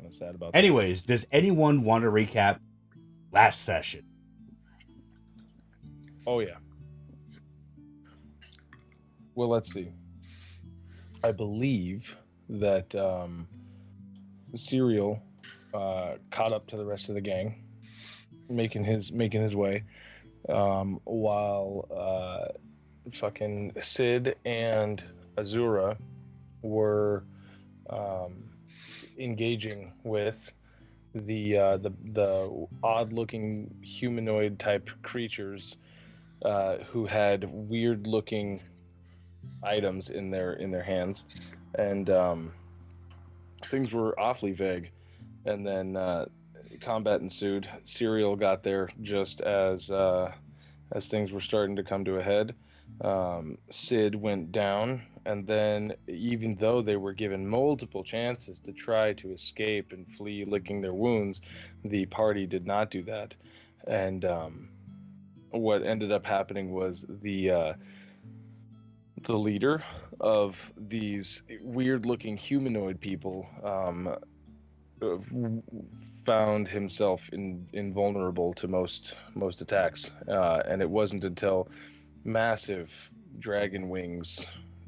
kind of sad about that. Anyways, does anyone want to recap last session? Oh, yeah. Well, let's see. I believe that Cyril caught up to the rest of the gang, making his way, while fucking Sid and Azura were engaging with the odd-looking humanoid type creatures who had weird-looking items in their hands, and things were awfully vague. And then combat ensued. Cyril got there just as things were starting to come to a head. Sid went down, and then even though they were given multiple chances to try to escape and flee licking their wounds, the party did not do that. And what ended up happening was the leader of these weird-looking humanoid people found himself invulnerable to most attacks, and it wasn't until massive dragon wings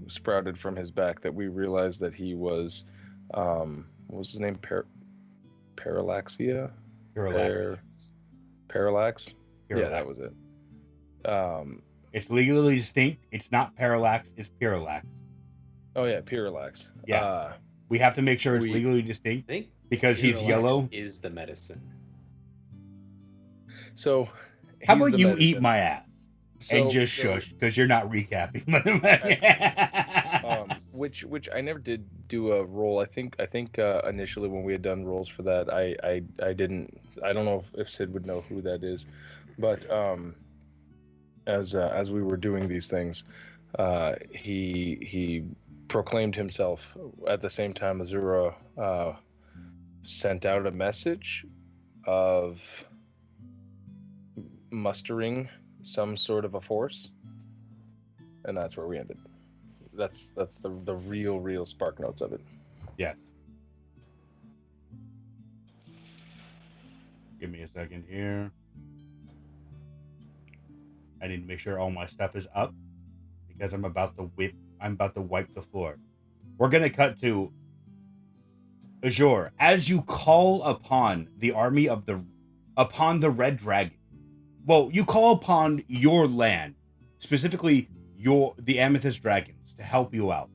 sprouted from his back that we realized that he was what was his name? Pyrallaxia? Pyrallax? Yeah, that was it. It's legally distinct. It's not Pyrallax, it's Pyrallax. Oh yeah, Pyrallax. Yeah. We have to make sure it's legally distinct because he's yellow. Is the medicine. So how about you eat my ass and just shush because you're not recapping. Which I never did do a roll. I think initially when we had done rolls for that, I didn't. I don't know if Sid would know who that is, but as we were doing these things, he proclaimed himself at the same time Azura sent out a message of mustering some sort of a force, and that's where we ended. That's the real spark notes of it. Yes. Give me a second here. I need to make sure all my stuff is up because I'm about to wipe the floor. We're gonna cut to Azura. As you call upon the army of the Red Dragon. Well, you call upon your land, specifically the Amethyst Dragons, to help you out.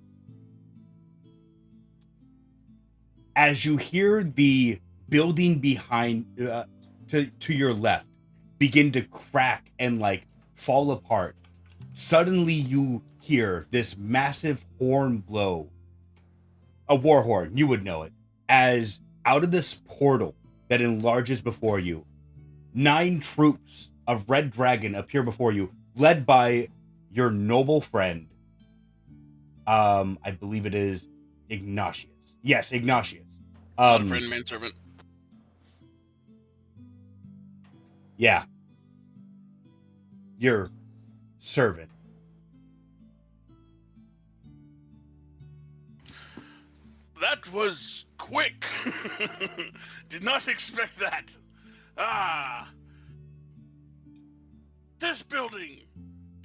As you hear the building behind to your left begin to crack and fall apart, suddenly you hear this massive horn blow. A war horn, you would know it. As out of this portal that enlarges before you, 9 troops of Red Dragon appear before you, led by your noble friend. I believe it is Ignatius. Yes, Ignatius. Friend, manservant. Yeah. Your servant. That was quick. Did not expect that. This building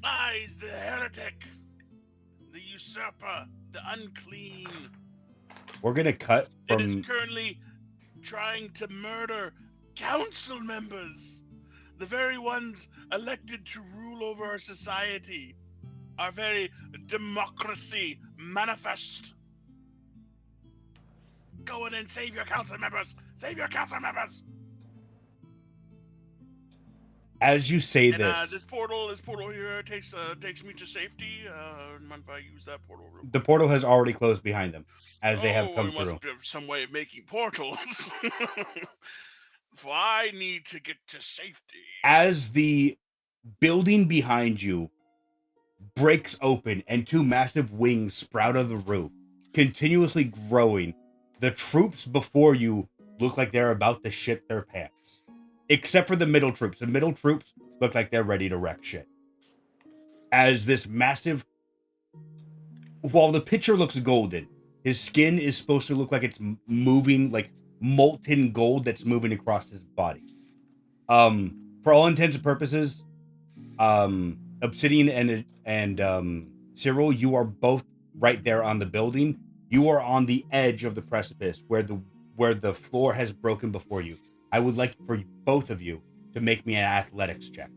lies the heretic, the usurper, the unclean. We're gonna cut from. It is currently trying to murder council members, the very ones elected to rule over our society, our very democracy manifest. Go in and save your council members. Save your council members. As you say and, this, this portal here takes me to safety. Mind if I use that portal? The portal has already closed behind them, as they have come we through. Must have some way of making portals. For I need to get to safety. As the building behind you breaks open and 2 massive wings sprout out of the roof, continuously growing, the troops before you look like they're about to shit their pants. Except for the middle troops. The middle troops look like they're ready to wreck shit. As this massive... While the picture looks golden, his skin is supposed to look like it's moving, molten gold that's moving across his body. For all intents and purposes, Obsidian and Cyril, you are both right there on the building. You are on the edge of the precipice where the floor has broken before you. I would like for both of you to make me an athletics check.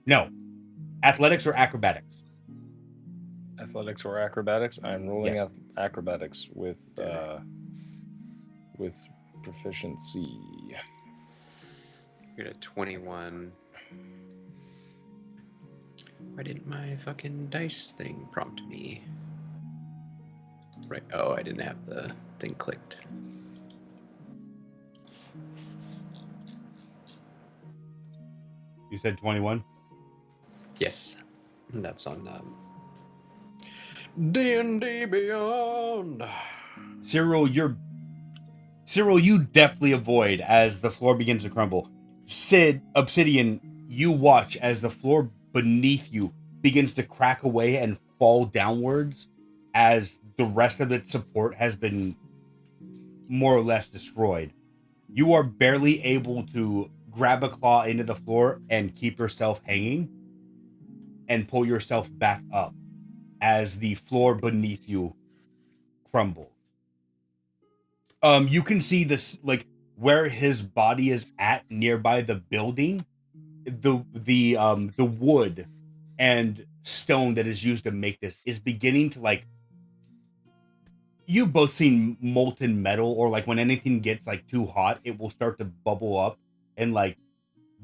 No, athletics or acrobatics. Athletics or acrobatics? I'm rolling Yes. acrobatics with proficiency. You're at 21. Why didn't my fucking dice thing prompt me? Right. Oh, I didn't have the thing clicked. You said 21? Yes. And that's on D&D Beyond. Cyril, you definitely avoid as the floor begins to crumble. Obsidian, you watch as the floor beneath you begins to crack away and fall downwards as the rest of its support has been more or less destroyed. You are barely able to grab a claw into the floor and keep yourself hanging and pull yourself back up as the floor beneath you crumbles. You can see this, like, where his body is at nearby the building. The wood and stone that is used to make this is beginning to, like, you've both seen molten metal, or like when anything gets like too hot, it will start to bubble up and like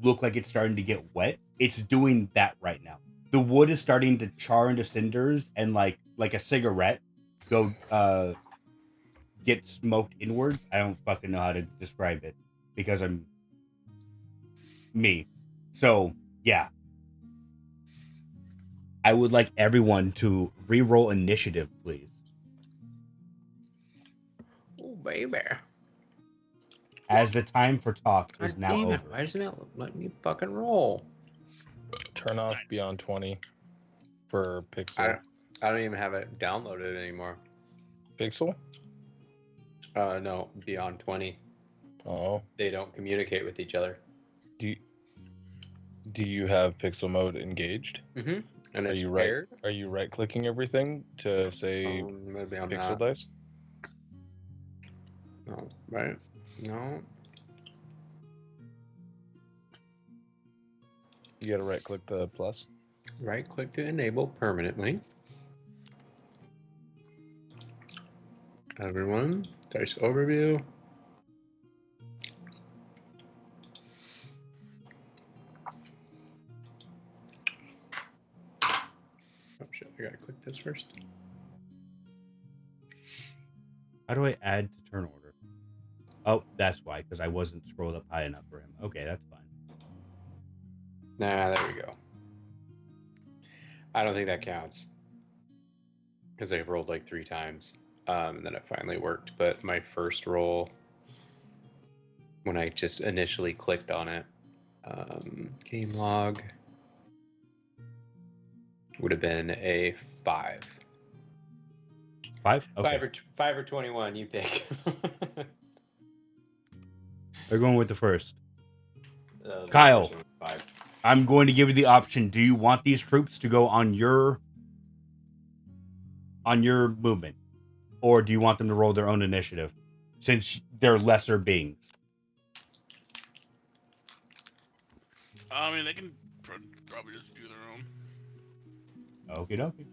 look like it's starting to get wet. It's doing that right now. The wood is starting to char into cinders and like a cigarette go get smoked inwards. I don't fucking know how to describe it because I'm me. So yeah, I would like everyone to re-roll initiative, please. Oh, baby. As the time for talk is God now damn it. over. Why doesn't it let me fucking roll? Turn off beyond 20 for Pixel. I don't even have it downloaded anymore. Pixel? No, beyond 20. Oh. They don't communicate with each other. Do you have Pixel mode engaged? Mm-hmm. And Are it's you paired? Are you right clicking everything to say Maybe I'm Pixel not. dice? No, right? No. You gotta right click the plus. Right click to enable permanently. Everyone, dice overview. Oh shit, I gotta click this first. How do I add to turn order? Oh, that's why, because I wasn't scrolled up high enough for him. Okay, that's fine. Nah, there we go. I don't think that counts. Because I rolled like 3 times. And then it finally worked. But my first roll, when I just initially clicked on it, game log would have been a 5. 5? Okay. 5 or 21, you pick. They're going with the first. The Kyle. first one was 5. I'm going to give you the option. Do you want these troops to go on your movement? Or do you want them to roll their own initiative? Since they're lesser beings. I mean, they can probably just do their own. Okie dokie.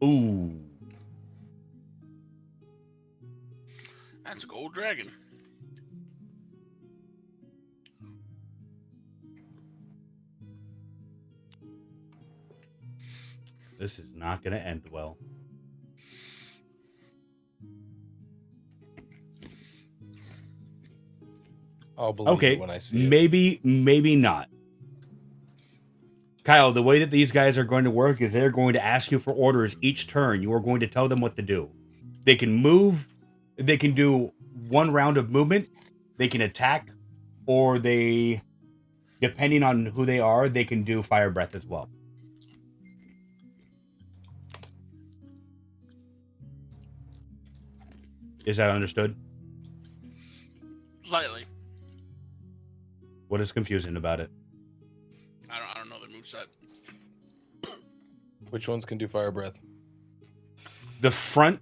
Ooh. That's a gold dragon. This is not going to end well. I'll believe Okay, it when I see it. maybe not. Kyle, the way that these guys are going to work is they're going to ask you for orders each turn. You are going to tell them what to do. They can move. They can do 1 round of movement. They can attack. Or they, depending on who they are, they can do fire breath as well. Is that understood? Slightly. What is confusing about it? I don't know the moveset. Which ones can do fire breath? The front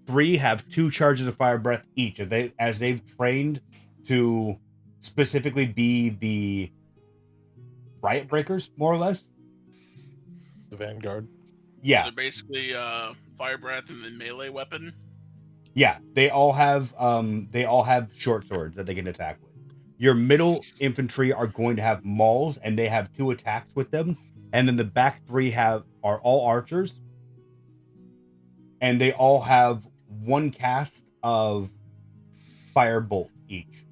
3 have 2 charges of fire breath each. As they've trained to specifically be the riot breakers, more or less. The Vanguard. Yeah, They're basically fire breath and then melee weapon. yeah. They all have short swords that they can attack with. Your middle infantry are going to have mauls, and they have 2 attacks with them. And then the back 3 are all archers, and they all have 1 cast of firebolt each.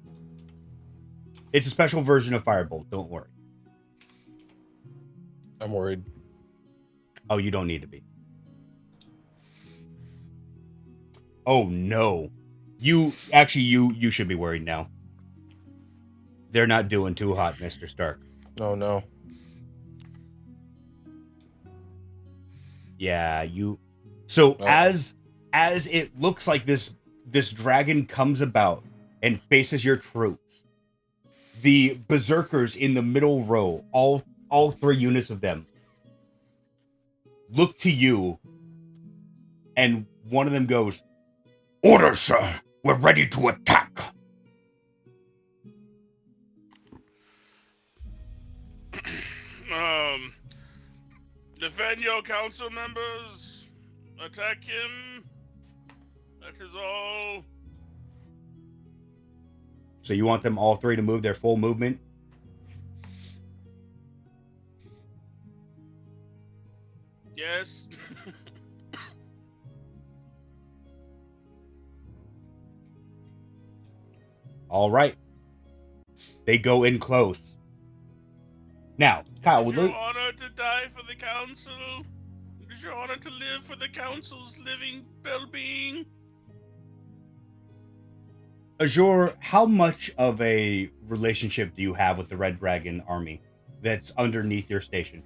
It's a special version of firebolt. Don't worry. I'm worried. Oh, you don't need to be. Oh no, you should be worried now. They're not doing too hot, Mr. Stark. Oh no. Yeah, you. So Oh. as it looks like this dragon comes about and faces your troops, the berserkers in the middle row, all 3 units of them, look to you, and one of them goes, "Order, sir. We're ready to attack." Defend your council members. Attack him. That is all. So you want them all 3 to move their full movement? Yes. All right. They go in close. Now, Kyle, It is your honor to die for the council. It is your honor to live for the council's living well-being. Azure, how much of a relationship do you have with the Red Dragon army that's underneath your station?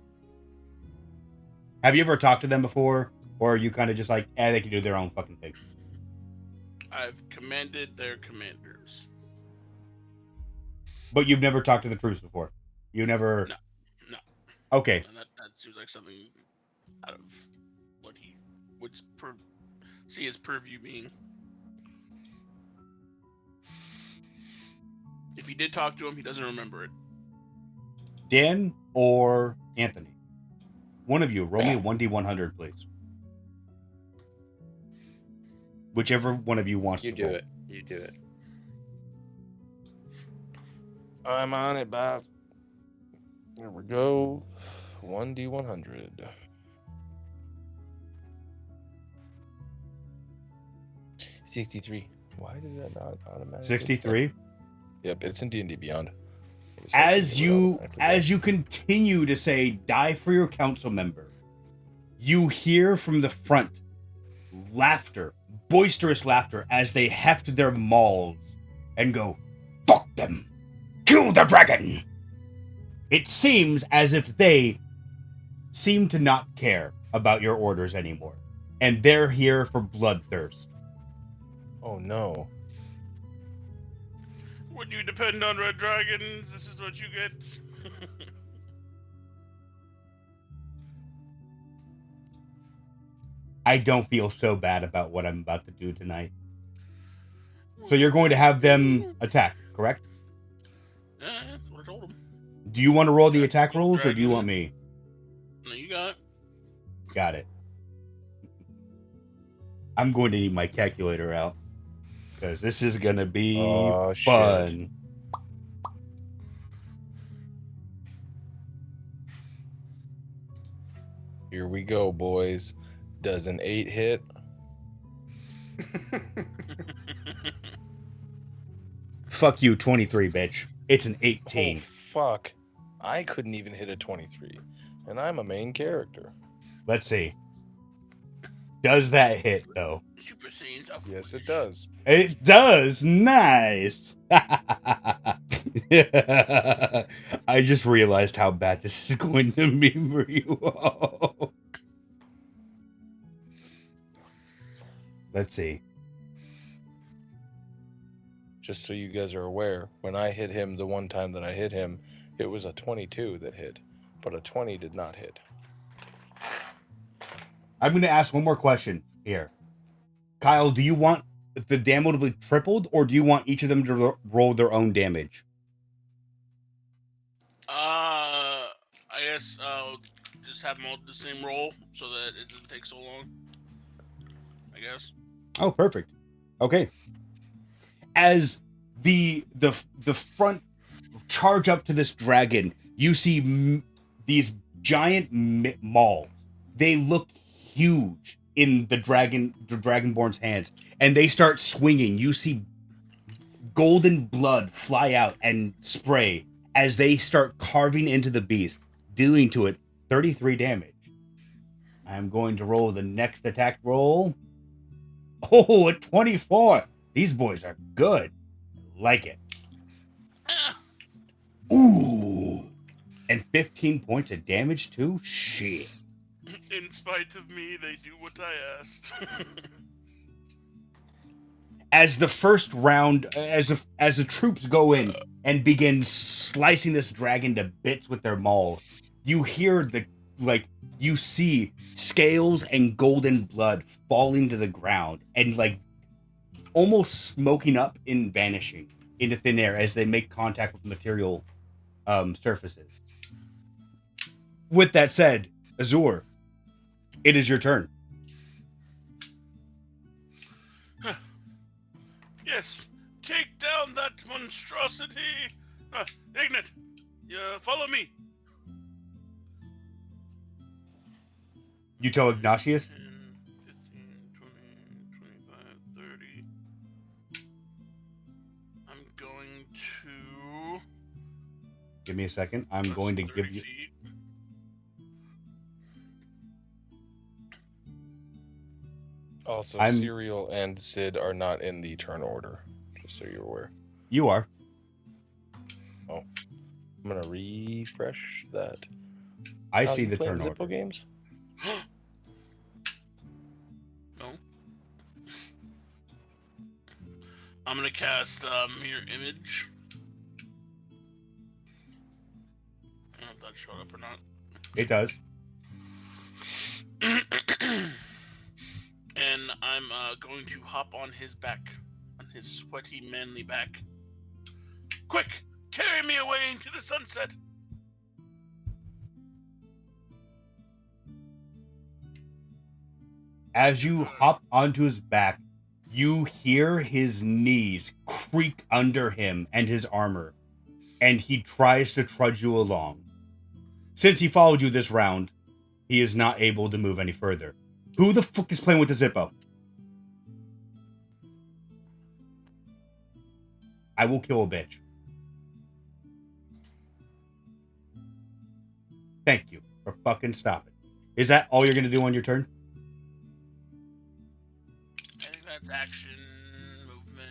Have you ever talked to them before? Or are you kind of just like, they can do their own fucking thing? I've commanded their commanders. But you've never talked to the troops before? You never... No. Okay. And that seems like something out of what he would see his purview being. If he did talk to him, he doesn't remember it. Dan or Anthony? One of you, roll me a 1d100, please. Whichever one of you wants You to do roll. it. You do it. I'm on it, boss. Here we go. 1d100. 63. Why did that not automatically? 63? Yep, it's in D&D Beyond. As you continue to say, die for your council member, you hear from the front laughter, boisterous laughter, as they heft their mauls and go, "Fuck them! Kill the dragon!" It seems as if they seem to not care about your orders anymore, and they're here for bloodthirst. Oh no. When you depend on red dragons, this is what you get. I don't feel so bad about what I'm about to do tonight. So you're going to have them attack, correct? Yeah, that's what I told him. Do you want to roll the attack rolls, or do you want me? No, you got it. Got it. I'm going to need my calculator out, because this is going to be fun. Shit. Here we go, boys. Does an 8 hit? Fuck you, 23, bitch. It's an 18. Oh, fuck. I couldn't even hit a 23. And I'm a main character. Let's see. Does that hit, though? Super Saiyans are Yes, it foolish. does. It does. Nice. I just realized how bad this is going to be for you all. Let's see. just so you guys are aware, when I hit him the one time that I hit him, it was a 22 that hit, but a 20 did not hit. I'm going to ask one more question here. Kyle, do you want the damage to be tripled, or do you want each of them to roll their own damage? I guess I'll just have them all the same roll so that it doesn't take so long. I guess. Oh, perfect. Okay. As the front charge up to this dragon, you see these giant mauls. They look huge in the Dragonborn's hands, and they start swinging. You see golden blood fly out and spray as they start carving into the beast, dealing to it 33 damage. I'm going to roll the next attack roll. Oh, a 24. These boys are good. Like it. Ooh. And 15 points of damage too? Shit. In spite of me, they do what I asked. As the first round, as the troops go in and begin slicing this dragon to bits with their mauls, you hear you see scales and golden blood falling to the ground and almost smoking up and vanishing into thin air as they make contact with material surfaces. With that said, Azura, it is your turn. Yes, take down that monstrosity. Ignat, follow me. You tell Ignatius? 10, 15, 20, 25, 30. I'm going to... Give me a second. I'm going to give you... feet. Also, Cyril and Sid are not in the turn order, just so you're aware. You are. Oh. I'm going to refresh that. I see the turn Zippo order. Games? No. I'm going to cast Mirror Image. I don't know if that showed up or not. It does. And I'm going to hop on his back, on his sweaty, manly back. Quick, carry me away into the sunset. As you hop onto his back, you hear his knees creak under him and his armor, and he tries to trudge you along. Since he followed you this round, he is not able to move any further. Who the fuck is playing with the Zippo? I will kill a bitch. Thank you for fucking stopping. Is that all you're going to do on your turn? I think that's action, movement.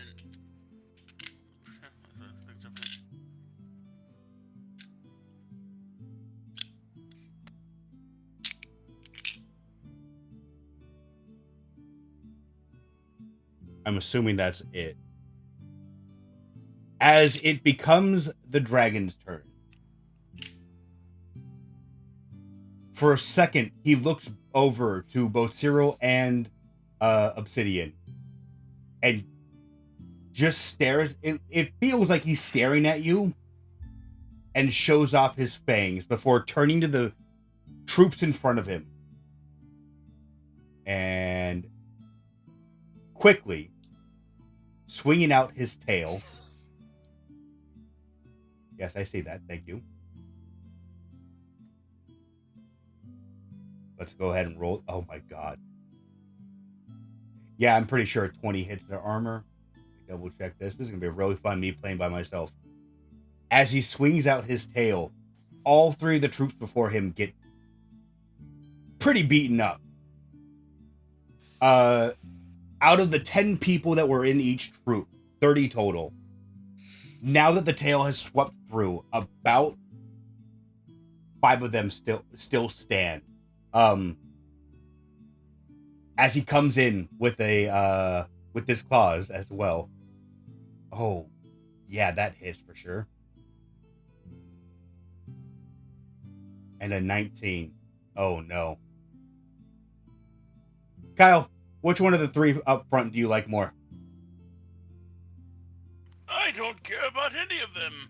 I'm assuming that's it. As it becomes the dragon's turn. For a second, he looks over to both Cyril and Obsidian. And just stares. It feels like he's staring at you. And shows off his fangs before turning to the troops in front of him. And quickly swinging out his tail. Yes, I see that. Thank you. Let's go ahead and roll. Oh my god. Yeah, I'm pretty sure 20 hits their armor. Double check this. This is going to be really fun, me playing by myself. As he swings out his tail, all three of the troops before him get pretty beaten up. Out of the 10 people that were in each troop, 30 total, now that the tail has swept through, about 5 of them still stand. As he comes in with with his claws as well. Oh, yeah, that hits for sure. And a 19. Oh, no. Kyle, which one of the three up front do you like more? I don't care about any of them.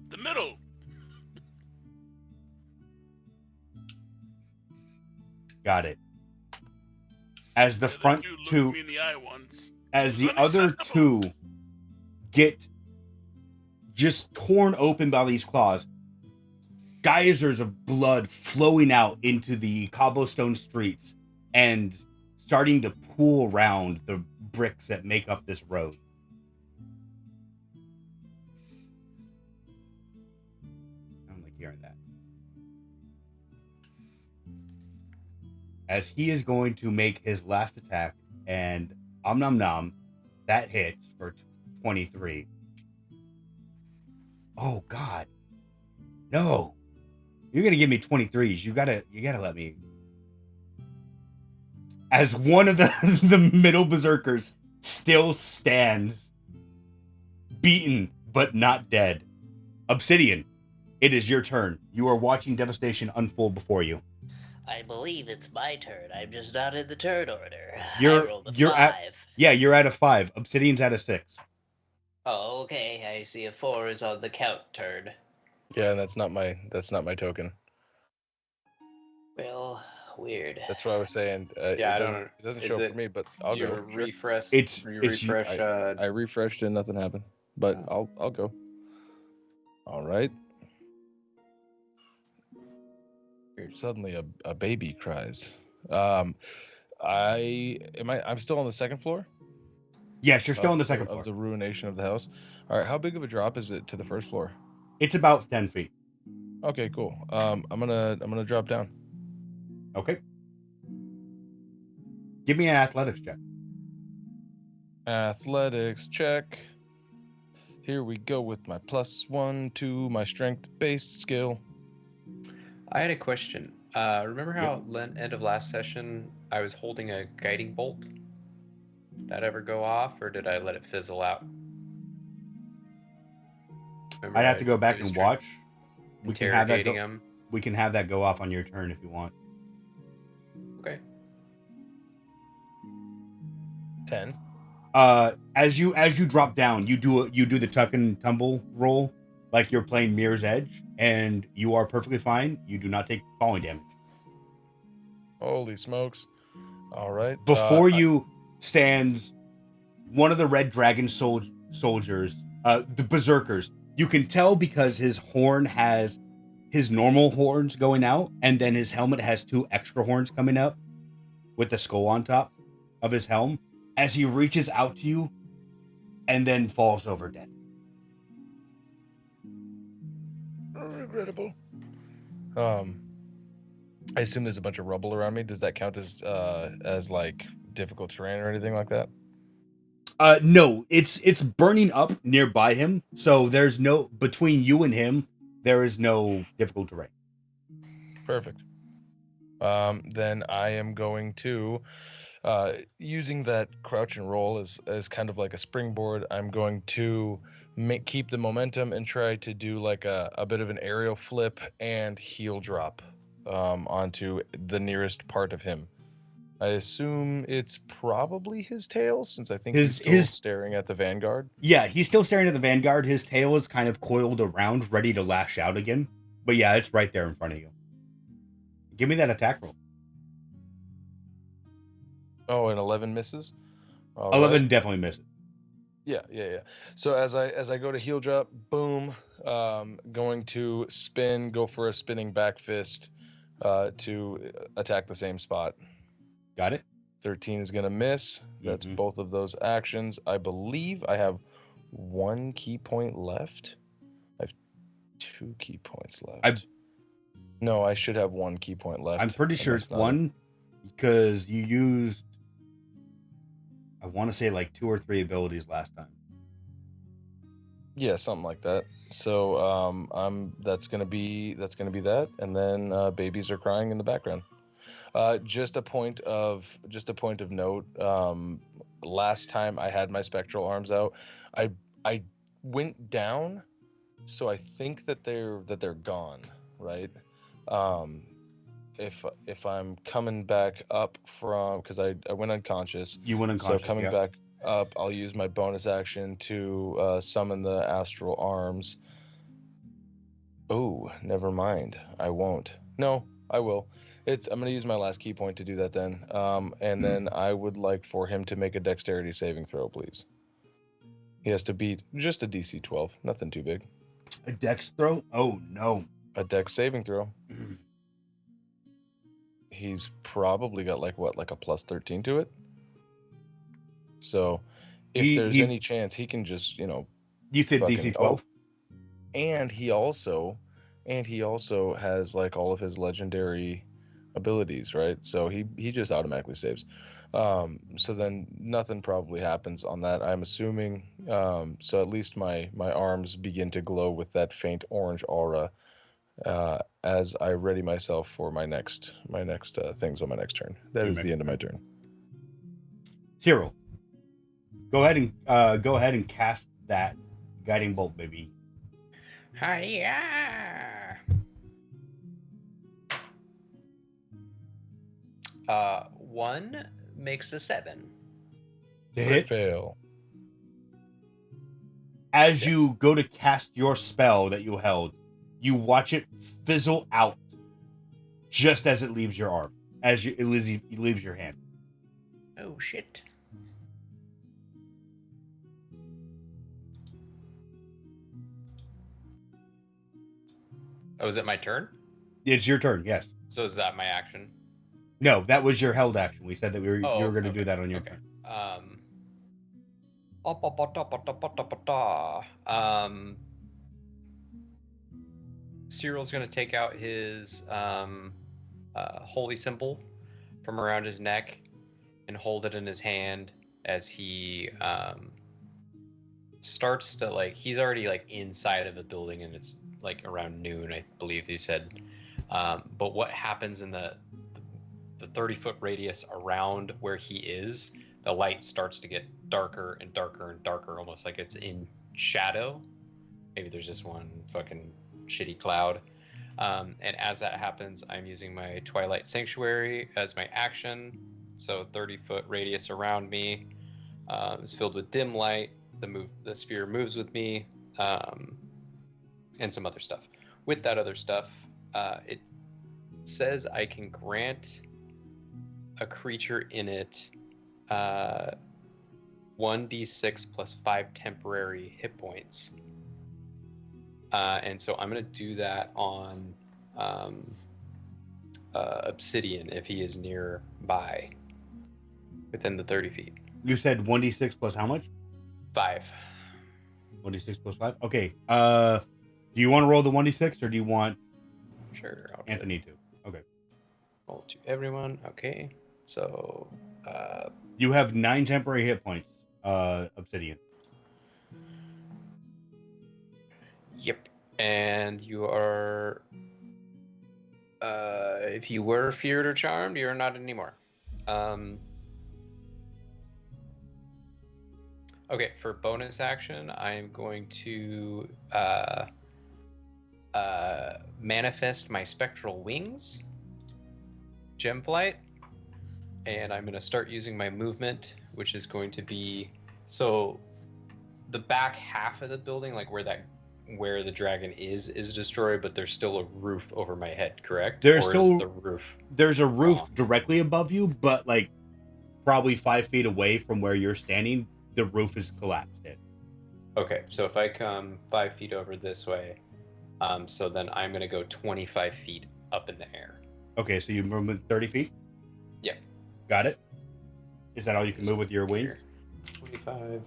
The middle. Got it. As the front two, me in the eye once. as the other two get just torn open by these claws, geysers of blood flowing out into the cobblestone streets and starting to pool around the bricks that make up this road. I don't like hearing that. As he is going to make his last attack, and nom nom, that hits for 23. Oh God, no! You're gonna give me 23s. You gotta let me. As one of the middle berserkers still stands, beaten but not dead. Obsidian, it is your turn. You are watching devastation unfold before you. I believe it's my turn. I'm just not in the turn order. You're I rolled a 5. You're at a 5. Obsidian's at a 6. Oh, okay. I see a 4 is on the count turn. Yeah, and that's not my token. Well, weird. That's what I was saying. Yeah, it doesn't show up for me, but I'll go. Sure. Refresh. I refreshed and nothing happened, but I'll go. All right. Suddenly a baby cries. I'm still on the second floor? Yes, you're still on the second floor. Of the ruination of the house. All right, how big of a drop is it to the first floor? It's about 10 feet. Okay, cool. I'm gonna drop down. Okay. Give me an athletics check. Athletics check. Here we go with my +1 to my strength-based skill. I had a question. Remember how end of last session I was holding a guiding bolt? Did that ever go off, or did I let it fizzle out? I'd have to go back and watch. We can have that go. Him. We can have that go off on your turn if you want. Okay. 10. As you drop down, you do the tuck and tumble roll like you're playing Mirror's Edge, and you are perfectly fine. You do not take falling damage. Holy smokes! All right. Before you stands one of the red dragon soldiers, the berserkers. You can tell because his horn has his normal horns going out, and then his helmet has 2 extra horns coming up with the skull on top of his helm. As he reaches out to you, and then falls over dead. Regrettable. I assume there's a bunch of rubble around me. Does that count as like difficult terrain or anything like that? No, it's burning up nearby him, so there's no between you and him. There is no difficult terrain. Perfect. Then I am going to, using that crouch and roll as kind of like a springboard, I'm going to keep the momentum and try to do like a bit of an aerial flip and heel drop onto the nearest part of him. I assume it's probably his tail, since I think he's still staring at the Vanguard. Yeah, he's still staring at the Vanguard. His tail is kind of coiled around, ready to lash out again. But yeah, it's right there in front of you. Give me that attack roll. Oh, and 11 misses? All 11 right. definitely misses. Yeah. So as I go to heel drop, boom, going to spin, go for a spinning back fist to attack the same spot. Got it. 13 is going to miss. That's both of those actions. I believe I have 1 key point left. I have 2 key points left. No, I should have 1 key point left. I'm pretty sure it's 1 because you used, I want to say like 2 or 3 abilities last time. Yeah, something like that. So that's gonna be that, and then babies are crying in the background. Just a point of note. Last time I had my spectral arms out, I went down, so I think that they're gone, right? Um, if I'm coming back up from, because I went unconscious, You went so unconscious. coming Yeah. back up, I'll use my bonus action to summon the astral arms. Oh, never mind. I won't. No, I will. I'm gonna use my last key point to do that then. And then I would like for him to make a dexterity saving throw, please. He has to beat just a DC 12, nothing too big. A dex throw? Oh no. A dex saving throw. He's probably got like a plus 13 to it. So if there's any chance, he can just, You said fucking, DC 12? and he also has like all of his legendary abilities, right? So he just automatically saves. So then nothing probably happens on that, I'm assuming. So at least my arms begin to glow with that faint orange aura as I ready myself for my next things on my next turn. That is the end of my turn. Cyril, go ahead and cast that guiding bolt, baby. Hiya! 1 makes a 7. To hit. Fail. As you go to cast your spell that you held, you watch it fizzle out just as it leaves your arm, it leaves your hand. Oh shit. Oh, is it my turn? It's your turn, yes. So is that my action? No, that was your held action. We said that you were going to do that on your turn. Cyril's going to take out his holy symbol from around his neck and hold it in his hand as he starts to, like, he's already like inside of the building and it's like around noon, I believe you said. But what happens in the 30-foot radius around where he is, the light starts to get darker and darker and darker, almost like it's in shadow. Maybe there's just one fucking shitty cloud. And as that happens, I'm using my Twilight Sanctuary as my action. So 30-foot radius around me is filled with dim light. The sphere moves with me, and some other stuff. With that other stuff, it says I can grant a creature in it 1d6 plus 5 temporary hit points. And so I'm going to do that on Obsidian if he is nearby, within the 30 feet. You said 1d6 plus how much? 5. 1d6 plus 5? Okay. Do you want to roll the 1d6 or do you want Sure. Anthony to? Okay. Roll to everyone. Okay. So... you have 9 temporary hit points, Obsidian. Yep. And you are... if you were feared or charmed, you're not anymore. Okay, for bonus action, I'm going to manifest my spectral wings, gem flight, and I'm going to start using my movement, which is going to be, so the back half of the building, like where the dragon is destroyed, but there's still a roof over my head, correct? There's a roof directly above you, but like probably 5 feet away from where you're standing, the roof is collapsed in. Okay, so if I come 5 feet over this way, so then I'm going to go 25 feet up in the air. Okay, so you move 30 feet? Yeah. Got it. Is that all you can move with your wings? 25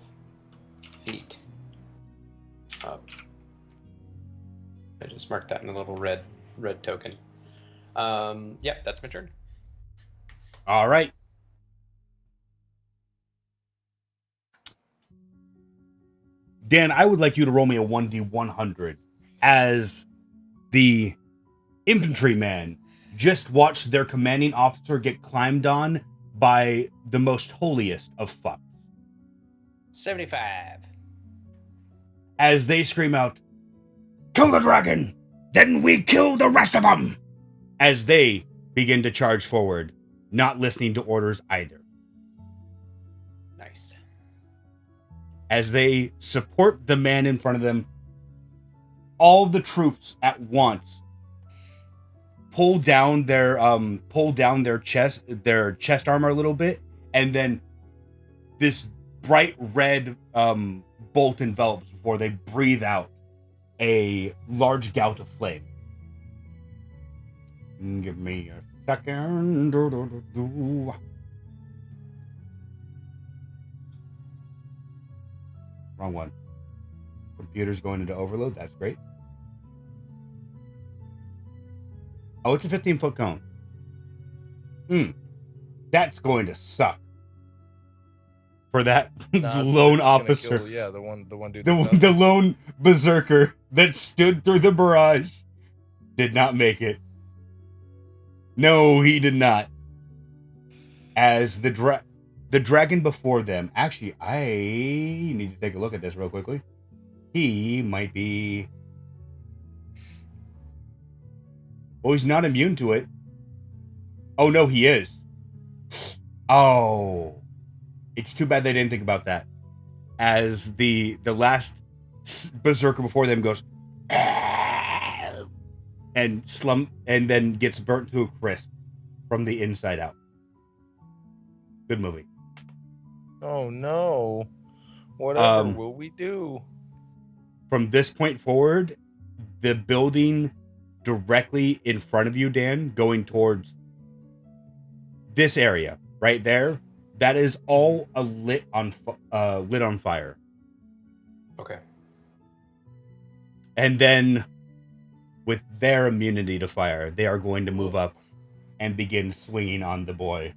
feet up. I just marked that in a little red token. Yep, that's my turn. All right. Dan, I would like you to roll me a 1d100 as the infantryman just watch their commanding officer get climbed on by the most holiest of fucks. 75. As they scream out, "Kill the dragon! Then we kill the rest of them!" As they begin to charge forward, not listening to orders either. Nice. As they support the man in front of them, all the troops at once pull down their chest armor a little bit, and then this bright red bolt envelops before they breathe out a large gout of flame. Give me a second. Wrong one. Computer's going into overload. That's great. Oh, it's a 15-foot cone. That's going to suck. For that lone officer. Kill, the one dude. The lone berserker that stood through the barrage did not make it. No, he did not. As the dragon before them. Actually, I need to take a look at this real quickly. He might be... Well, he's not immune to it. Oh, no, he is. Oh. It's too bad they didn't think about that. As the last berserker before them goes... and then gets burnt to a crisp from the inside out. Good movie. Oh, no. Whatever will we do? From this point forward, the building directly in front of you, Dan, going towards this area right there, that is all lit on fire. Okay. And then with their immunity to fire, they are going to move up and begin swinging on the boy.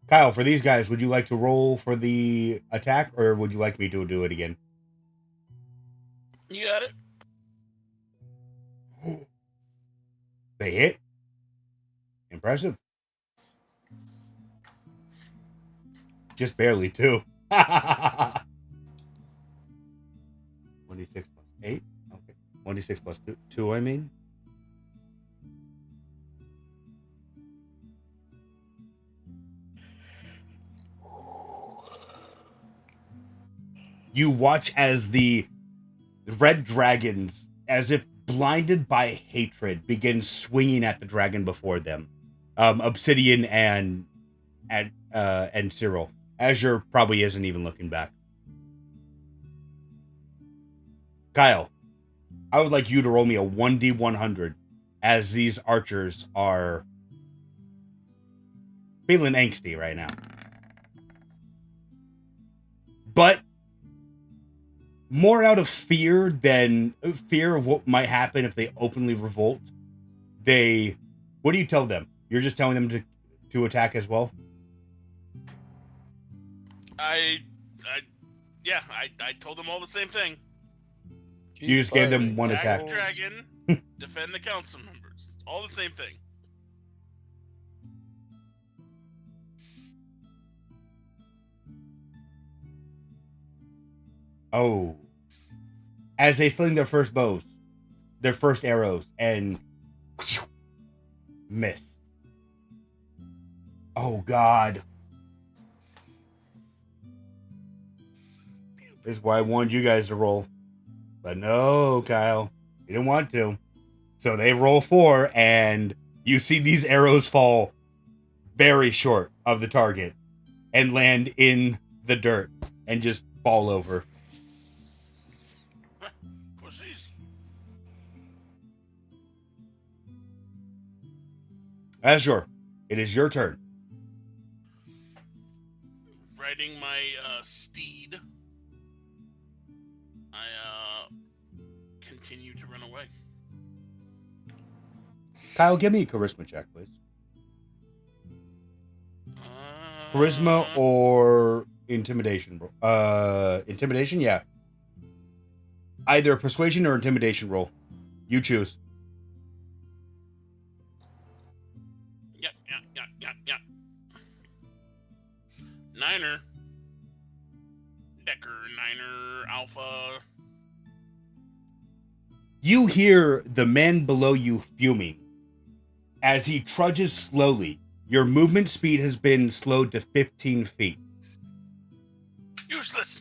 Kyle, for these guys, would you like to roll for the attack, or would you like me to do it again? You got it. They hit. Impressive. Just barely, too. 26 plus 8. Okay. 26 plus 2, I mean. You watch as the red dragons, as if blinded by hatred, begin swinging at the dragon before them. Obsidian and Cyril. Azure probably isn't even looking back. Kyle, I would like you to roll me a 1d100 as these archers are feeling angsty right now. But more out of fear than fear of what might happen if they openly revolt. What do you tell them? You're just telling them to attack as well? I told them all the same thing. You just gave them one attack. Dragon, defend the council members. All the same thing. Oh. As they sling their first bows, their first arrows, and miss. Oh, God. This is why I wanted you guys to roll. But no, Kyle. You didn't want to. So they roll 4, and you see these arrows fall very short of the target and land in the dirt and just fall over. Pussies. Azure, it is your turn. Riding my steed, I continue to run away. Kyle, give me a charisma check, please. Charisma or intimidation? Intimidation, yeah. Either persuasion or intimidation roll. You choose. Yeah. Niner. Decker, Niner, Alpha. You hear the man below you fuming. As he trudges slowly, your movement speed has been slowed to 15 feet. Useless.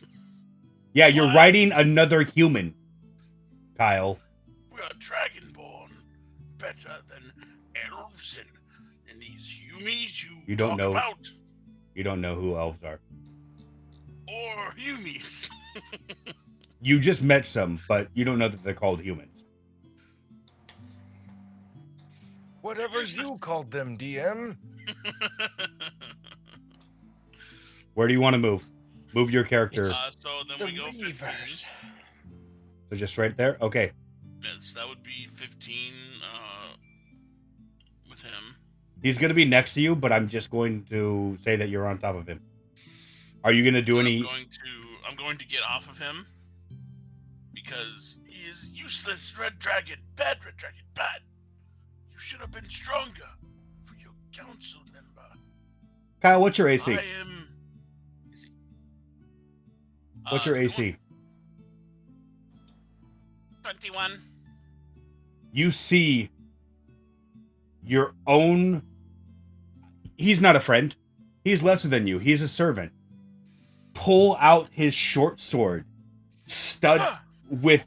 Yeah, you're What? riding another human, Kyle. We are Dragonborn. Better than elves and these Yumis You don't talk know. about. You don't know who elves are. Or Yumis. You just met some, but you don't know that they're called humans. Whatever you called them, DM. Where do you want to move? Move your character. So then The we go 15. Reavers. So just right there? Okay. Yes, that would be 15 with him. He's going to be next to you, but I'm just going to say that you're on top of him. Are you going to do any... I'm going to get off of him. Because he is useless red dragon. Bad red dragon. Bad. You should have been stronger for your council member. Kyle, what's your AC? I am... What's your AC? 21. You see your own... He's not a friend. He's lesser than you. He's a servant. Pull out his short sword, stud with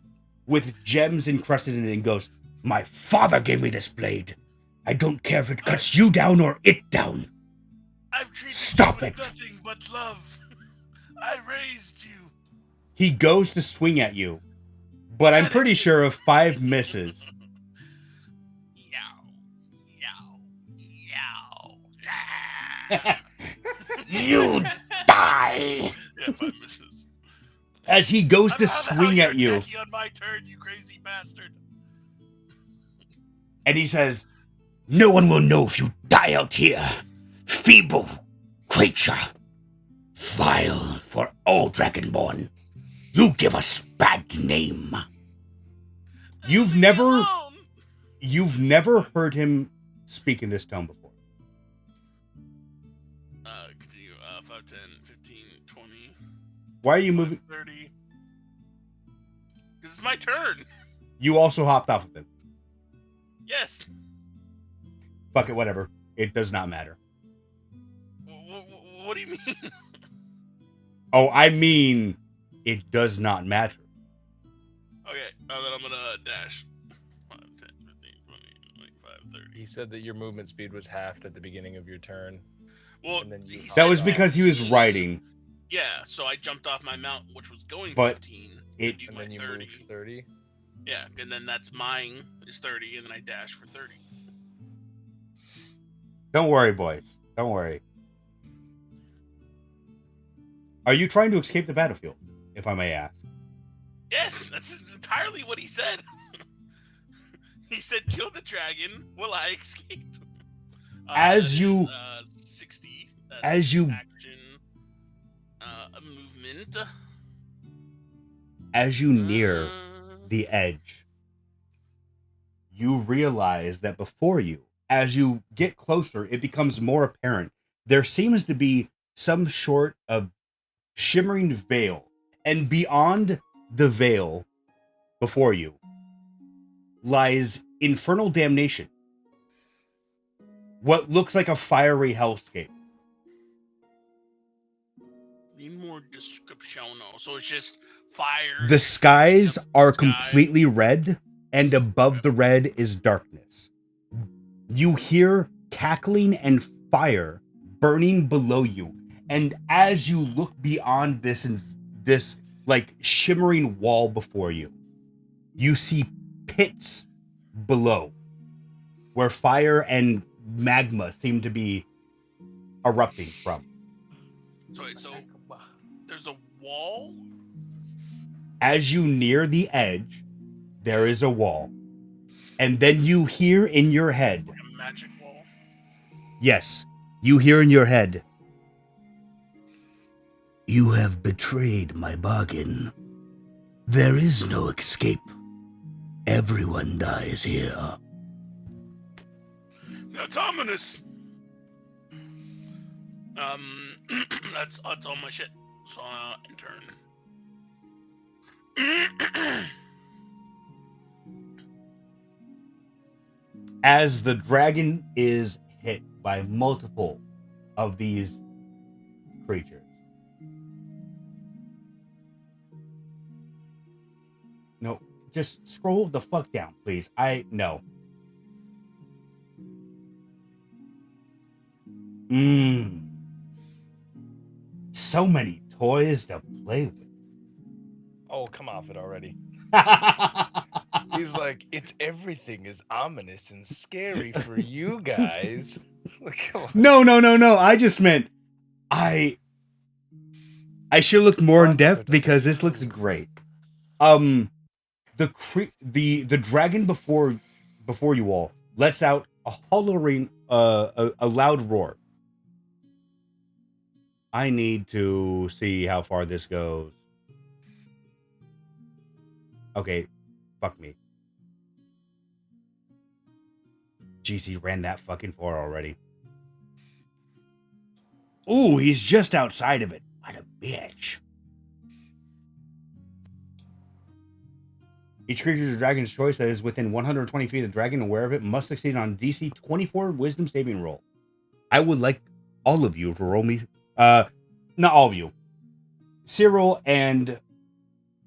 gems encrusted in it, and goes, "My father gave me this blade. I don't care if it cuts you down or it down. I've treated Stop you it." with nothing but love. I raised you. He goes to swing at you, but I'm pretty sure of 5 misses. Yow. You die! Yeah, 5 misses. As he goes to How the hell swing you're at you, attacking on my turn, you crazy bastard. and he says, "No one will know if you die out here. Feeble creature. Vile for all Dragonborn. You give us bad name." You've never heard him speak in this tone before. Continue. 5, 10, 15, 20. Why are you moving? 30. This is my turn. You also hopped off of him. Yes. Fuck it, whatever. It does not matter. What do you mean? Oh, I mean, it does not matter. Okay, then I'm gonna dash. 5, 10, 15, 20, 25, 30. He said that your movement speed was halved at the beginning of your turn. Well, And then you he hop That said was because he was 15. riding, Yeah, so I jumped off my mount, which was going But 15. it- to do and my then you 30. moved 30. Yeah, and then that's mine is 30, and then I dash for 30. Don't worry, boys. Don't worry. Are you trying to escape the battlefield, if I may ask? Yes, that's entirely what he said. He said, "Kill the dragon while I escape." As you- 60. That's as you- action, a movement. As you near the edge, you realize that before you, as you get closer, it becomes more apparent. There seems to be some sort of shimmering veil, and beyond the veil before you lies infernal damnation. What looks like a fiery hellscape. Need more description. So it's just fire. The skies are Sky. completely red, and above the red is darkness. You hear cackling and fire burning below you, and as you look beyond this like shimmering wall before you, you see pits below where fire and magma seem to be erupting from. So there's a wall. As you near the edge, there is a wall. And then you hear in your head, Like a magic wall. yes, you hear in your head, "You have betrayed my bargain. There is no escape. Everyone dies here." That's ominous. That's all my shit. So in turn. As the dragon is hit by multiple of these creatures, no, just scroll the fuck down, please. No. So many toys to play with. Oh, come off it already. He's like, everything is ominous and scary for you guys. Like, come on. No. I just meant I should look more in depth because this looks great. The dragon before you all lets out a hollering, a loud roar. I need to see how far this goes. Okay, fuck me. Jeez, he ran that fucking far already. Ooh, he's just outside of it. What a bitch. Each creature of dragon's choice that is within 120 feet of the dragon and aware of it must succeed on DC 24 wisdom saving roll. I would like all of you to roll me... not all of you. Cyril and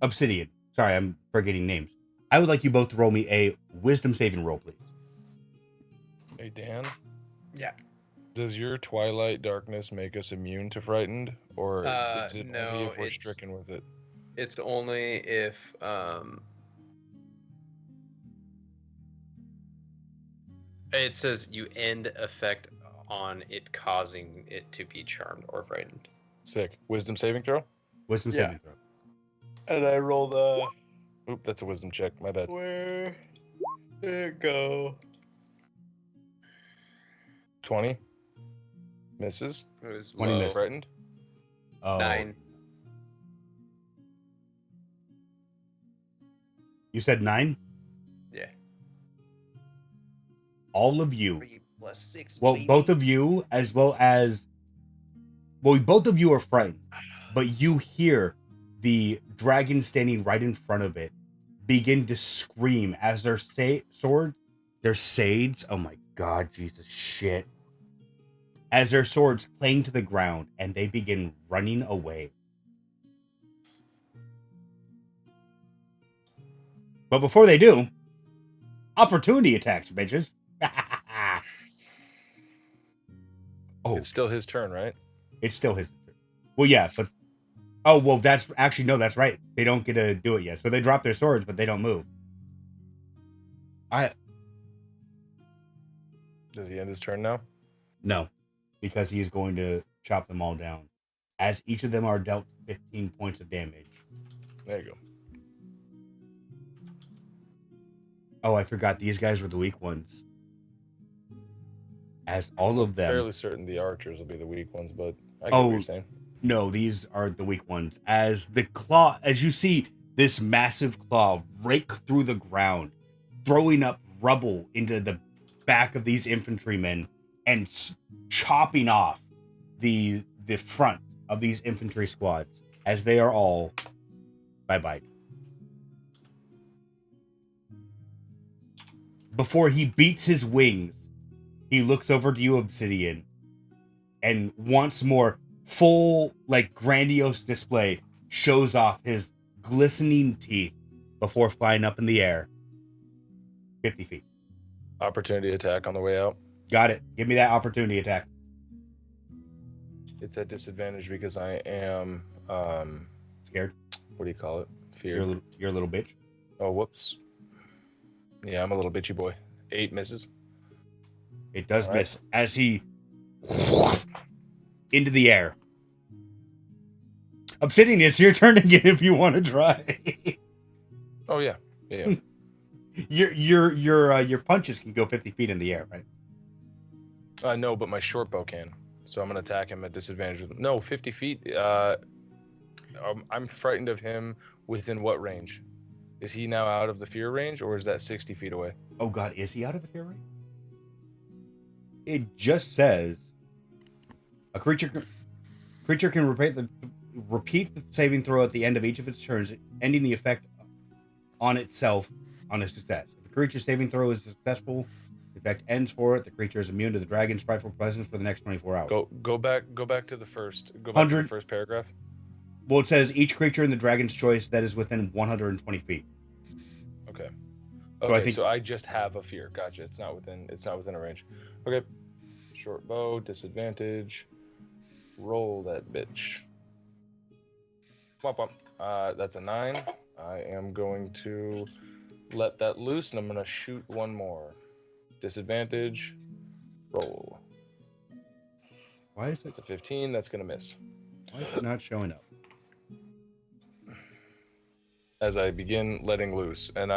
Obsidian. Sorry, I'm forgetting names. I would like you both to roll me a wisdom saving roll, please. Hey, Dan? Yeah. Does your twilight darkness make us immune to frightened? Or is it no, only if we're stricken with it? It's only if... It says you end effect on it causing it to be charmed or frightened. Sick. Wisdom saving throw? Wisdom saving throw. And I rolled a... Oop, that's a wisdom check. My bad. Where did it go? 20. Misses. It was 20 low. missed. Frightened. Oh. 9. You said 9? Yeah. All of you. 3 plus 6. Well, baby. both of you, as well as... Well, both of you are frightened. But you hear the dragon standing right in front of it begin to scream as their their sades, oh my god, Jesus shit. As their swords clang to the ground and they begin running away. But before they do, opportunity attacks, bitches. Oh, It's still his turn, right? it's still his turn. Well, yeah, but oh, well, that's actually no, that's right. They don't get to do it yet. So they drop their swords, but they don't move. Does he end his turn now? No, because he is going to chop them all down, as each of them are dealt 15 points of damage. There you go. Oh, I forgot these guys were the weak ones. As all of them. Fairly certain the archers will be the weak ones, but I get what you're saying. No, these are the weak ones. As the claw, as you see this massive claw rake through the ground, throwing up rubble into the back of these infantrymen and chopping off the front of these infantry squads as they are all bye-bye. Before he beats his wings, he looks over to you, Obsidian, and once more, full, like, grandiose display shows off his glistening teeth before flying up in the air 50 feet. Opportunity attack on the way out. Got it. Give me that opportunity attack. It's at disadvantage because I am Scared? what do you call it? Feared. You're a little bitch. Oh, whoops. Yeah, I'm a little bitchy boy. 8 misses. It does All right. miss as he into the air. Obsidian, it's your turn again if you want to try. Oh yeah. Yeah. Your punches can go 50 feet in the air, right? No, but my short bow can. So I'm gonna attack him at disadvantage. No, 50 feet. I'm frightened of him within what range? Is he now out of the fear range, or is that 60 feet away? Oh god, is he out of the fear range? It just says A creature can repeat the saving throw at the end of each of its turns, ending the effect on itself on a success. If a creature's saving throw is successful, the effect ends for it. The creature is immune to the dragon's frightful presence for the next 24 hours. Go back to the first. Go back to the first paragraph. Well, it says each creature in the dragon's choice that is within 120 feet. Okay. So I think so I just have a fear. Gotcha. It's not within a range. Okay. Short bow, disadvantage. Roll that bitch. Womp womp. That's a 9. I am going to let that loose, and I'm going to shoot one more. Disadvantage. Roll. Why is it? That's a 15. That's going to miss. Why is it not showing up? As I begin letting loose, and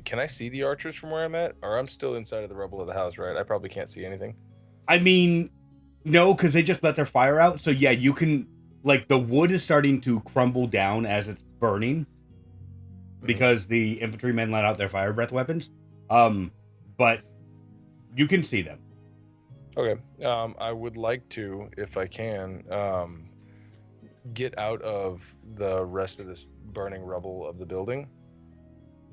can I see the archers from where I'm at, or I'm still inside of the rubble of the house, right? I probably can't see anything. I mean, no, because they just let their fire out. So yeah, you can, like, the wood is starting to crumble down as it's burning because the infantrymen let out their fire breath weapons. But you can see them. Okay. I would like to, if I can, get out of the rest of this burning rubble of the building.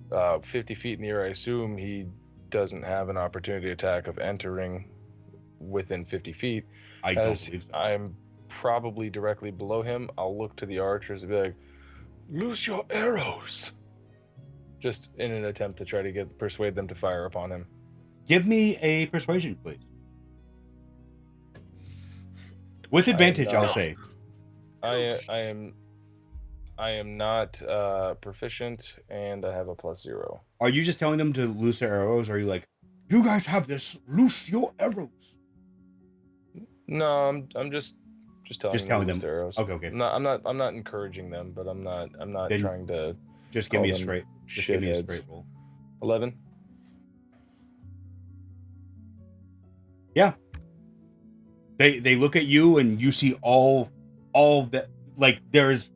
50 feet in the air, I assume he doesn't have an opportunity attack of entering within 50 feet. I don't believe so. I'm probably directly below him. I'll look to the archers and be like, loose your arrows! Just in an attempt to try to persuade them to fire upon him. Give me a persuasion, please. With advantage, I'll say. I am not proficient, and I have a +0. Are you just telling them to loose their arrows, or are you like, you guys have this, loose your arrows? No, I'm just telling them to loose their arrows. Okay. No, I'm not encouraging them, but I'm not Then trying to. Just give me a straight. Just give me a straight roll. 11. Yeah. They look at you, and you see all that. Like, there's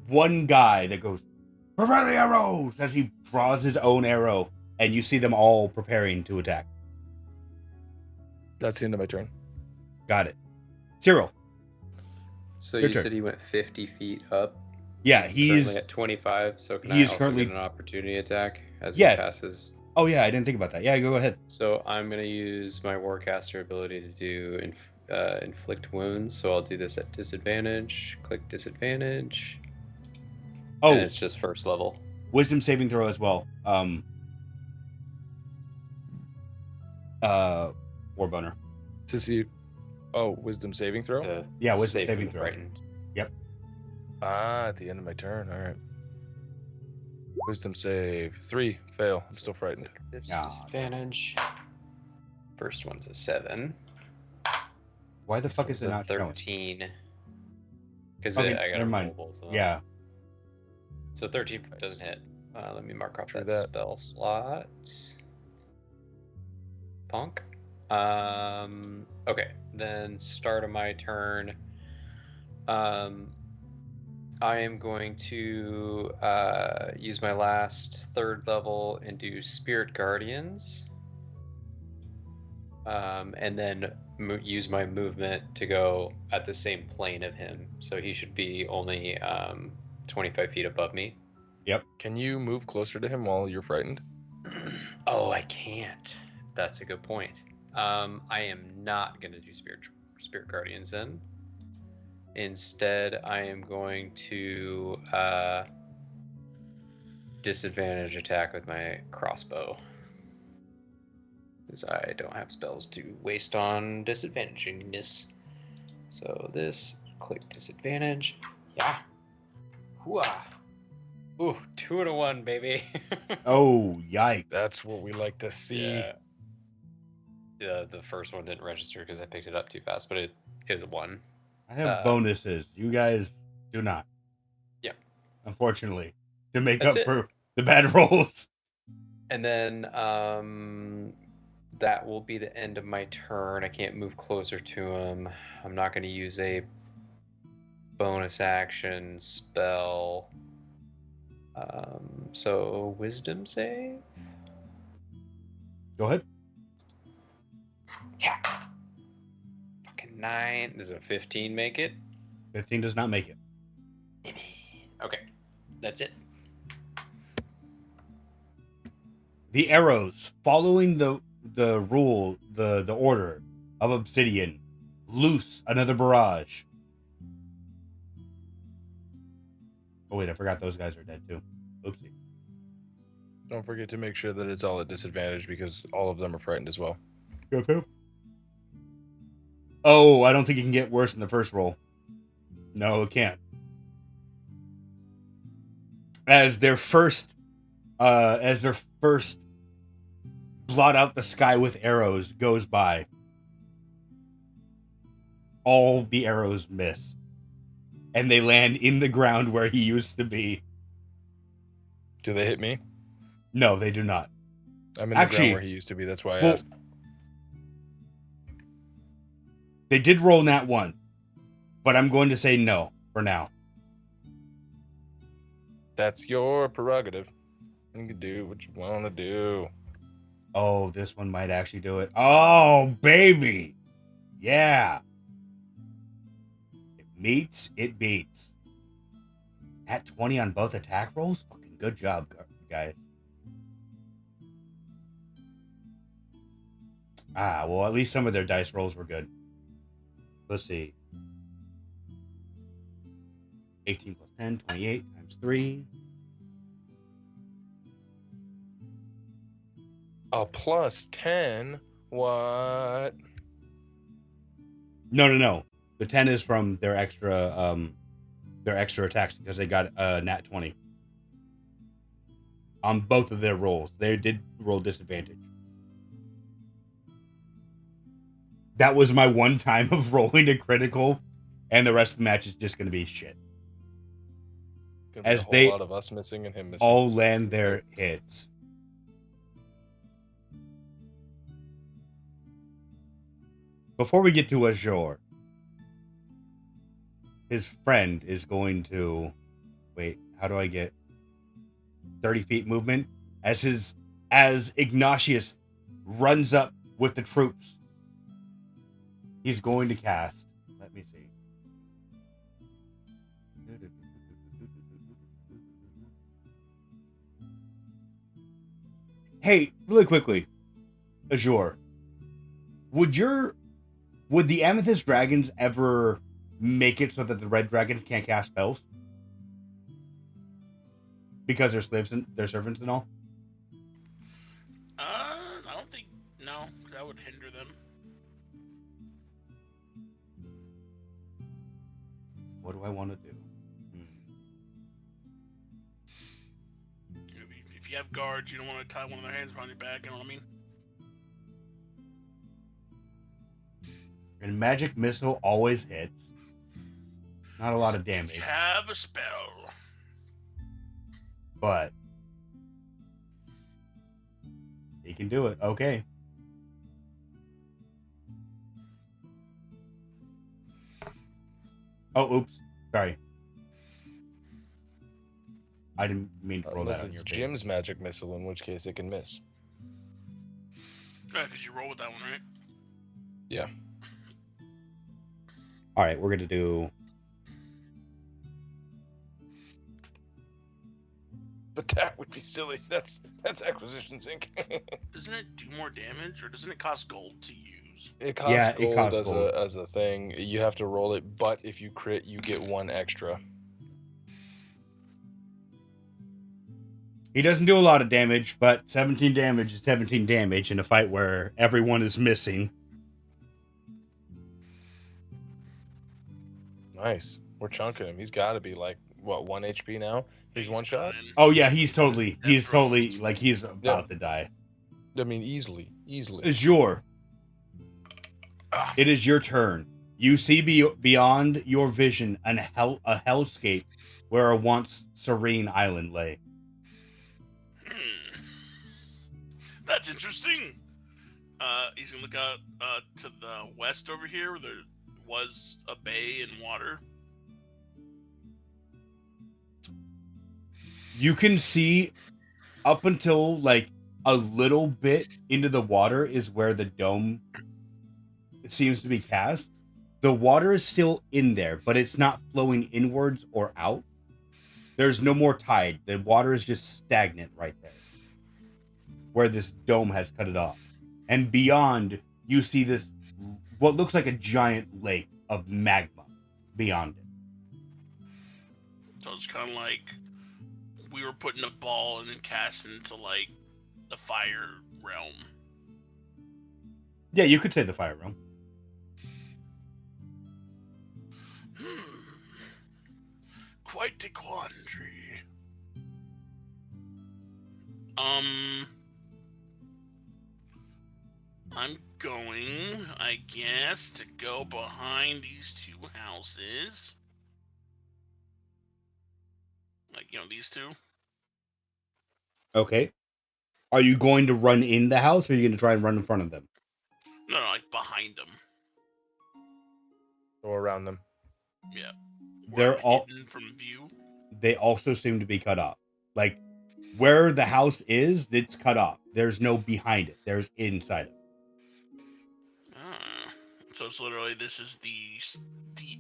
one guy that goes, prepare the arrows, as he draws his own arrow, and you see them all preparing to attack. That's the end of my turn. Got it. Cyril. So Your you turn. said he went 50 feet up? Yeah, he's currently at 25, so can I he's also currently- get an opportunity attack as Yeah. he passes? Oh yeah, I didn't think about that. Yeah, go ahead. So I'm going to use my Warcaster ability to do inflict wounds, so I'll do this at disadvantage. Click disadvantage. Oh, And it's just first level. wisdom saving throw as well. Warboner. To see. Oh, wisdom saving throw? The Yeah, wisdom save saving from throw. frightened. At the end of my turn. All right. Wisdom save 3. Fail. I'm still frightened. This Nah. disadvantage. First one's a 7. Why the This fuck is one's it a not showing? 13. Because Okay, I got to never roll mind. both of them. Yeah. So 13 Nice. doesn't hit. Let me mark off True that, that. spell slot. Punk. Okay, then start of my turn. I am going to use my last 3rd level and do Spirit Guardians. And then use my movement to go at the same plane of him. So he should be only 25 feet above me. Can you move closer to him while you're frightened? Oh, I can't. That's a good point. I am not going to do Spirit Guardians then. Instead, I am going to disadvantage attack with my crossbow. Because I don't have spells to waste on disadvantaginess. So this, click disadvantage. Yeah. Hooah. Ooh, 2 and a 1, baby. Oh, yikes. That's what we like to see. Yeah, the first one didn't register because I picked it up too fast, but it is a 1. I have bonuses. You guys do not. Yep. Unfortunately, to make That's up it. for the bad rolls. And then that will be the end of my turn. I can't move closer to him. I'm not going to use a bonus action spell. So wisdom save? Go ahead. Yeah. Fucking 9. Does a 15 make it? 15 does not make it. Okay, that's it. The arrows, following the rule, the order of Obsidian, loose another barrage. Oh wait, I forgot those guys are dead too. Oopsie. Don't forget to make sure that it's all at disadvantage because all of them are frightened as well. Yep. Oh, I don't think it can get worse than the first roll. No, it can't. As their first blot out the sky with arrows goes by, all the arrows miss. And they land in the ground where he used to be. Do they hit me? No, they do not. I'm in the ground where he used to be. That's why I asked. They did roll nat 1, but I'm going to say no for now. That's your prerogative. You can do what you want to do. Oh, this one might actually do it. Oh, baby. Yeah. It meets, it beats. At 20 on both attack rolls? Fucking good job, guys. Ah, well, at least some of their dice rolls were good. Let's see. 18 plus 10, 28 times 3. A plus 10? What? No. The 10 is from their extra attacks because they got a nat 20. On both of their rolls. They did roll disadvantage. That was my one time of rolling a critical, and the rest of the match is just going to be shit. As a lot of us missing and him missing. All land their hits. Before we get to Azura, his friend is going to... Wait, how do I get 30 feet movement? As Ignatius runs up with the troops, he's going to cast... Let me see. Hey, really quickly, Azura, would the Amethyst dragons ever make it so that the red dragons can't cast spells? Because they're slaves and they're servants and all? I don't think, no, that would hinder them. What do I want to do? If you have guards, you don't want to tie one of their hands behind your back, you know what I mean? And magic missile always hits. Not a lot of damage. If you have a spell. But he can do it. Okay. Oh, oops. Sorry. I didn't mean to roll that on your page. Jim's magic missile, in which case it can miss. Yeah, because you roll with that one, right? Yeah. All right, we're going to do... But that would be silly. That's acquisition sync. Doesn't it do more damage, or doesn't it cost gold to use? It costs gold as a thing. You have to roll it, but if you crit, you get 1 extra. He doesn't do a lot of damage, but 17 damage is 17 damage in a fight where everyone is missing. Nice. We're chunking him. He's got to be like, what, 1 HP now? He's one shot? Oh yeah, he's totally like he's about to die. I mean, easily. Azura, it is your turn. You see beyond your vision a hellscape where a once serene island lay. That's interesting. He's gonna look out to the west over here where there was a bay and water. You can see up until like a little bit into the water is where the dome seems to be cast. The water is still in there, but it's not flowing inwards or out. There's no more tide. The water is just stagnant right there, where this dome has cut it off. And beyond, you see this, what looks like a giant lake of magma beyond it. So it's kind of like we were putting a ball and then casting into like the fire realm. Yeah, you could say the fire realm. Quite a quandary. I'm going, I guess, to go behind these two houses. Like, these two. Okay. Are you going to run in the house, or are you going to try and run in front of them? No, like behind them. Or around them. Yeah. They're all hidden from view. They also seem to be cut off. Like, where the house is, it's cut off. There's no behind it. There's inside it. So it's literally, this is the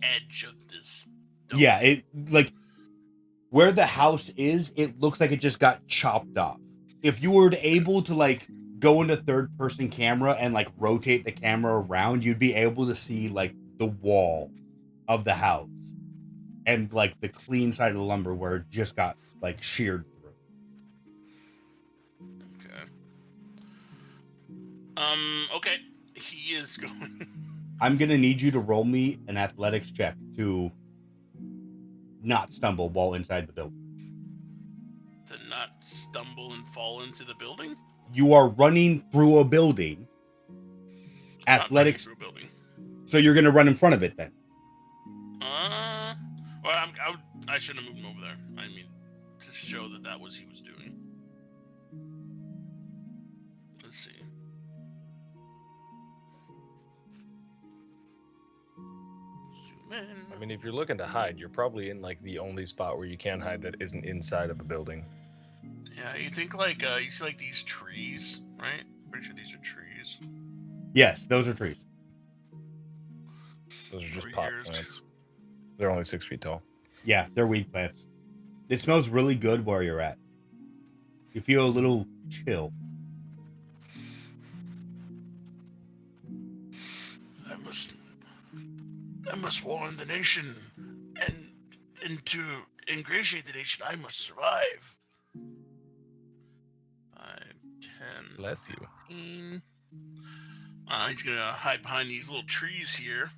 edge of this dome. Yeah, it like where the house is, it looks like it just got chopped off. If you were able to like go into third person camera and like rotate the camera around, you'd be able to see like the wall of the house and like the clean side of the lumber where it just got like sheared through. Okay. Okay. He is going. I'm gonna need you to roll me an athletics check to not stumble while inside the building. To not stumble and fall into the building? You are running through a building. Athletics. Through a building. So you're gonna run in front of it then? Well, I shouldn't have moved him over there. I mean, to show that was he was doing. Let's see. Zoom in. I mean, if you're looking to hide, you're probably in like the only spot where you can hide that isn't inside of a building. Yeah, you think like you see like these trees, right? Pretty sure these are trees. Yes, those are trees. Those are just Over pot here. plants. They're only 6 feet tall. Yeah, they're weed plants. It smells really good where you're at. You feel a little chill. I must warn the nation, and to ingratiate the nation, I must survive. 5, 10, Bless you. 15. He's gonna hide behind these little trees here.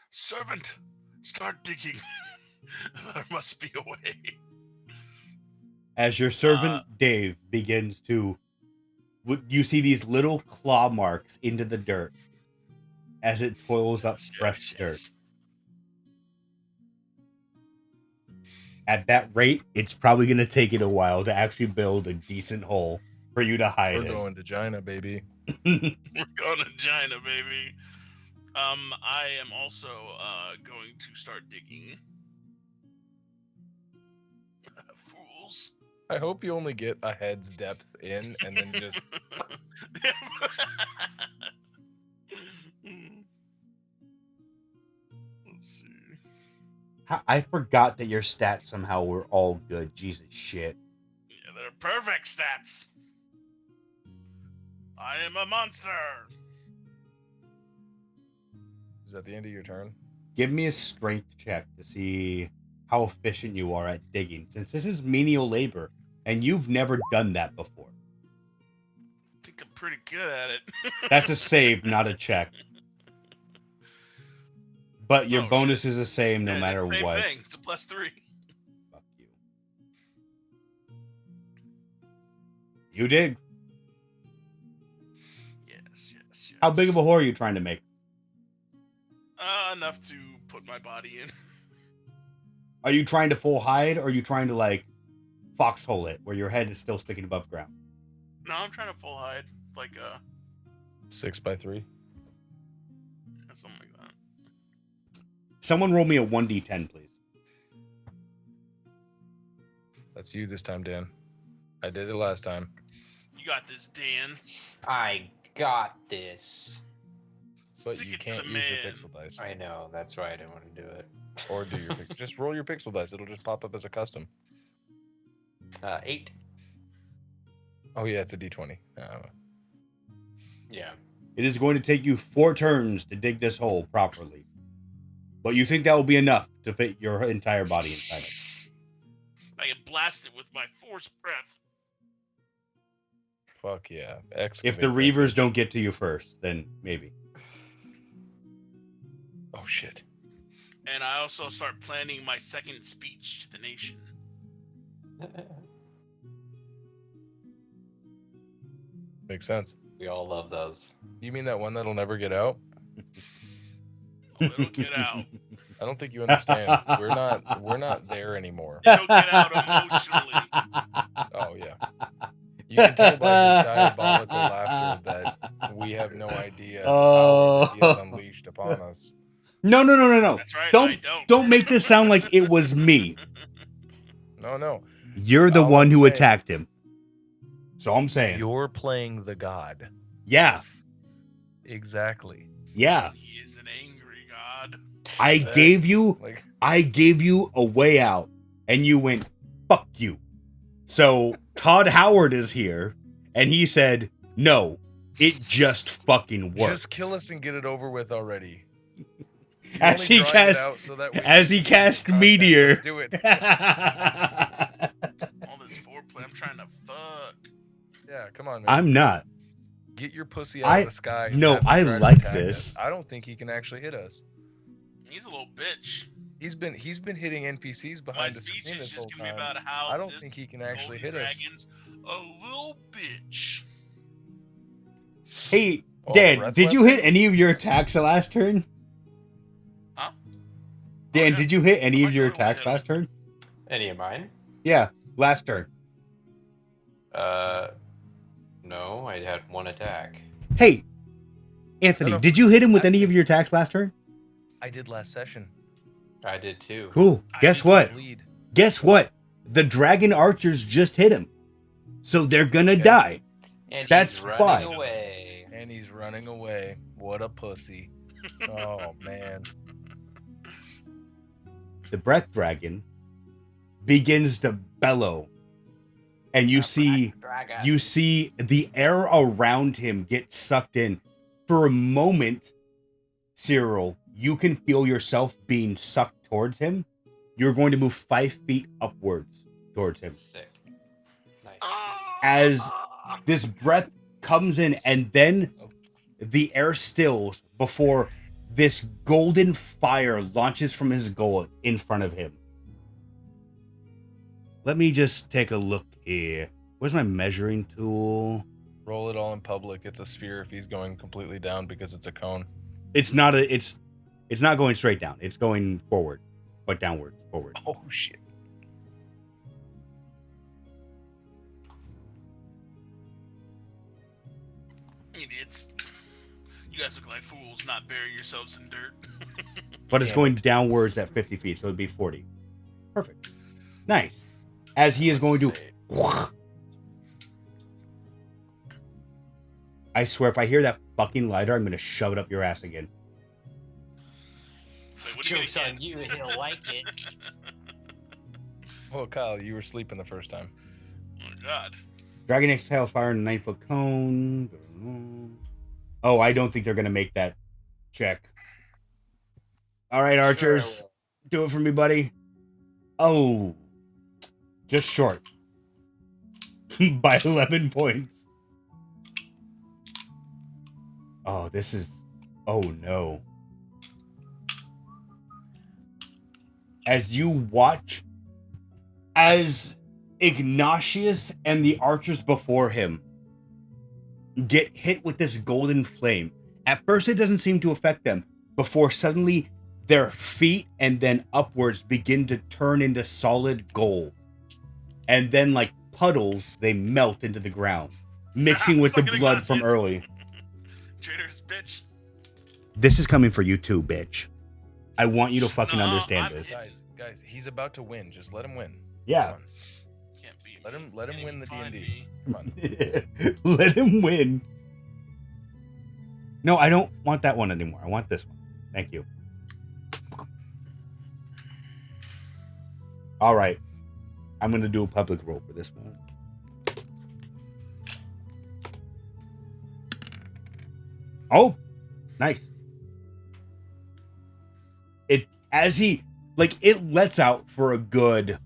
Servant, start digging. There must be a way. As your servant Dave begins to, you see these little claw marks into the dirt as it toils up fresh dirt. At that rate, it's probably going to take it a while to actually build a decent hole for you to hide We're in. going to Gina, baby. We're going to Gina, baby. I am also going to start digging. Fools. I hope you only get a head's depth in and then just... Let's see. I forgot that your stats somehow were all good. Jesus shit. Yeah, they're perfect stats. I am a monster. Is that the end of your turn? Give me a strength check to see how efficient you are at digging, since this is menial labor, and you've never done that before. I think I'm pretty good at it. That's a save, not a check. But your bonus is the same no matter same what. Thing. It's a +3. Fuck you. You dig. Yes. How big of a hole are you trying to make? Enough to put my body in. Are you trying to full hide, or are you trying to, like, foxhole it, where your head is still sticking above ground? No, I'm trying to full hide. Like, 6 by 3. Something like that. Someone roll me a 1d10, please. That's you this time, Dan. I did it last time. You got this, Dan. I got this. But Stick you it to can't the use your man. pixel dice. I know. That's why I didn't want to do it. Or do your just roll your pixel dice. It'll just pop up as a custom. 8. Oh yeah, it's a d20. Yeah. It is going to take you 4 turns to dig this hole properly. But you think that will be enough to fit your entire body inside it. I can blast it with my force breath. Fuck yeah. If Excavate the that Reavers bitch. don't get to you first, then maybe. Oh shit. And I also start planning my second speech to the nation. Makes sense. We all love those. You mean that one that'll never get out? Oh, it'll get out. I don't think you understand. We're not there anymore. It'll get out emotionally. Oh yeah. You can tell by his diabolical laughter that we have no idea how he is unleashed upon us. No. That's right. I Don't make this sound like it was me. No. You're the All one I'm who saying- attacked him. So I'm saying. You're playing the god. Yeah. Exactly. Yeah. He is an angry god. I That- gave you Like a way out and you went, fuck you. So Todd Howard is here and he said, no, it just fucking works. just kill us and get it over with already. You As only he grind it cast- out so that we as can he do cast content. Meteor. Let's do it. All this foreplay. I'm trying to fuck. Yeah, come on, man. I'm not. Get your pussy out of the sky. and no, have him I try to like attack this. us. I don't think he can actually hit us. He's a little bitch. He's been hitting NPCs My behind the speech screen is this whole just gonna be time. about how I don't this think he can actually golden hit us. dragon's a little bitch. Hey, Oh, Dan, breath did you weapon? hit any of your attacks the last turn? Huh? Dan, yeah. did you hit any I of your totally attacks hit 'em. last turn? Any of mine? Yeah, last turn. No, I had 1 attack. Hey, Anthony, No. did you hit him with any of your attacks last turn? I did last session. I did too. Cool. I Guess did what? Lead. Guess what? The dragon archers just hit him. So they're gonna die. And That's he's running fine. away. And he's running away. What a pussy. Oh man. The breath dragon begins to bellow. And you see the air around him get sucked in. For a moment, Cyril, you can feel yourself being sucked towards him. You're going to move 5 feet upwards towards him. Sick. Nice. As this breath comes in and then the air stills before this golden fire launches from his goal in front of him. Let me just take a look here. Where's my measuring tool? Roll it all in public. It's a sphere if he's going completely down because it's a cone. It's not going straight down. It's going forward, but downwards, forward. Oh shit. Idiots. You guys look like fools. Not bury yourselves in dirt. But it's Damn going it. downwards at 50 feet, so it'd be 40. Perfect. Nice. As he is going to... I swear, if I hear that fucking lighter, I'm going to shove it up your ass again. Wait, what are you Joke's gonna on you, he'll like it. Well, Kyle, you were sleeping the first time. Oh god. Dragon exhales fire in a 9-foot cone. Oh, I don't think they're going to make that check. All right, archers. Do it for me, buddy. Oh. Just short. By 11 points. Oh, this is... Oh, no. As you watch, as Ignatius and the archers before him get hit with this golden flame, at first it doesn't seem to affect them, before suddenly their feet and then upwards begin to turn into solid gold. And then, like puddles, they melt into the ground, mixing with the Fucking blood from Ignatius. early. Traitorous bitch. This is coming for you too, bitch. I want you to fucking No, understand I'm- this. Guys, he's about to win. Just let him win. Yeah. Come Can't be. on. Let him win the Find D&D. me. Come on. Let him win. No, I don't want that one anymore. I want this one. Thank you. All right. I'm going to do a public roll for this one. Oh, nice. It lets out for a good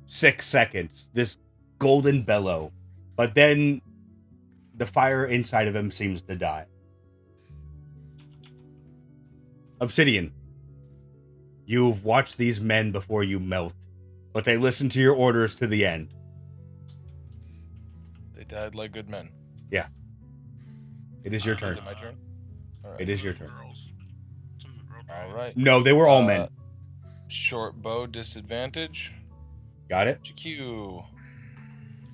6 seconds, this golden bellow, but then the fire inside of him seems to die. Obsidian, you've watched these men before you melt, but they listened to your orders to the end. They died like good men. Yeah. It is your Is turn. it my turn? All right. It is your turn. All right. No, they were all men. Short bow disadvantage. Got it? GQ.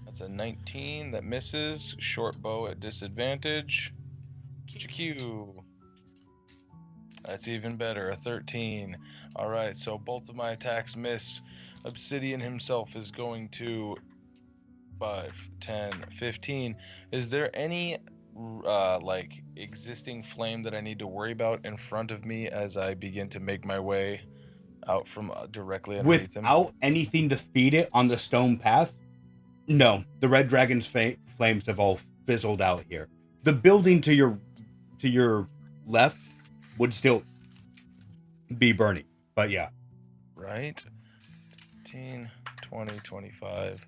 That's a 19 that misses. Short bow at disadvantage. GQ. That's even better. A 13. All right. So both of my attacks miss. Obsidian himself is going to 5, 10, 15. Is there any existing flame that I need to worry about in front of me as I begin to make my way out from directly underneath him? Without anything to feed it on the stone path? No. The red dragon's flames have all fizzled out here. The building to your left would still be burning. But yeah. Right. 15, 20, 25,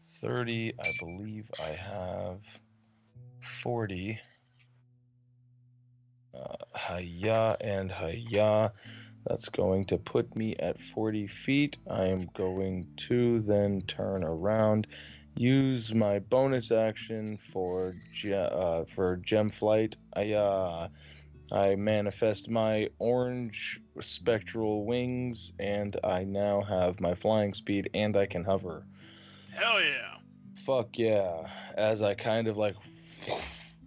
30. I believe I have 40. Hiya and hiya. That's going to put me at 40 feet. I am going to then turn around, use my bonus action for gem flight. I manifest my orange spectral wings, and I now have my flying speed, and I can hover. Hell yeah. Fuck yeah. As I kind of like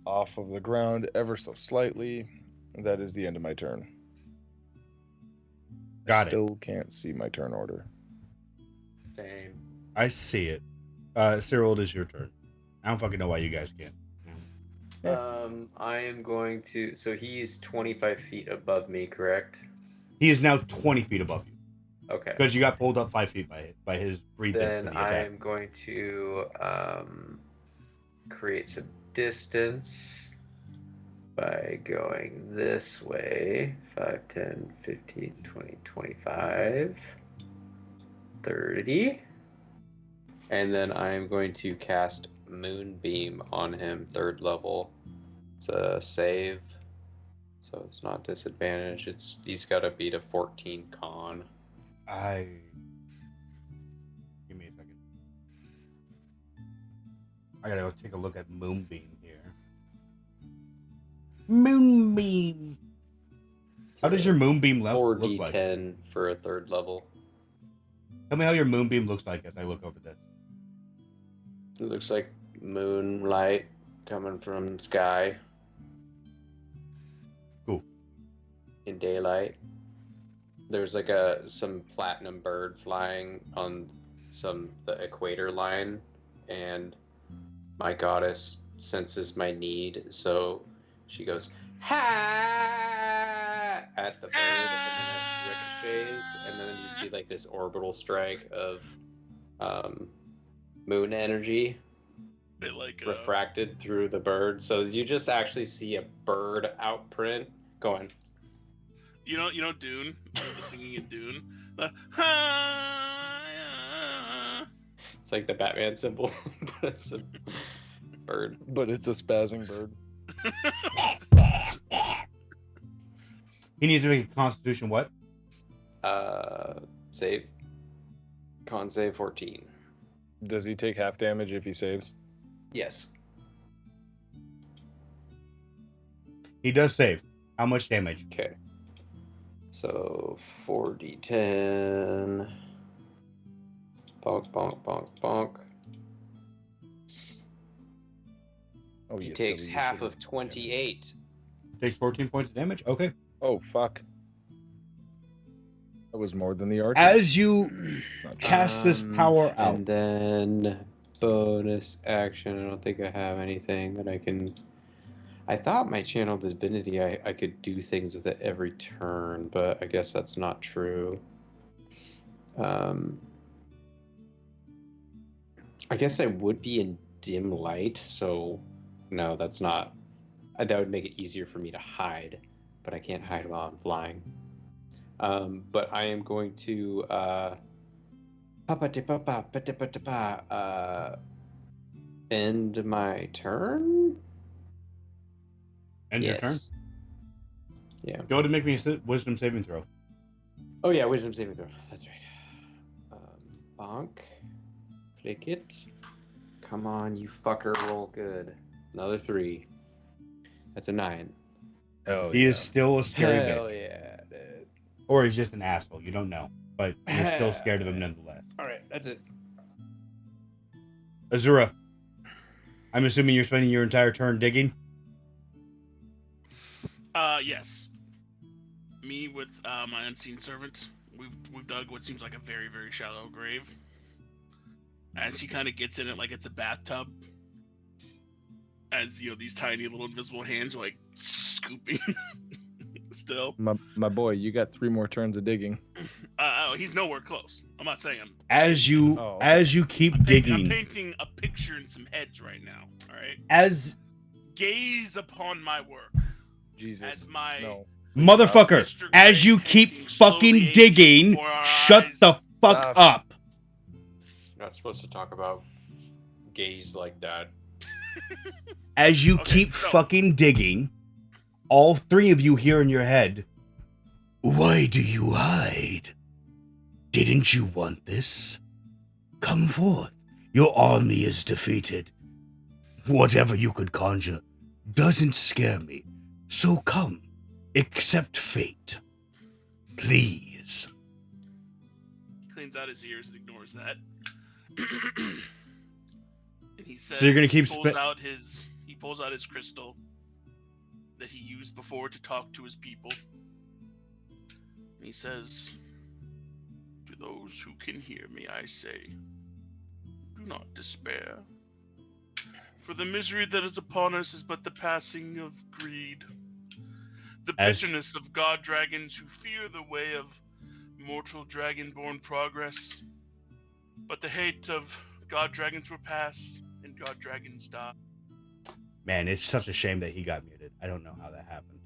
off of the ground ever so slightly. That is the end of my turn. Got it. Still can't see my turn order. Same. I see it. Cyril, it is your turn. I don't fucking know why you guys can't. I am going to. So he's 25 feet above me, correct? He is now 20 feet above you. Okay. Because you got pulled up 5 feet by his breathing for Then the I attack. am going to create some distance by going this way. 5, 10, 15, 20, 25, 30. And then I am going to cast Moonbeam on him, 3rd level. It's a save, so it's not disadvantage. He's got to beat a 14 con. Give me a second. I gotta go take a look at Moonbeam here. Moonbeam! How does your Moonbeam look like? 4d10 for a 3rd level. Tell me how your Moonbeam looks like as I look over this. It looks like moonlight coming from sky. Cool. In daylight. There's like some platinum bird flying on the equator line, and my goddess senses my need, so she goes ha at the bird, and then it ricochets, and then you see like this orbital strike of moon energy refracted through the bird. So you just actually see a bird outprint going. You know Dune, the singing in Dune. It's like the Batman symbol, but it's a bird. But it's a spazzing bird. He needs to make a Constitution what? Save. Con save 14. Does he take half damage if he saves? Yes. He does save. How much damage? Okay. So 4d10. Bonk, bonk, bonk, bonk. Oh, He takes half of 28. Takes 14 points of damage? Okay. Oh, fuck. That was more than the archer. As you cast this power out. And then bonus action. I don't think I have anything that I can. I thought my channel divinity, I could do things with it every turn, but I guess that's not true. I guess I would be in dim light, so no, that's not. That would make it easier for me to hide, but I can't hide while I'm flying. But I am going to end my turn. End your turn. Yeah. Go ahead and make me a wisdom saving throw. Oh yeah, wisdom saving throw. That's right. Bonk. Click it. Come on, you fucker. Roll good. Another 3. That's a 9. Oh, He is still a scary Hell bitch. yeah, dude. Or he's just an asshole. You don't know. But you're still scared of him nonetheless. All right, that's it. Azura, I'm assuming you're spending your entire turn digging? Yes. Me with my unseen servant, we've dug what seems like a very, very shallow grave. As he kind of gets in it like it's a bathtub. As, these tiny little invisible hands are like scooping still. My boy, you got 3 more turns of digging. He's nowhere close. I'm not saying. As you keep I'm digging, painting a picture in some heads right now. All right. as Gaze upon my work. Jesus. As my No. motherfucker, Mr. as you Grey keep painting slowly fucking ages digging, before our shut eyes. the fuck up. You're not supposed to talk about gays like that. As you Okay, keep so- fucking digging, all 3 of you hear in your head, "Why do you hide? Didn't you want this? Come forth. Your army is defeated. Whatever you could conjure doesn't scare me. So come, accept fate. Please." He cleans out his ears and ignores that. And he says, So you're gonna keep he pulls out his crystal that he used before to talk to his people. And he says, "To those who can hear me, I say, do not despair. For the misery that is upon us is but the passing of greed. The bitterness of god dragons who fear the way of mortal dragonborn progress. But the hate of god dragons were past, and god dragons die." Man, it's such a shame that he got muted. I don't know how that happened.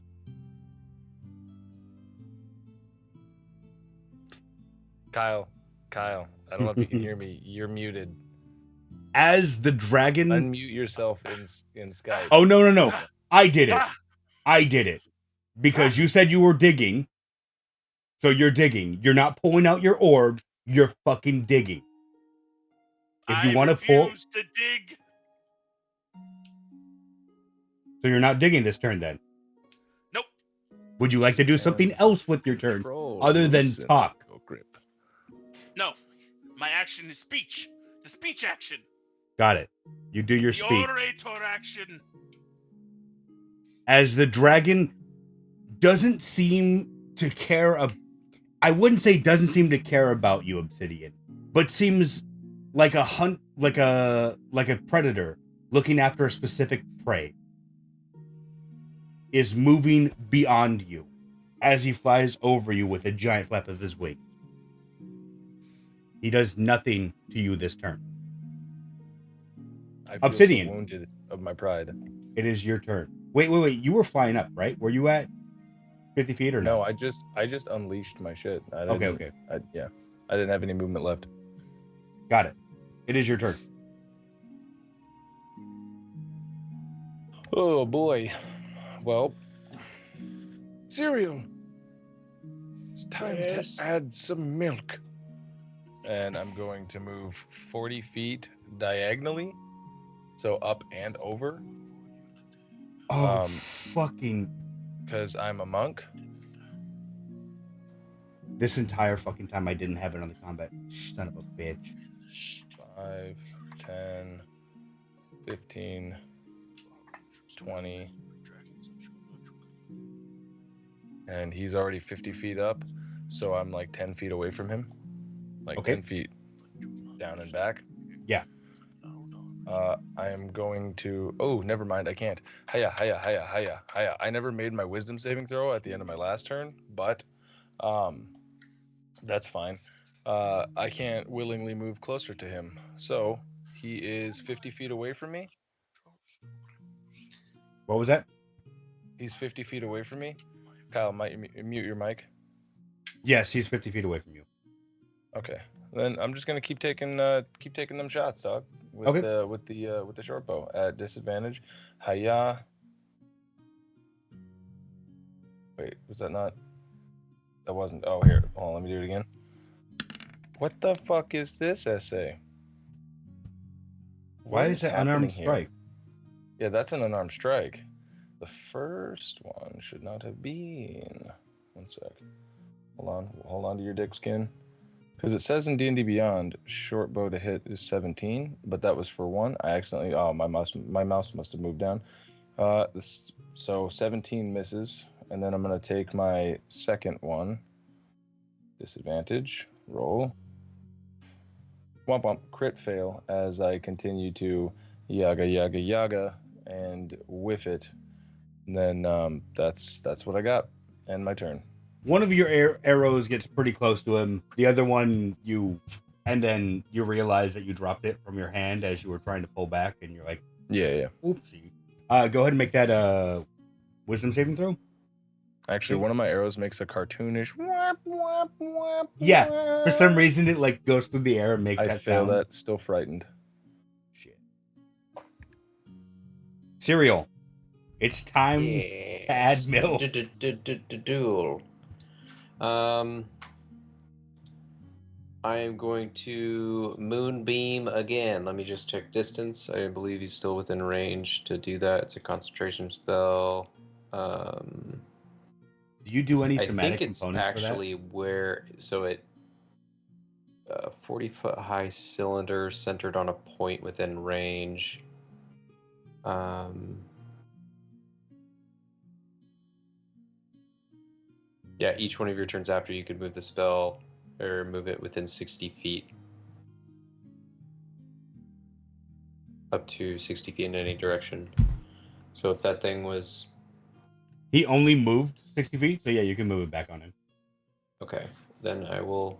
Kyle, I don't know if you can hear me. You're muted. As the dragon... Unmute yourself in Skype. Oh, no. I did it. Because you said you were digging. So you're digging. You're not pulling out your orb. You're fucking digging. If you want to pull... refuse to dig. So you're not digging this turn then? Nope. Would you like to do something else with your turn other than talk? Grip. No. My action is speech. The speech action. Got it. You do your The speech. orator action. As the dragon doesn't seem to care I wouldn't say doesn't seem to care about you, Obsidian, but seems like a predator looking after a specific prey, is moving beyond you as he flies over you with a giant flap of his wings. He does nothing to you this turn. I feel Obsidian. So wounded of my pride. It is your turn. Wait. You were flying up, right? Were you at 50 feet or no? No, I just unleashed my shit. Okay. I didn't have any movement left. Got it. It is your turn. Oh boy. Well, Cyril, it's time to add some milk. And I'm going to move 40 feet diagonally, so up and over. Oh, fucking... Because I'm a monk. This entire fucking time I didn't have it on the combat. Son of a bitch. 5, 10, 15, 20. And he's already 50 feet up, so I'm like 10 feet away from him. Like Okay. 10 feet down and back. Yeah. I am going to. Oh, never mind. I can't. Hiya, hiya, hiya, hiya, hiya. I never made my wisdom saving throw at the end of my last turn, but that's fine. I can't willingly move closer to him, so he is 50 feet away from me. What was that? He's 50 feet away from me. Kyle, might you mute your mic? Yes, he's 50 feet away from you. Okay, then I'm just gonna keep taking them shots, dog. With Okay. the short bow at disadvantage. Hiya. Wait, was that not? That wasn't. Oh, here. Hold on, let me do it again. What the fuck is this essay? Why What is it happening unarmed here? strike? Yeah, that's an unarmed strike. The first one should not have been. One sec. Hold on to your dick skin. Because it says in D&D Beyond, short bow to hit is 17, but that was for one. I accidentally. Oh, my mouse must have moved down. So 17 misses, and then I'm gonna take my second one. Disadvantage. Roll. Womp womp. Crit fail as I continue to yaga and whiff it. And then that's what I got. And my turn. One of your arrows gets pretty close to him. The other one, and then you realize that you dropped it from your hand as you were trying to pull back, and you're like, Yeah. oopsie. Go ahead and make that wisdom saving throw. Actually, one of my arrows makes a cartoonish. Whap, whap, whap, Yeah, for some reason it like goes through the air and makes I that fail sound. that. Still frightened. Shit. Cyril, it's time to add mill. Duel. I am going to moonbeam again. Let me just check distance. I believe he's still within range to do that. It's a concentration spell. Do you do any I somatic think it's components for that? actually where, so it 40-foot high cylinder centered on a point within range. Yeah, each one of your turns after you could move the spell or move it within 60 feet. Up to 60 feet in any direction. So if that thing was... He only moved 60 feet, so yeah, you can move it back on him. Okay, then I will...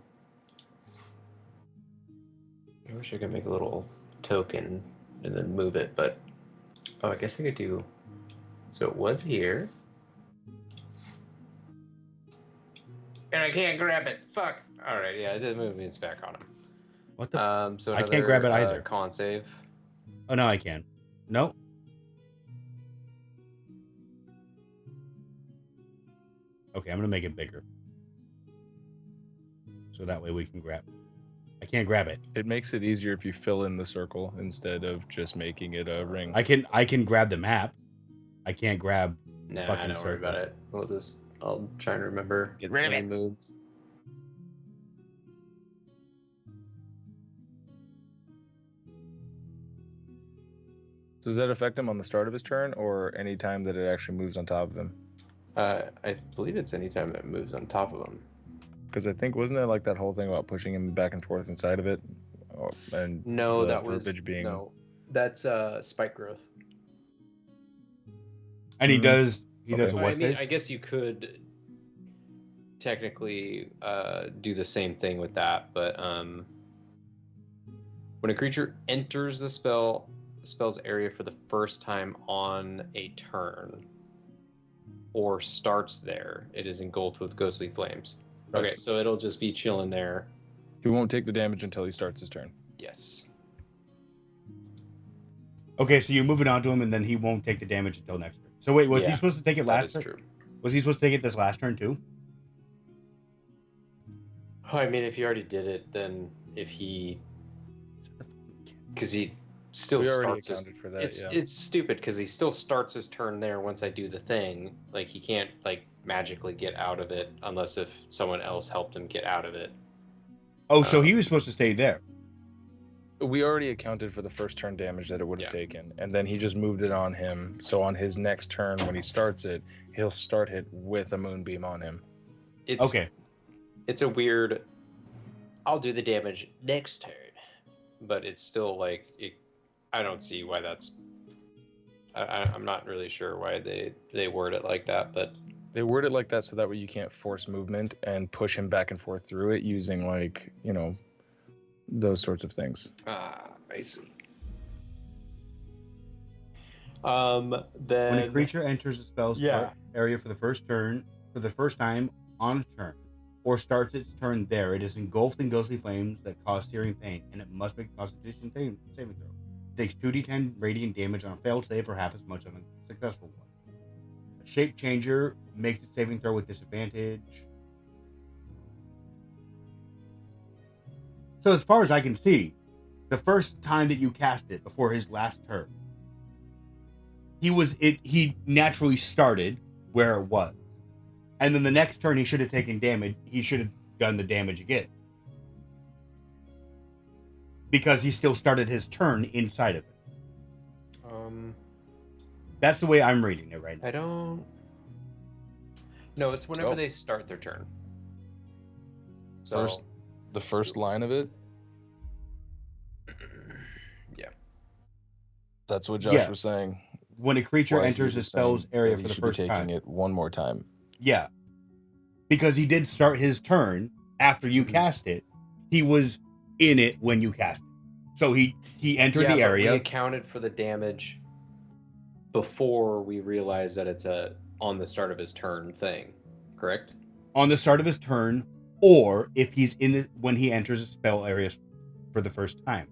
I wish I could make a little token and then move it, but... Oh, I guess I could do... So it was here. And I can't grab it. Fuck. Alright, yeah, the movement's back on him. What the? So I can't grab it either. Con save. Oh no, I can. No. Okay, I'm gonna make it bigger, so that way we can grab. I can't grab it. It makes it easier if you fill in the circle instead of just making it a ring. I can grab the map. I can't grab. Nah, fucking don't worry circle. about it. I'll try and remember. Get rid of any it. moves. Does that affect him on the start of his turn, or any time that it actually moves on top of him? I believe it's anytime it moves on top of him. Because I think wasn't there like that whole thing about pushing him back and forth inside of it, and No, the that was verbiage being no. That's spike growth. And he does. He does a Okay. what I mean, save? I guess you could technically do the same thing with that, but when a creature enters the spell's area for the first time on a turn, or starts there, it is engulfed with ghostly flames. Right. Okay, so it'll just be chilling there. He won't take the damage until he starts his turn. Yes. Okay, so you move it onto him, and then he won't take the damage until next turn. So wait, was he Yeah, supposed to take it That last is turn? true. Was he supposed to take it this last turn too? Oh, I mean, if he already did it, then if he, because he still We already starts his, accounted for that. it's stupid because he still starts his turn there once I do the thing. Like he can't like magically get out of it unless if someone else helped him get out of it. Oh, so he was supposed to stay there. We already accounted for the first turn damage that it would have Yeah. taken, and then he just moved it on him. So on his next turn, when he starts it, he'll start it with a moonbeam on him. It's Okay. It's a weird. I'll do the damage next turn, but it's still like I don't see why that's. I'm not really sure why they word it like that, but They word it like that so that way you can't force movement and push him back and forth through it using, like, you know, those sorts of things. I see. When Then a creature enters a spell's Yeah. area for the first time on a turn, or starts its turn there, it is engulfed in ghostly flames that cause searing pain, and it must make a Constitution saving throw. It takes 2d10 radiant damage on a failed save, or half as much on a successful one. A shape changer makes its saving throw with disadvantage. So as far as I can see, the first time that you cast it before his last turn, he naturally started where it was. And then the next turn he should have taken damage. He should have done the damage again. Because he still started his turn inside of it. That's the way I'm reading it right now. I don't. No, it's whenever they start their turn. So The first line of it. Yeah. That's what Josh was saying. When a creature Why he enters a was spell's saying area that for he the should be first taking time. it one more time. Yeah. Because he did start his turn after you cast it. He was in it when you cast it. So he entered the area. But we accounted for the damage before we realized that it's a on the start of his turn thing, correct? On the start of his turn, or if he's in it when he enters a spell area for the first time.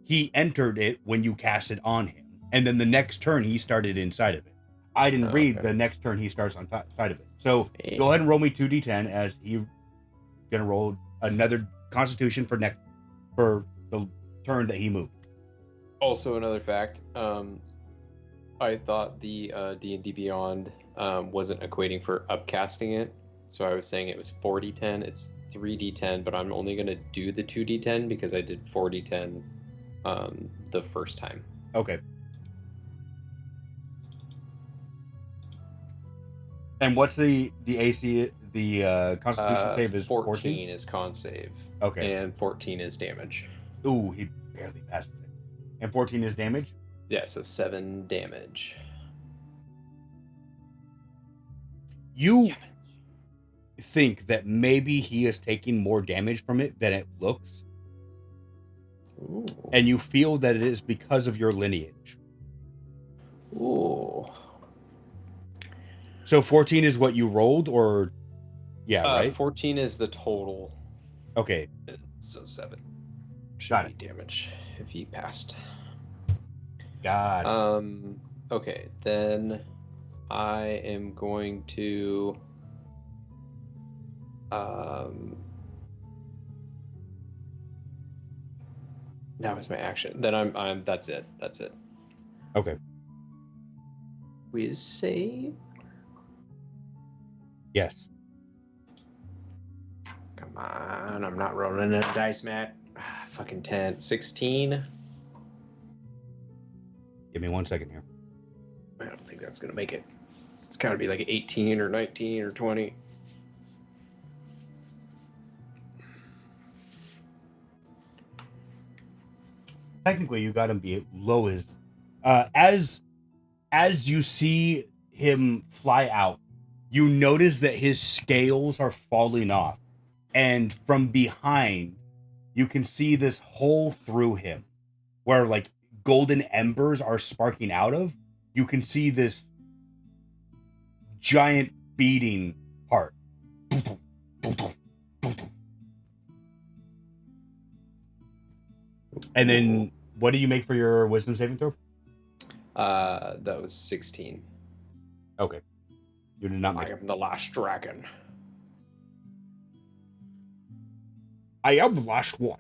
He entered it when you cast it on him, and then the next turn he started inside of it. I didn't read the next turn he starts on side of it. So go ahead and roll me 2d10 as he's gonna roll another Constitution for the turn that he moved. Also, another fact. I thought the D&D Beyond wasn't equating for upcasting it, so I was saying it was 4d10. It's 3d10, but I'm only gonna do the 2d10 because I did 4d10 the first time. Okay. And what's the AC? The Constitution save is 14 is con save. Okay. And 14 is damage. Ooh, he barely passes it. And 14 is damage? Yeah, so 7 damage. You think that maybe he is taking more damage from it than it looks. Ooh. And you feel that it is because of your lineage. Ooh. So 14 is what you rolled, or right? 14 is the total. Okay. So 7 Got should be damage if he passed. Got it. Okay, then I am going to that was my action. Then I'm that's it. Okay. Whiz save. Yes. Come on, I'm not rolling a dice, Matt. Fucking 10. 16. Give me 1 second here. I don't think that's gonna make it. It's gotta be like 18 or 19 or 20. Technically, you got him below his. As you see him fly out, you notice that his scales are falling off, and from behind, you can see this hole through him, where like golden embers are sparking out of. You can see this giant beating heart. And then, what do you make for your wisdom saving throw? That was 16. Okay. You did not I make it. am the last dragon. I am the last one.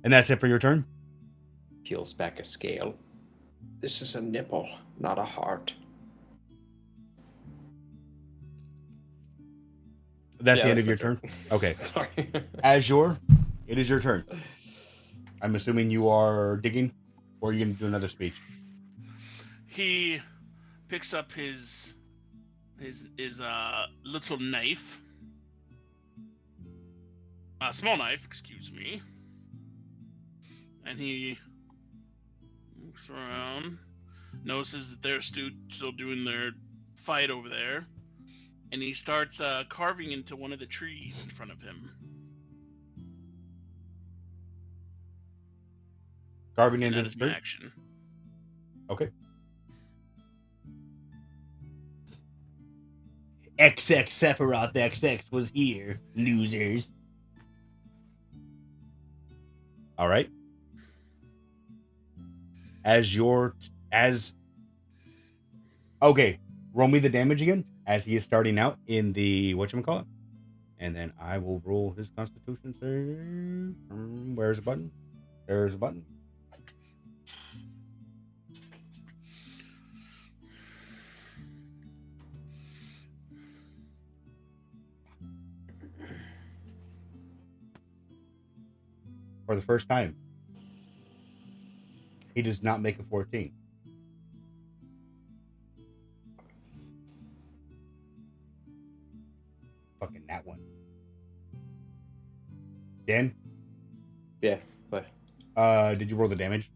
And that's it for your turn? Peels back a scale. This is a nipple, not a heart. That's the end of your turn? Okay. Sorry. Azure, it is your turn. I'm assuming you are digging, or are you going to do another speech? He picks up his little knife, small knife, excuse me, and he looks around, notices that they're still doing their fight over there, and he starts carving into one of the trees in front of him. Carving And into that the is my tree? action. Okay. XX Sephiroth XX was here, losers. All right. Okay, roll me the damage again as he is starting out in the whatchamacallit. And then I will roll his constitution save. Where's the button? There's a button. For the first time, he does not make a 14. Fucking that one. Dan? Yeah, but Did you roll the damage?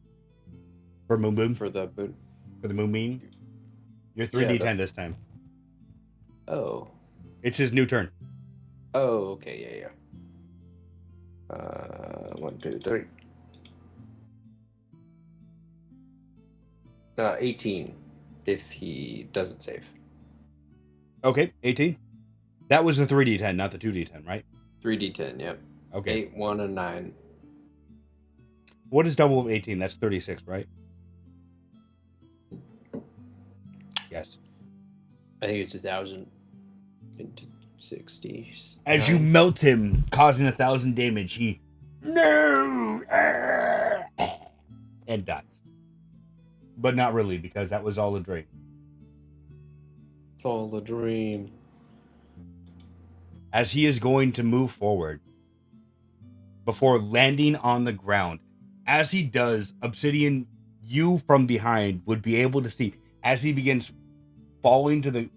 For Moonbeam? for the boot. For the Moonbeam? You're Yeah, 3d10 this time. Oh. It's his new turn. Oh, okay, yeah. 1, 2, 3. 18 if he doesn't save. Okay, 18. That was the 3d10, not the 2d10, right? 3d10, yep. Okay. 8, 1, and 9. What is double of 18? That's 36, right? Yes. I think it's 1,000 into 60s. As you melt him, causing 1,000 damage, he and dies. But not really, because that was all a dream. It's all a dream. As he is going to move forward, before landing on the ground, as he does, Obsidian, you from behind would be able to see as he begins falling to the,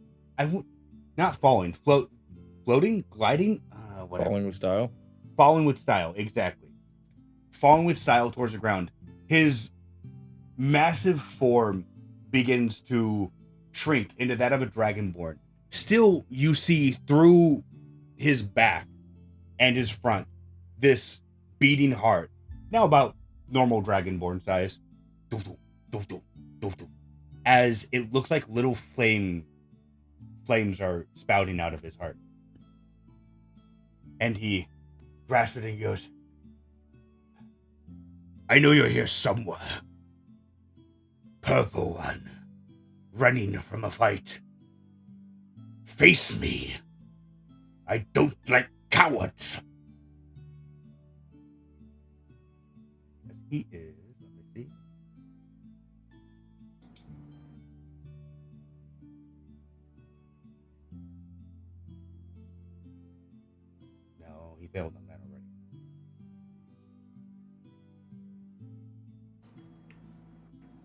not falling, floating, gliding, whatever. Falling with style. Falling with style, exactly. Falling with style towards the ground. His massive form begins to shrink into that of a Dragonborn. Still, you see through his back and his front this beating heart, now about normal Dragonborn size, as it looks like little flames are spouting out of his heart. And he grasps it and he goes, I know you're here somewhere. Purple one, running from a fight. Face me. I don't like cowards. As he is, let me see. No, he failed on that already.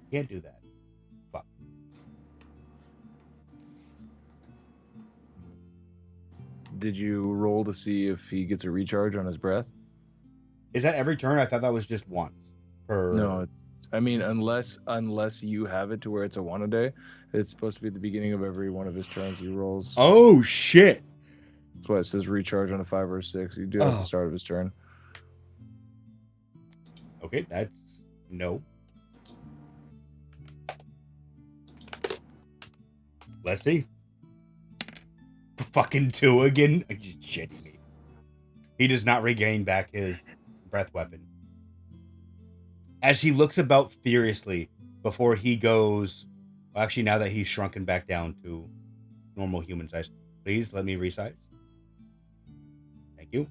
Can't do that. Fuck. Did you roll to see if he gets a recharge on his breath? Is that every turn? I thought that was just once. No, I mean unless you have it to where it's a 1 a day, it's supposed to be at the beginning of every one of his turns he rolls. Oh shit! That's why it says recharge on a 5 or a 6. You do it at the start of his turn. Okay, that's no. Let's see. Fucking 2 again. Are you shitting me? He does not regain back his breath weapon. As he looks about furiously before he goes, well, actually now that he's shrunken back down to normal human size, please let me resize. Thank you.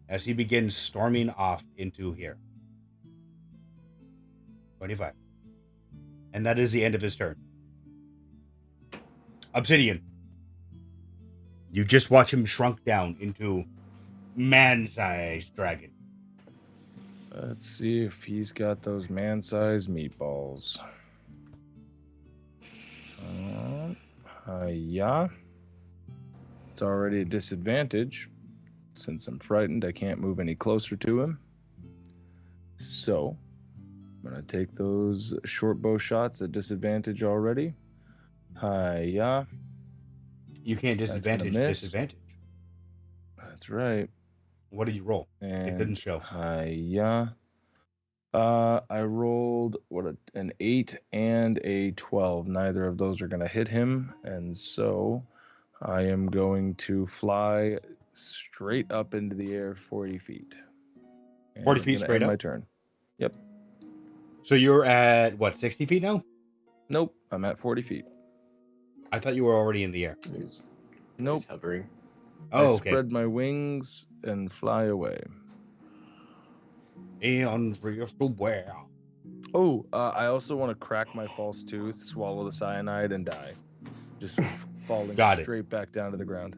As he begins storming off into here. 25. And that is the end of his turn. Obsidian. You just watch him shrunk down into man-sized dragon. Let's see if he's got those man-sized meatballs. Yeah. It's already a disadvantage. Since I'm frightened, I can't move any closer to him. So, I'm gonna take those short bow shots at disadvantage already. Hiya. You can't That's gonna disadvantage miss. disadvantage. That's right. What did you roll? And It didn't show. Hiya. I rolled an 8 and a 12. Neither of those are gonna hit him, and so I am going to fly straight up into the air 40 feet. And 40 I'm feet gonna straight end up? my turn. Yep. So you're at, what, 60 feet now? Nope. I'm at 40 feet. I thought you were already in the air. Nope. He's hovering. Oh, I okay. spread my wings and fly away. And where? Oh, I also want to crack my false tooth, swallow the cyanide, and die. Just falling straight back down to the ground.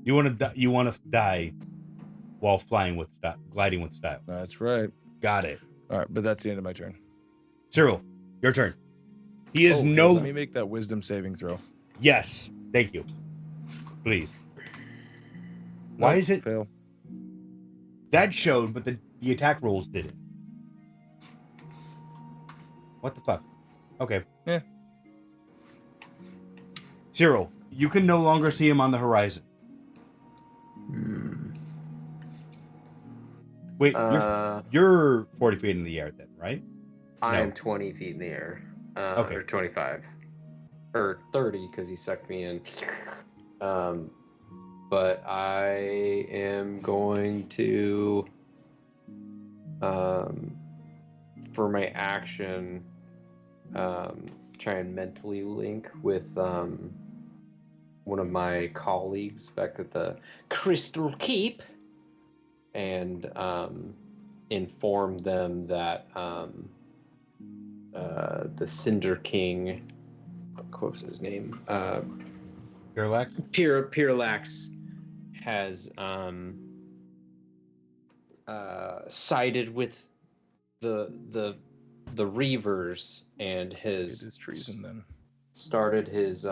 You want to die while flying with style, gliding with style. That's right. Got it. All right, but that's the end of my turn. Cyril, your turn. He is Hey, no. let me make that wisdom saving throw. Yes, thank you. Please. Why Nope, is it fail? that showed, but the attack rolls didn't? What the fuck? Okay. Yeah. Cyril, you can no longer see him on the horizon. Wait, you're 40 feet in the air then, right? I No. am 20 feet in the air. Okay. Or 25. Or 30, because he sucked me in. But I am going to, for my action, try and mentally link with one of my colleagues back at the Crystal Keep and inform them that the Cinder King, what was his name? Pyrallax? Pyrallax has sided with the Reavers and It has is treason then. started his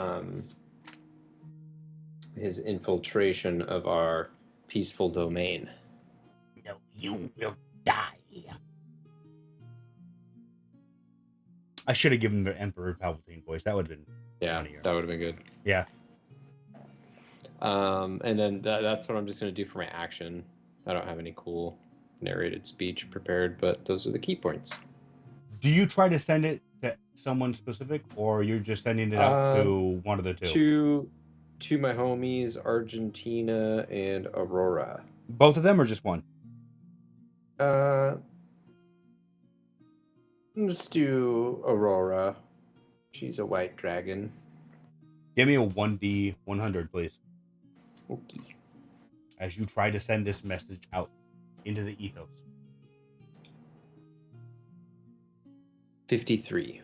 infiltration of our peaceful domain. No, you will die. I should have given the Emperor Palpatine voice. That would have been funnier. That would have been good. Yeah. And then that's what I'm just going to do for my action. I don't have any cool narrated speech prepared, but those are the key points. Do you try to send it to someone specific, or you're just sending it out to one of the two? To my homies, Argentina and Aurora. Both of them, or just one? Let's do Aurora. She's a white dragon. Give me a 1d100, please. Okay. As you try to send this message out into the ethos. 53.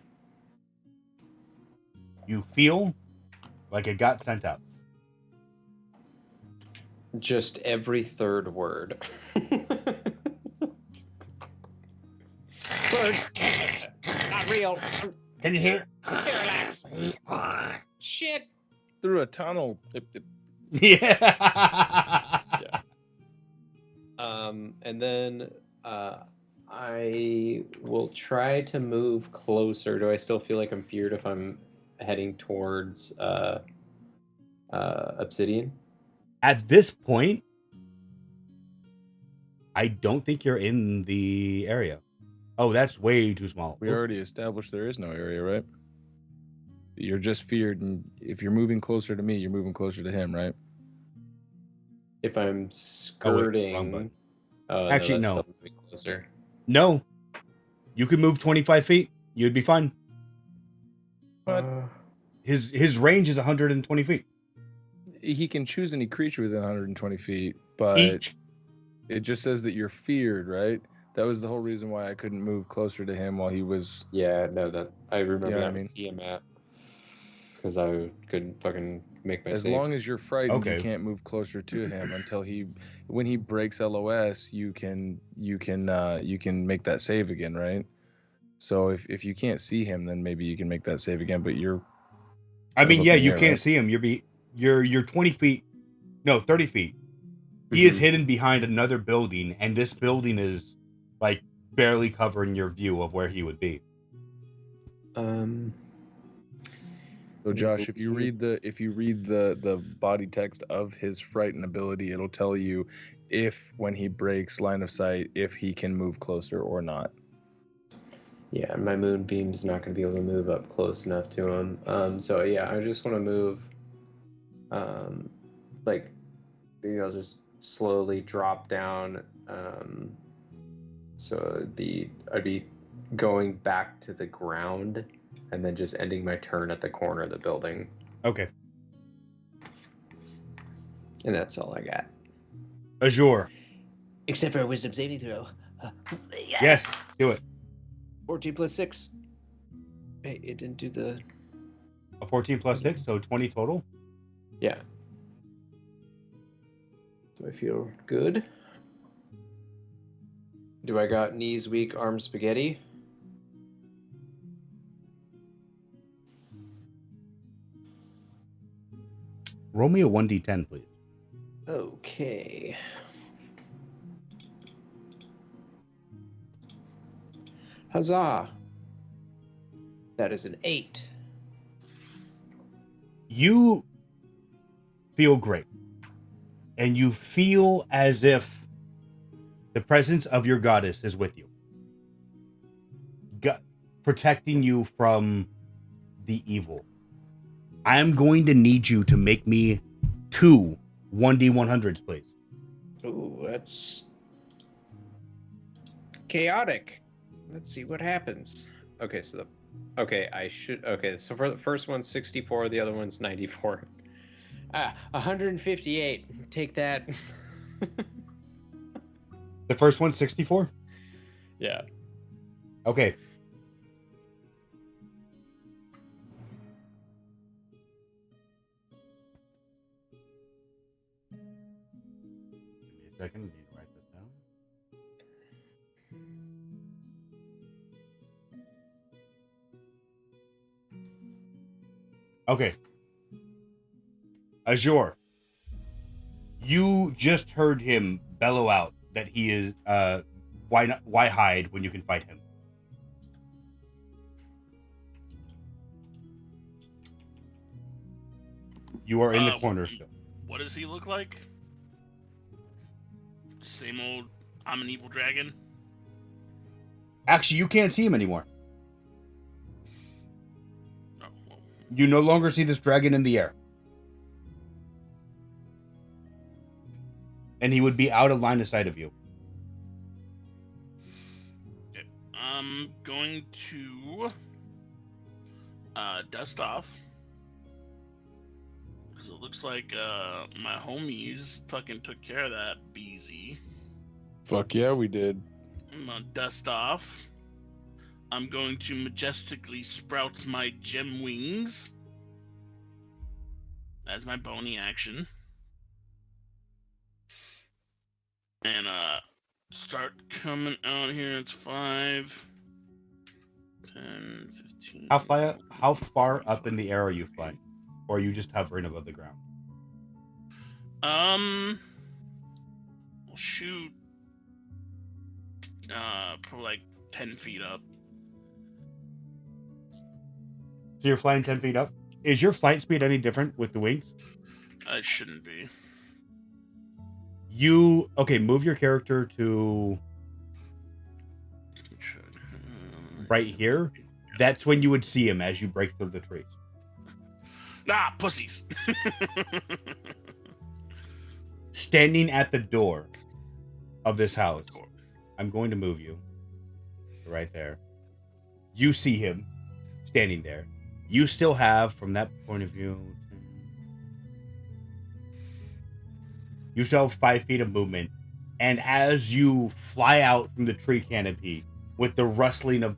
You feel like it got sent out. Just every third word. Not real. Can you hear? Pyrallax. Shit. Through a tunnel. Yeah. And then I will try to move closer. Do I still feel like I'm feared if I'm heading towards Obsidian? At this point, I don't think you're in the area. Oh, that's way too small. We already established there is no area, right? You're just feared, and if you're moving closer to me, you're moving closer to him, right? If I'm skirting... wrong button. Actually, no. Closer. No. You could move 25 feet. You'd be fine. What? His range is 120 feet. He can choose any creature within 120 feet, but Each. It just says that you're feared, right? That was the whole reason why I couldn't move closer to him while he was... Yeah, no, that I remember You know that what I mean? Tiamat. Because I couldn't fucking make my As save. long as you're frightened, Okay. you can't move closer to him until when he breaks LOS, you can make that save again, right? So if you can't see him, then maybe you can make that save again. But you're... I mean, yeah, you Here, can't right? see him. You're 20 feet. No, 30 feet. He is hidden behind another building, and this building is like barely covering your view of where he would be. So Josh, if you read the body text of his frighten ability, it'll tell you if when he breaks line of sight, if he can move closer or not. Yeah, my moonbeam's not going to be able to move up close enough to him. So yeah, I just want to move, like, maybe I'll just slowly drop down. So I'd be going back to the ground and then just ending my turn at the corner of the building. Okay. And that's all I got. Azure. Except for a wisdom saving throw. Yes, do it. 14 plus 6. Hey, it didn't do the... A 14 plus 6, so 20 total? Yeah. Do I feel good? Do I got knees weak, arms spaghetti? Roll me a 1d10, please. Okay. Huzzah! That is an 8. You feel great. And you feel as if the presence of your goddess is with you. Protecting you from the evil. I'm going to need you to make me 2 1d100s, please. Ooh, that's chaotic. Let's see what happens. Okay, so so for the first one's 64, the other one's 94. 158. Take that. The first one's 64? Yeah. Okay. Give me a second. I need to write this down. Okay. Azure. You just heard him bellow out that he is why hide when you can fight him? You are in the corner still. What does he look like? Same old, I'm an evil dragon? Actually, you can't see him anymore. Oh, well. You no longer see this dragon in the air. And he would be out of line of sight of you. Okay. I'm going to dust off. Because it looks like my homies fucking took care of that BZ. Fuck yeah, we did. I'm gonna dust off. I'm going to majestically sprout my gem wings as my bony action. And start coming out here. It's 5, 10, 15. How far up in the air are you flying? Or are you just hovering above the ground? I'll shoot probably like 10 feet up. So you're flying 10 feet up? Is your flight speed any different with the wings? It shouldn't be. Move your character to right here. That's when you would see him as you break through the trees. Nah, pussies. Standing at the door of this house. I'm going to move you right there. You see him standing there. You still have, from that point of view, you still have 5 feet of movement. And as you fly out from the tree canopy with the rustling of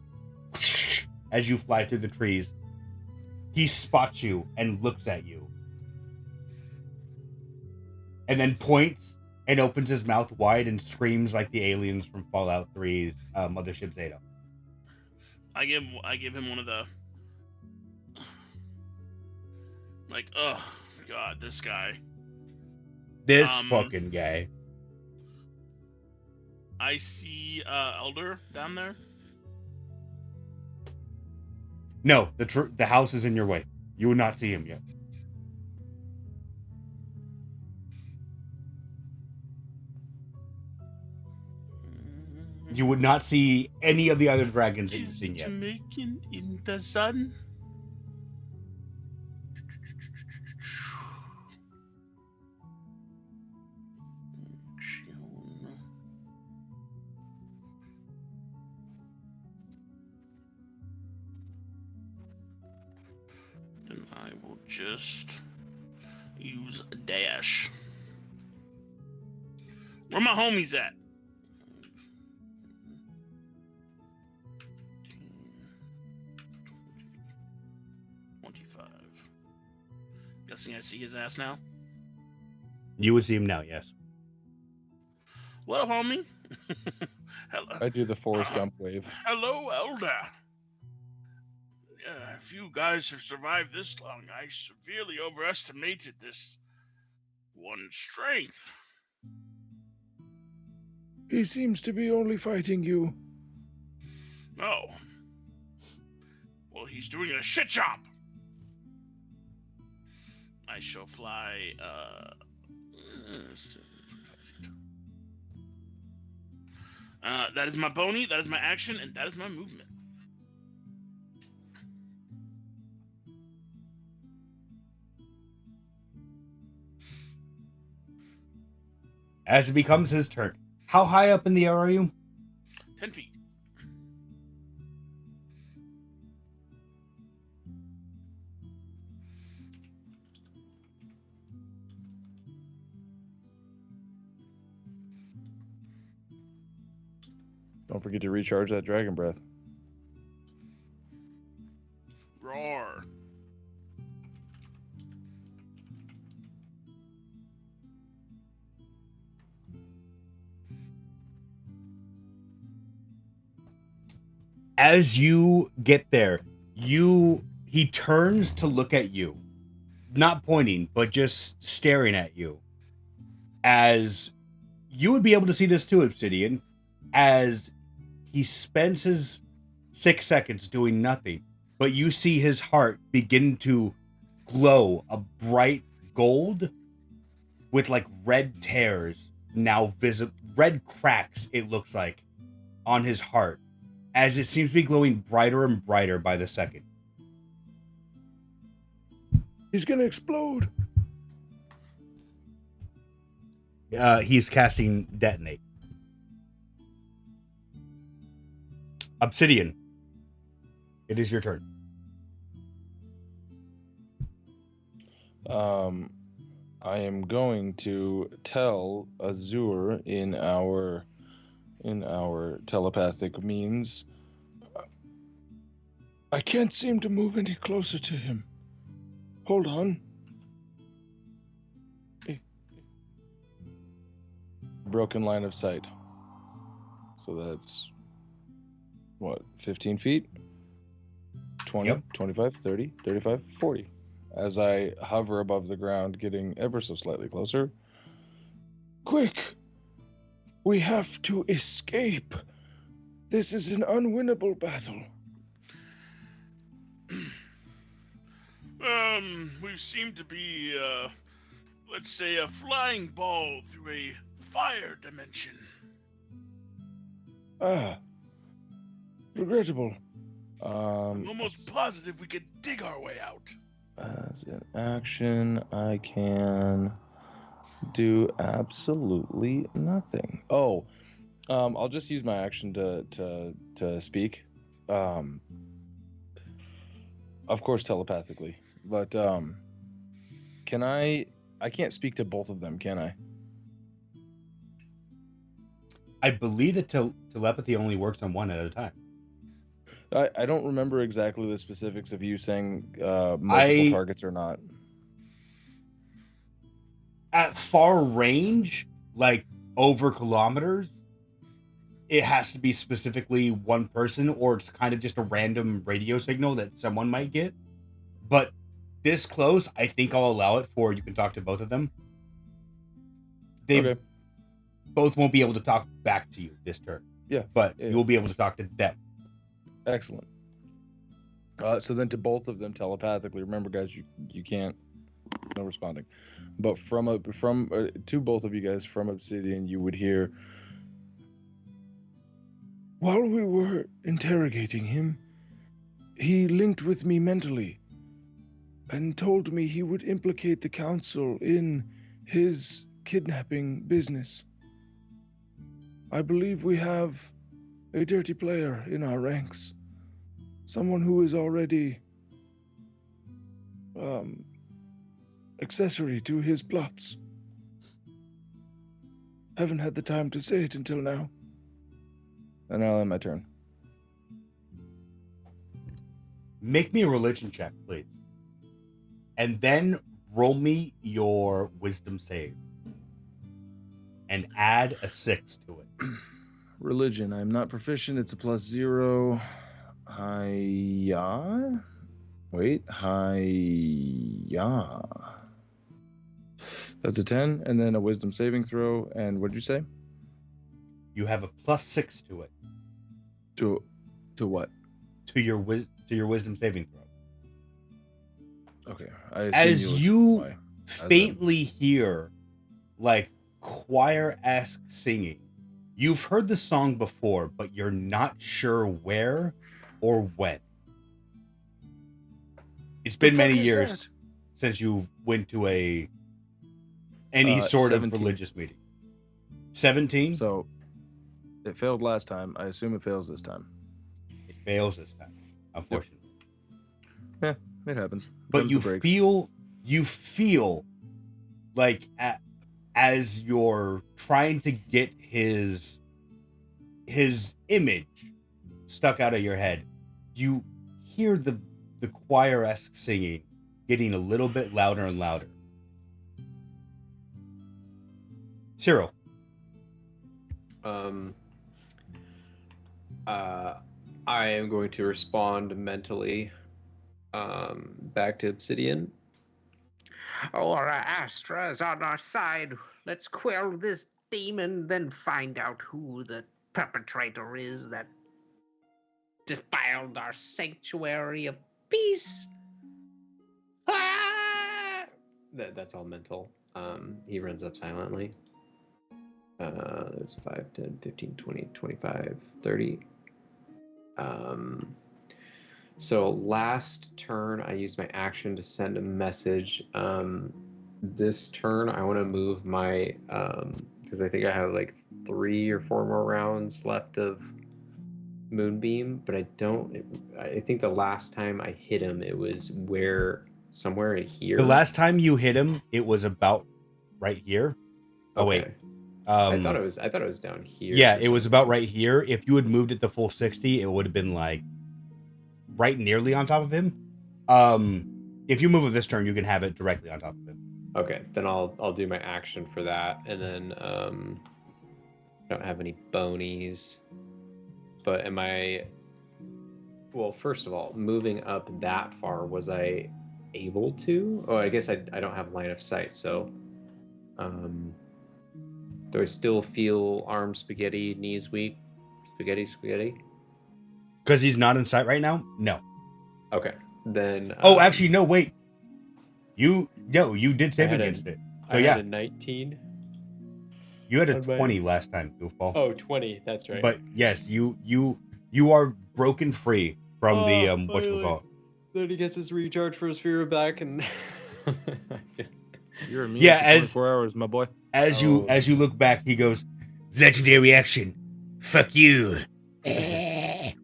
as you fly through the trees, he spots you and looks at you. And then points and opens his mouth wide and screams like the aliens from Fallout 3's Mothership Zeta. I give him one of the like, oh god, this guy. This fucking guy. I see Elder down there. No, the house is in your way. You would not see him yet. You would not see any of the other dragons that you've seen yet. Making in the sun. Then I will just use a dash. Where my homies at? 25. Guessing I see his ass now. You would see him now, yes. What up, homie? Hello. I do the Forrest Gump wave. Hello, Elder. If you guys have survived this long, I severely overestimated this one's strength. He seems to be only fighting you. Oh. Well, he's doing a shit job. I shall fly, that is my bony, that is my action, and that is my movement. As it becomes his turn, how high up in the air are you? 10 feet. Don't forget to recharge that dragon breath. Roar. As you get there, he turns to look at you. Not pointing, but just staring at you. As you would be able to see this too, Obsidian, as he spends his 6 seconds doing nothing, but you see his heart begin to glow a bright gold with like red tears now visible, red cracks it looks like on his heart, as it seems to be glowing brighter and brighter by the second. He's gonna explode. He's casting Detonate. Obsidian, it is your turn. I am going to tell Azura in our telepathic means. I can't seem to move any closer to him. Hold on. Broken line of sight. So that's what, 15 feet? 20, Yep. 25, 30, 35, 40. As I hover above the ground, getting ever so slightly closer. Quick! We have to escape. This is an unwinnable battle. We seem to be, let's say, a flying ball through a fire dimension. Ah. Regrettable. I'm almost positive we could dig our way out. As an action, I can do absolutely nothing. Oh, I'll just use my action to speak. Of course, telepathically, but can I can't speak to both of them, can I? I believe that telepathy only works on one at a time. I don't remember exactly the specifics of you saying multiple targets or not. At far range, like over kilometers, it has to be specifically one person, or it's kind of just a random radio signal that someone might get. But this close, I think I'll allow it for you can talk to both of them. Okay. both won't be able to talk back to you this turn. Yeah. But Yeah. you'll be able to talk to them. Excellent. So then to both of them telepathically, remember guys, you can't, no responding. But to both of you guys from Obsidian, you would hear, while we were interrogating him, he linked with me mentally and told me he would implicate the council in his kidnapping business. I believe we have a dirty player in our ranks. Someone who is already accessory to his plots. Haven't had the time to say it until now. And I'll end my turn. Make me a religion check, please. And then roll me your wisdom save. And add a 6 to it. Religion. I'm not proficient. It's a +0. That's a 10, and then a wisdom saving throw. And what did you say? You have a +6 to it. To what? To your wisdom saving throw. Okay. As you faintly hear, like, choir-esque singing. You've heard the song before, but you're not sure where or when. It's been many years since you went to any sort 17. of religious meeting. 17? So it failed last time. I assume it fails this time. It fails this time, unfortunately. Yeah, it happens. But you feel like as you're trying to get his image stuck out of your head, you hear the choir-esque singing getting a little bit louder and louder. Cyril. I am going to respond mentally back to Obsidian. Aurorastra is on our side. Let's quell this demon, then find out who the perpetrator is that defiled our sanctuary of peace. Ah! That's all mental. He runs up silently. That's 5, 10, 15, 20, 25, 30. So last turn, I used my action to send a message. This turn, I want to move my, because I think I have like 3 or 4 more rounds left of Moonbeam, but I think the last time I hit him, it was somewhere in here. The last time you hit him, it was about right here. Oh, okay. wait. I thought it was down here. Yeah, it was about right here. If you had moved it the full 60, it would have been like right nearly on top of him. If you move it this turn, you can have it directly on top of him. Okay, then I'll do my action for that, and then don't have any bonies. But am I? Well, first of all, moving up that far, was I able to? Oh, I guess I don't have line of sight. So, do I still feel arm spaghetti, knees weak, spaghetti? Because he's not in sight right now? No. Okay, then. Oh, actually, no. Wait. You did save against it. So I had a 19. You had a 20 last time, goofball. Oh, 20. That's right. But yes, you are broken free from the whatchamacallit. Then he gets his recharge for his fear back, and you're immune yeah, for 24 hours, my boy. As you look back, he goes, "Legendary action, fuck you," and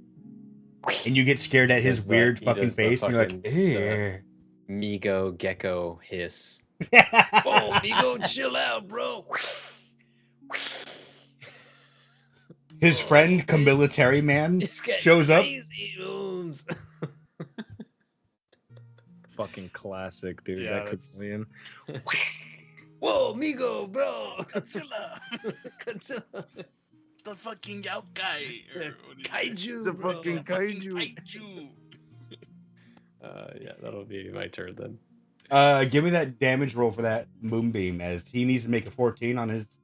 you get scared at his weird fucking face, and you're like, "Eh." Migo gecko hiss. Oh, Migo, chill out, bro. His friend, Camilitary Man, shows up. Fucking classic, dude. Yeah, that could be in. Whoa, Migo, bro. Godzilla. Godzilla. The fucking out guy. Kaiju. It's a bro. fucking kaiju. Yeah, that'll be my turn then. Give me that damage roll for that moonbeam, as he needs to make a 14 on his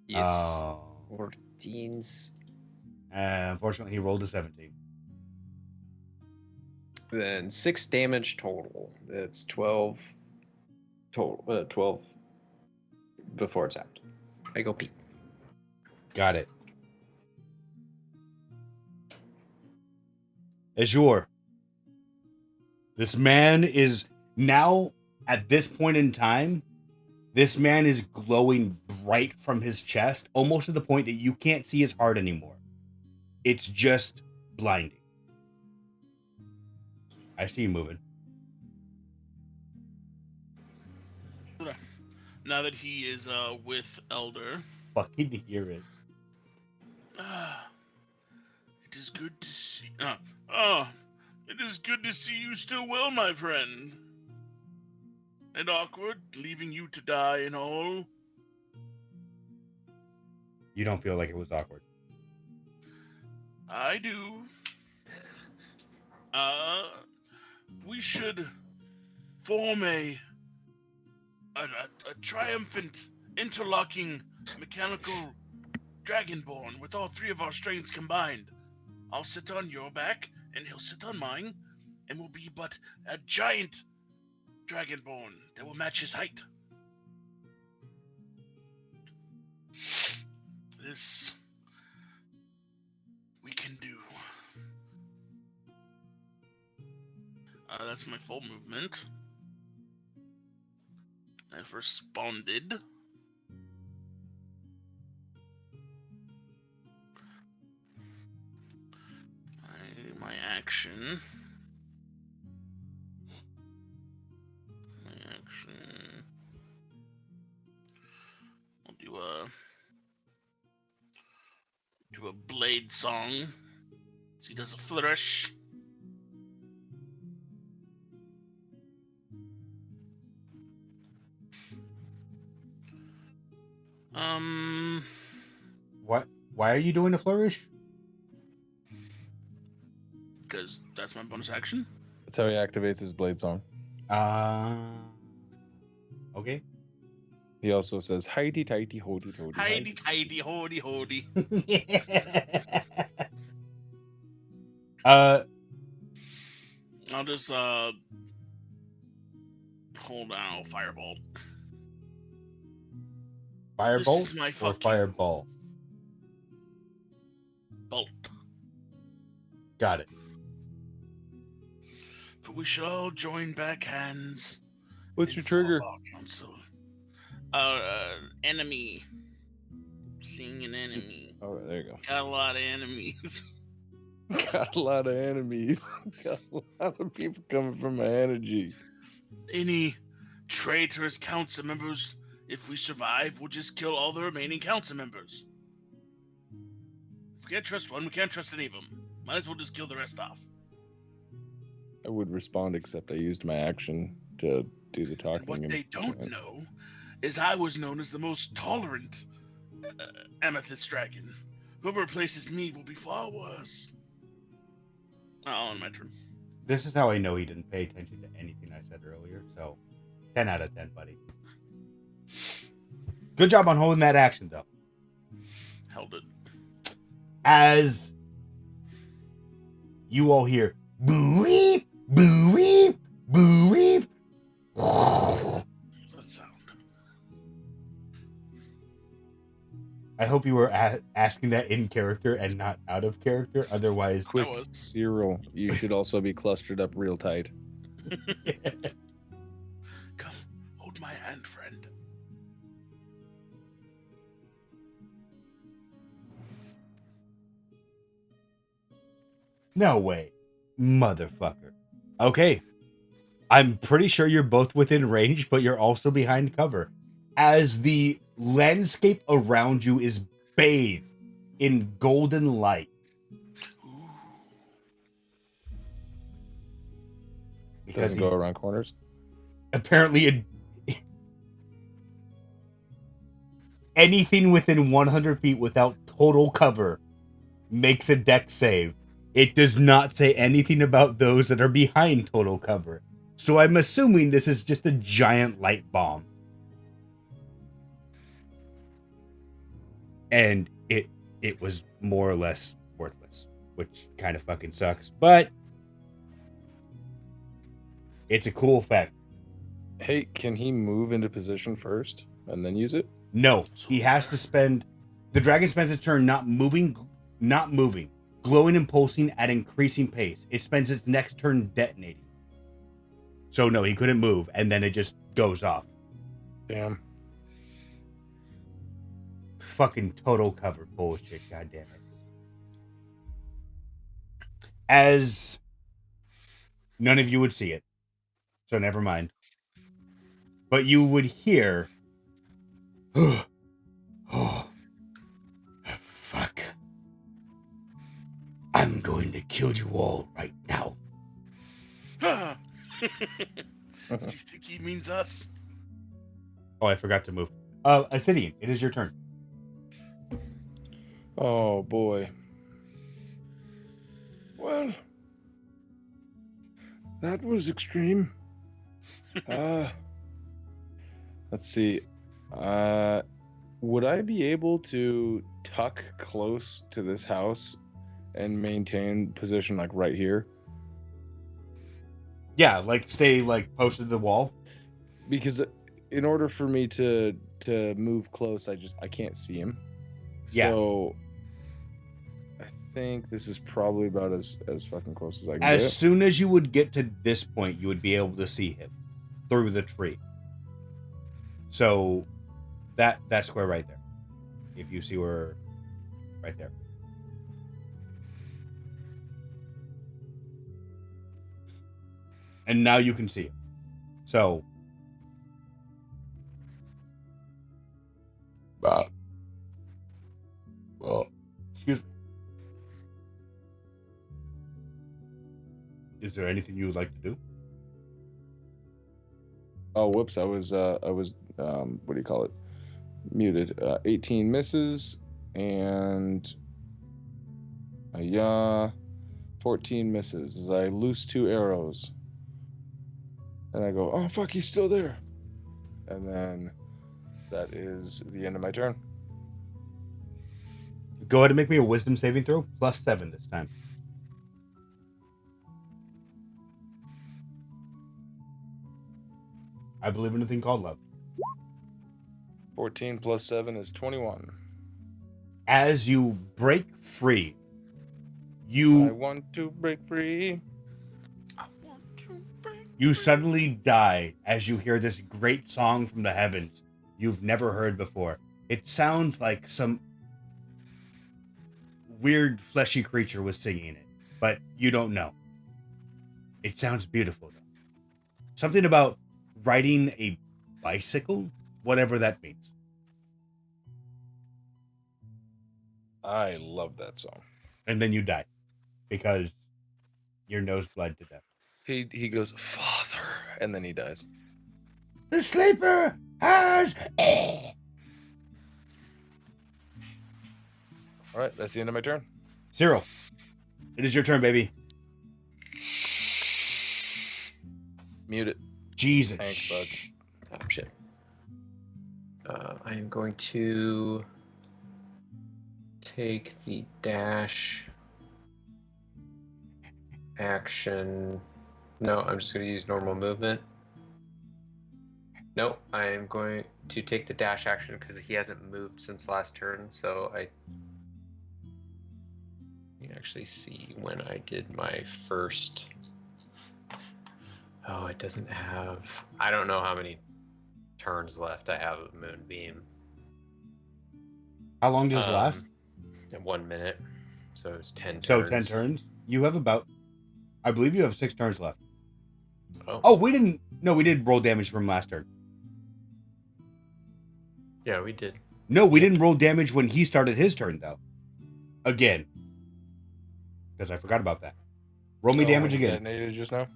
Yes. Oh. 14s. Unfortunately, he rolled a 17. Then 6 damage total. It's 12 total. 12 before it's out. I go peep. Got it. Azure. This man is now, at this point in time, this man is glowing bright from his chest, almost to the point that you can't see his heart anymore. It's just blinding. I see you moving. Now that he is with Elder, Fucking hear it. it is good to see. It is good to see you still well, my friend. And awkward, leaving you to die and all. You don't feel like it was awkward. I do. We should form a triumphant, interlocking, mechanical Dragonborn with all 3 of our strengths combined. I'll sit on your back, and he'll sit on mine, and we'll be but a giant Dragonborn that will match his height. This we can do. That's my full movement. I've responded. My action. I'll do a blade song. So he does a flourish. What? Why are you doing a flourish? Because that's my bonus action. That's how he activates his blade song. Okay. He also says, "Highty tighty hoity toity." Heidi, tidy, hoody, hoody. uh, I'll just pull down fireball. Firebolt This is my or fuck you. fireball? Bolt. Got it. For we shall all join back hands. What's your in form trigger? of our council. Enemy. Seeing an enemy. Oh, there you go. Got a lot of enemies. Got a lot of enemies. Got a lot of people coming from my energy. Any traitorous council members, if we survive, we'll just kill all the remaining council members. If we can't trust one, we can't trust any of them. Might as well just kill the rest off. I would respond, except I used my action to do the talking. And what and- they don't know is I was known as the most tolerant Amethyst Dragon. Whoever replaces me will be far worse. On my turn. This is how I know he didn't pay attention to anything I said earlier. So, 10 out of 10, buddy. Good job on holding that action, though. Held it. As you all hear, boo-weep, boo-weep, boo-weep. What's that sound? I hope you were asking that in character and not out of character. Otherwise, Quick, was. Cyril, you should also be clustered up real tight. Come, hold my hand, friend. no way, motherfucker. Okay, I'm pretty sure you're both within range, but you're also behind cover. As the landscape around you is bathed in golden light. Ooh. Because Doesn't go around corners. apparently anything within 100 feet without total cover makes a dex save. It does not say anything about those that are behind total cover. So I'm assuming this is just a giant light bomb. and it was more or less worthless, which kind of fucking sucks, but it's a cool effect. Hey, can he move into position first and then use it? No, he has to spend. The dragon spends its turn not moving, glowing and pulsing at increasing pace. It spends its next turn detonating. So no, he couldn't move, and then it just goes off. Damn. Fucking total cover bullshit, goddammit. As none of you would see it, so never mind. But you would hear, oh, fuck. I'm going to kill you all right now. Do you think he means us? Oh, I forgot to move. Obsidian, it is your turn. Oh boy. Well, that was extreme. Let's see. Would I be able to tuck close to this house and maintain position like right here? Yeah, like stay like posted to the wall. Because in order for me to move close, I can't see him. Yeah. So I think this is probably about as fucking close as I can As get. soon as you would get to this point, you would be able to see him through the tree. So that square right there. If you see where, right there. And now you can see him. So excuse me. Is there anything you would like to do? Oh, whoops! I was what do you call it? Muted. 18 misses and 14 misses as I loose 2 arrows. And I go, oh fuck, he's still there. And then that is the end of my turn. Go ahead and make me a wisdom saving throw, +7 this time. I believe in a thing called love. 14 plus 7 is 21. As you break free, I want to break free. you suddenly die as you hear this great song from the heavens you've never heard before. It sounds like some weird fleshy creature was singing it, but you don't know. It sounds beautiful though. Something about riding a bicycle, whatever that means. I love that song. And then you die because your nose bled to death. He goes, Father, and then he dies. The sleeper has. All right, that's the end of my turn. Cyril, it is your turn, baby. Mute it. Jesus. Thanks, bud. Oh, shit. I am going to take the dash action. No, I'm just going to use normal movement. No, I am going to take the dash action because he hasn't moved since last turn, so I can actually see when I did my first. Oh, it doesn't have. I don't know how many turns left I have of Moonbeam. How long does it last? 1 minute. So it's 10 turns. So 10 turns. You have about, I believe you have 6 turns left. Oh, we didn't. No, we did roll damage from last turn. yeah, we did. No, we didn't roll damage when he started his turn, though. Again. Because I forgot about that. Roll me damage when you again. Detonated just now?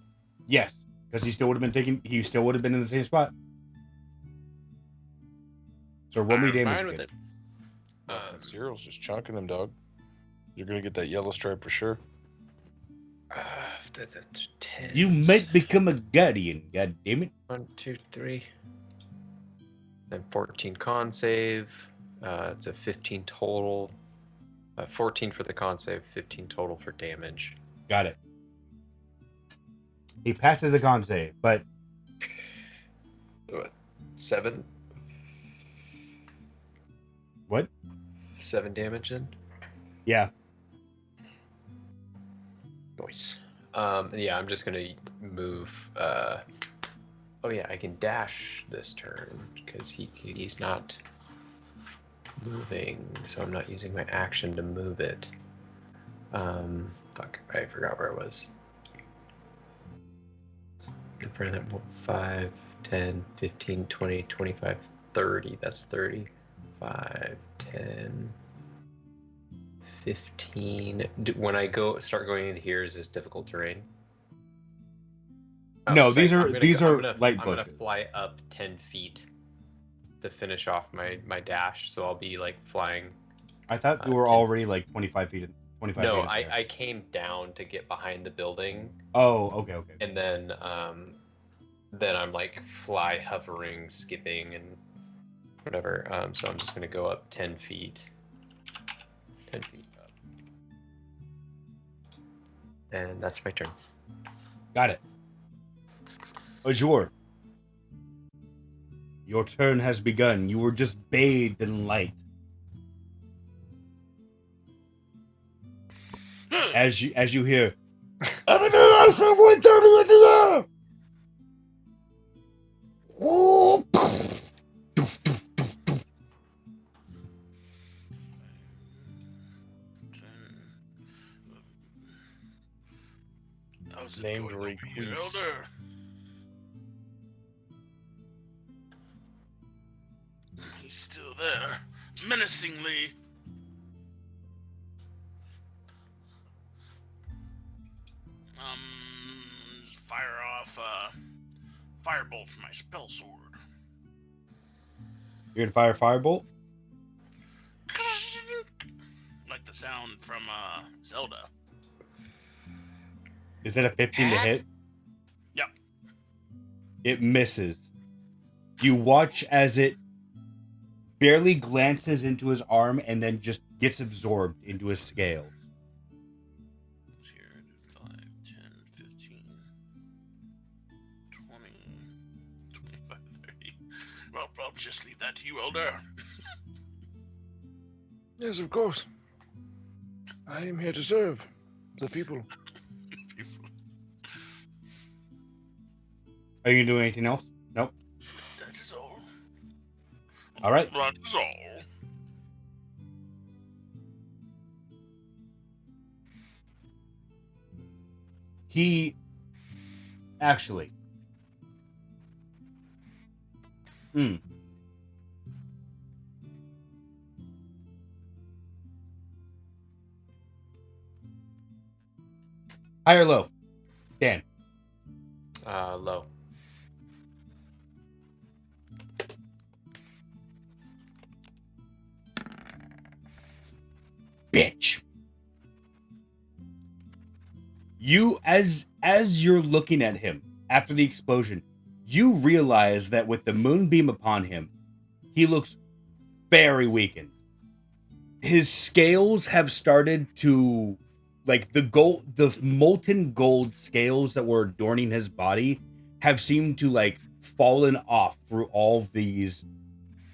Yes. Because he still would have been in the same spot. So roll me I'm damage fine with again. it. Cyril's just chunking them, dog. You're going to get that yellow stripe for sure. That's 10. You might become a guardian, god damn it. 1, 2, 3. Then 14 con save. It's a 15 total. 14 for the con save, 15 total for damage. Got it. He passes the con save, but... What? 7? What? 7 damage then? Yeah. Nice. Yeah, I'm just gonna move. Oh yeah, I can dash this turn because he's not moving, so I'm not using my action to move it. Fuck, I forgot where it was. In front of that, 5, 10, 15, 20, 25, 30. That's 30. 5, 10, 15. When I start going into here, is this difficult terrain? No, these are I'm light I'm bushes. gonna fly up 10 feet to finish off my dash, so I'll be like flying. I thought you were 10. already like 25 feet. 25 No, feet in the air. I came down to get behind the building, Oh, okay. and then I'm like fly hovering, skipping, and whatever. So I'm just gonna go up 10 feet. 10 feet up. And that's my turn. Got it. Azure, your turn has begun. You were just bathed in light. As you hear, I said 130 in the air. Whoop. Doof, doof, doof, doof. How's it Named going over here, Requise. Elder? He's still there, menacingly. Just fire off a firebolt from my spell sword. You're gonna fire firebolt. Like the sound from Zelda. Is it a 15 to hit? Yep. It misses. You watch as it barely glances into his arm and then just gets absorbed into his scales. Here, 5, 10, 15, 20, 25, 30. Well, I'll just leave that to you, Elder. Yes, of course. I am here to serve the people. Are you gonna do anything else? Nope. That is all. All right. That is all. He actually. High or low? Dan. Low. Bitch. You, as you're looking at him after the explosion, you realize that with the moonbeam upon him, he looks very weakened. His scales have started to, like the molten gold scales that were adorning his body have seemed to like fallen off through all of these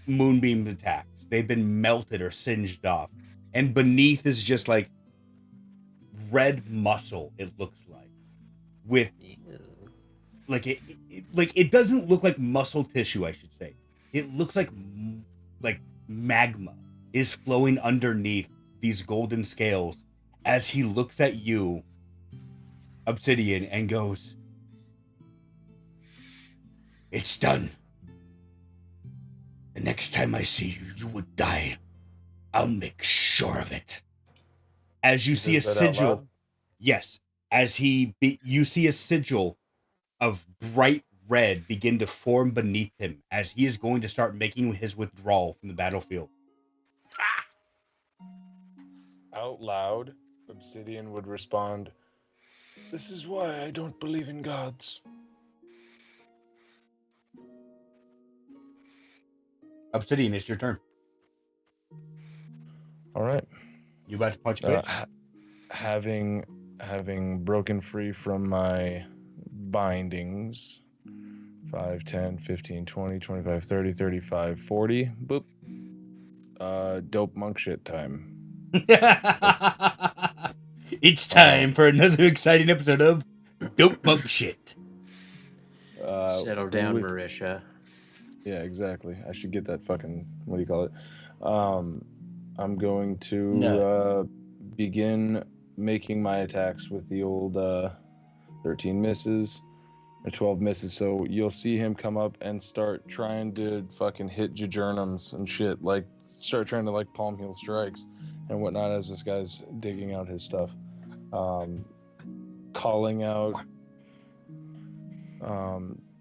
moonbeam attacks. They've been melted or singed off. And beneath is just like red muscle, it looks like. With like it doesn't look like muscle tissue, I should say. It looks like magma is flowing underneath these golden scales as he looks at you, Obsidian, and goes, "It's done. The next time I see you, you would die. I'll make sure of it." As you see a sigil, yes, you see a sigil of bright red begin to form beneath him as he is going to start making his withdrawal from the battlefield. Out loud, Obsidian would respond, "This is why I don't believe in gods." Obsidian, it's your turn. All right. You about to punch a bitch? Having broken free from my bindings, 5, 10, 15, 20, 25, 30, 35, 40. Boop. Dope monk shit time. It's time for another exciting episode of Dope Monk Shit. Settle down, with- Marisha. Yeah, exactly. I should get that fucking, what do you call it? I'm going to No. begin making my attacks with the old 13 misses or 12 misses. So you'll see him come up and start trying to fucking hit Jajernums and shit. Like, start trying to, like, palm heel strikes and whatnot as this guy's digging out his stuff. Calling out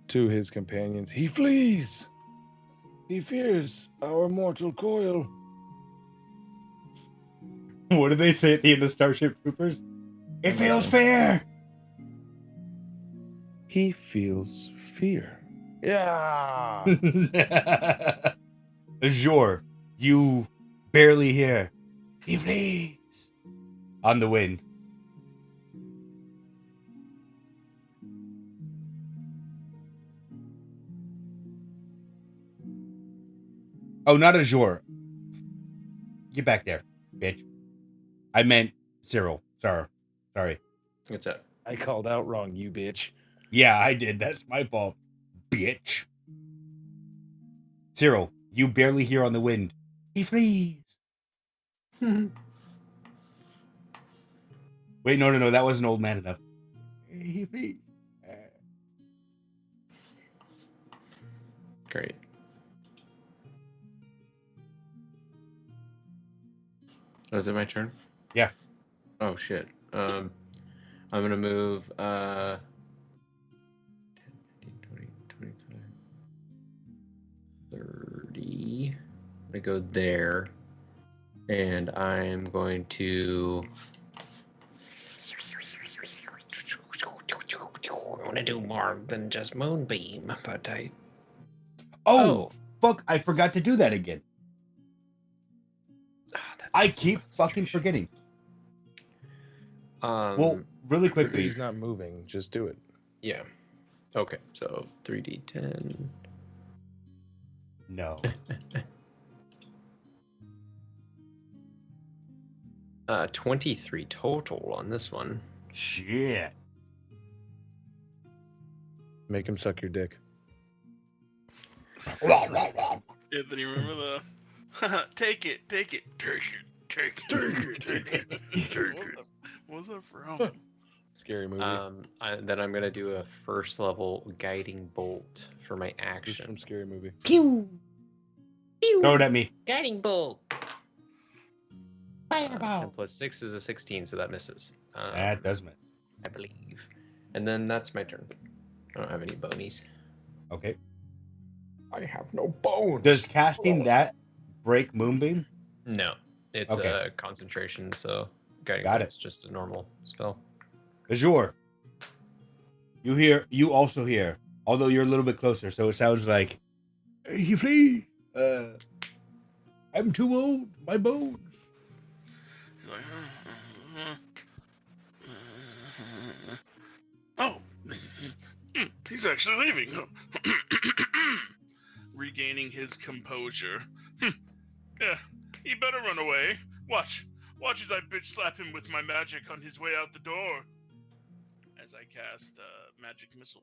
to his companions, he flees! He fears our mortal coil. What do they say at the end of Starship Troopers? It feels fair! He feels fear. Yeah! Azure, you barely hear. He flees! On the wind. Oh, not Azure. Get back there, bitch. I meant Cyril. Sorry. What's up? I called out wrong, you bitch. Yeah, I did. That's my fault, bitch. Cyril, you barely hear on the wind. He flees. Wait, no. That wasn't old man enough. He flees. Great. Oh, is it my turn? Yeah. Oh shit. I'm gonna move 10, 15, 20, 25, 30. I'm gonna go there. And I'm going to I want to do more than just moonbeam, but Oh, fuck. I forgot to do that again. I keep fucking forgetting. Well, really quickly. He's not moving. Just do it. Yeah. Okay, so 3d10. No. 23 total on this one. Shit. Make him suck your dick. Anthony, remember the take it. What was that from? Scary movie. Then I'm gonna do a first level guiding bolt for my Just action. from Scary Movie. Pew. Throw it at me. guiding bolt. 10 plus 6 is a 16, so that misses. That does it. I believe. And then that's my turn. I don't have any bonies. Okay. I have no bones. Does casting that break Moonbeam? No, it's Okay. a concentration, so guiding Got bolt's just a normal spell. Azure. You also hear, although you're a little bit closer, so it sounds like he flee. I'm too old. My bones. He's like, oh, he's actually leaving. Regaining his composure. Yeah, he better run away. Watch as I bitch slap him with my magic on his way out the door. As I cast magic missile.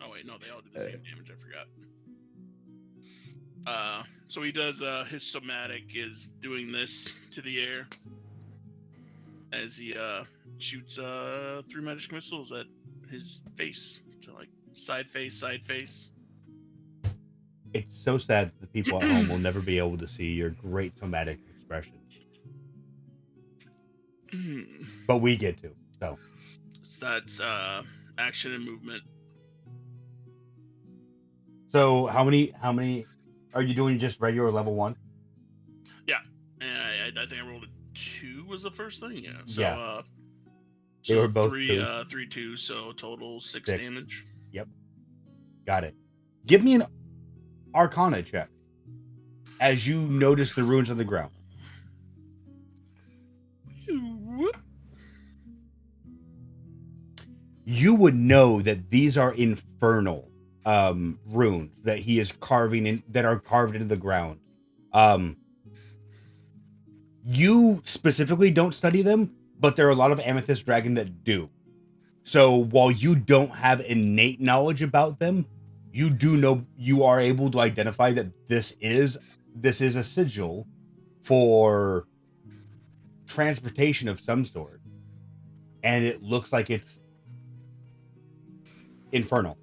Oh wait, no, they all do the same damage. I forgot. So he does. His somatic is doing this to the air as he shoots 3 magic missiles at his face. So like side face. It's so sad that the people at home will never be able to see your great somatic expressions. But we get to. So that's action and movement. So how many are you doing? Just regular level 1? Yeah, and I think I rolled a 2 was the first thing. Yeah. So, Yeah. So They were both 3, 2. 3, 2. So total 6 6. damage. Got it. Give me an Arcana check. as you notice the runes on the ground. You would know that these are infernal runes that he is carving in, that are carved into the ground. You specifically don't study them, but there are a lot of Amethyst Dragon that do. So while you don't have innate knowledge about them, you do know, you are able to identify that this is a sigil for transportation of some sort, and it looks like it's infernal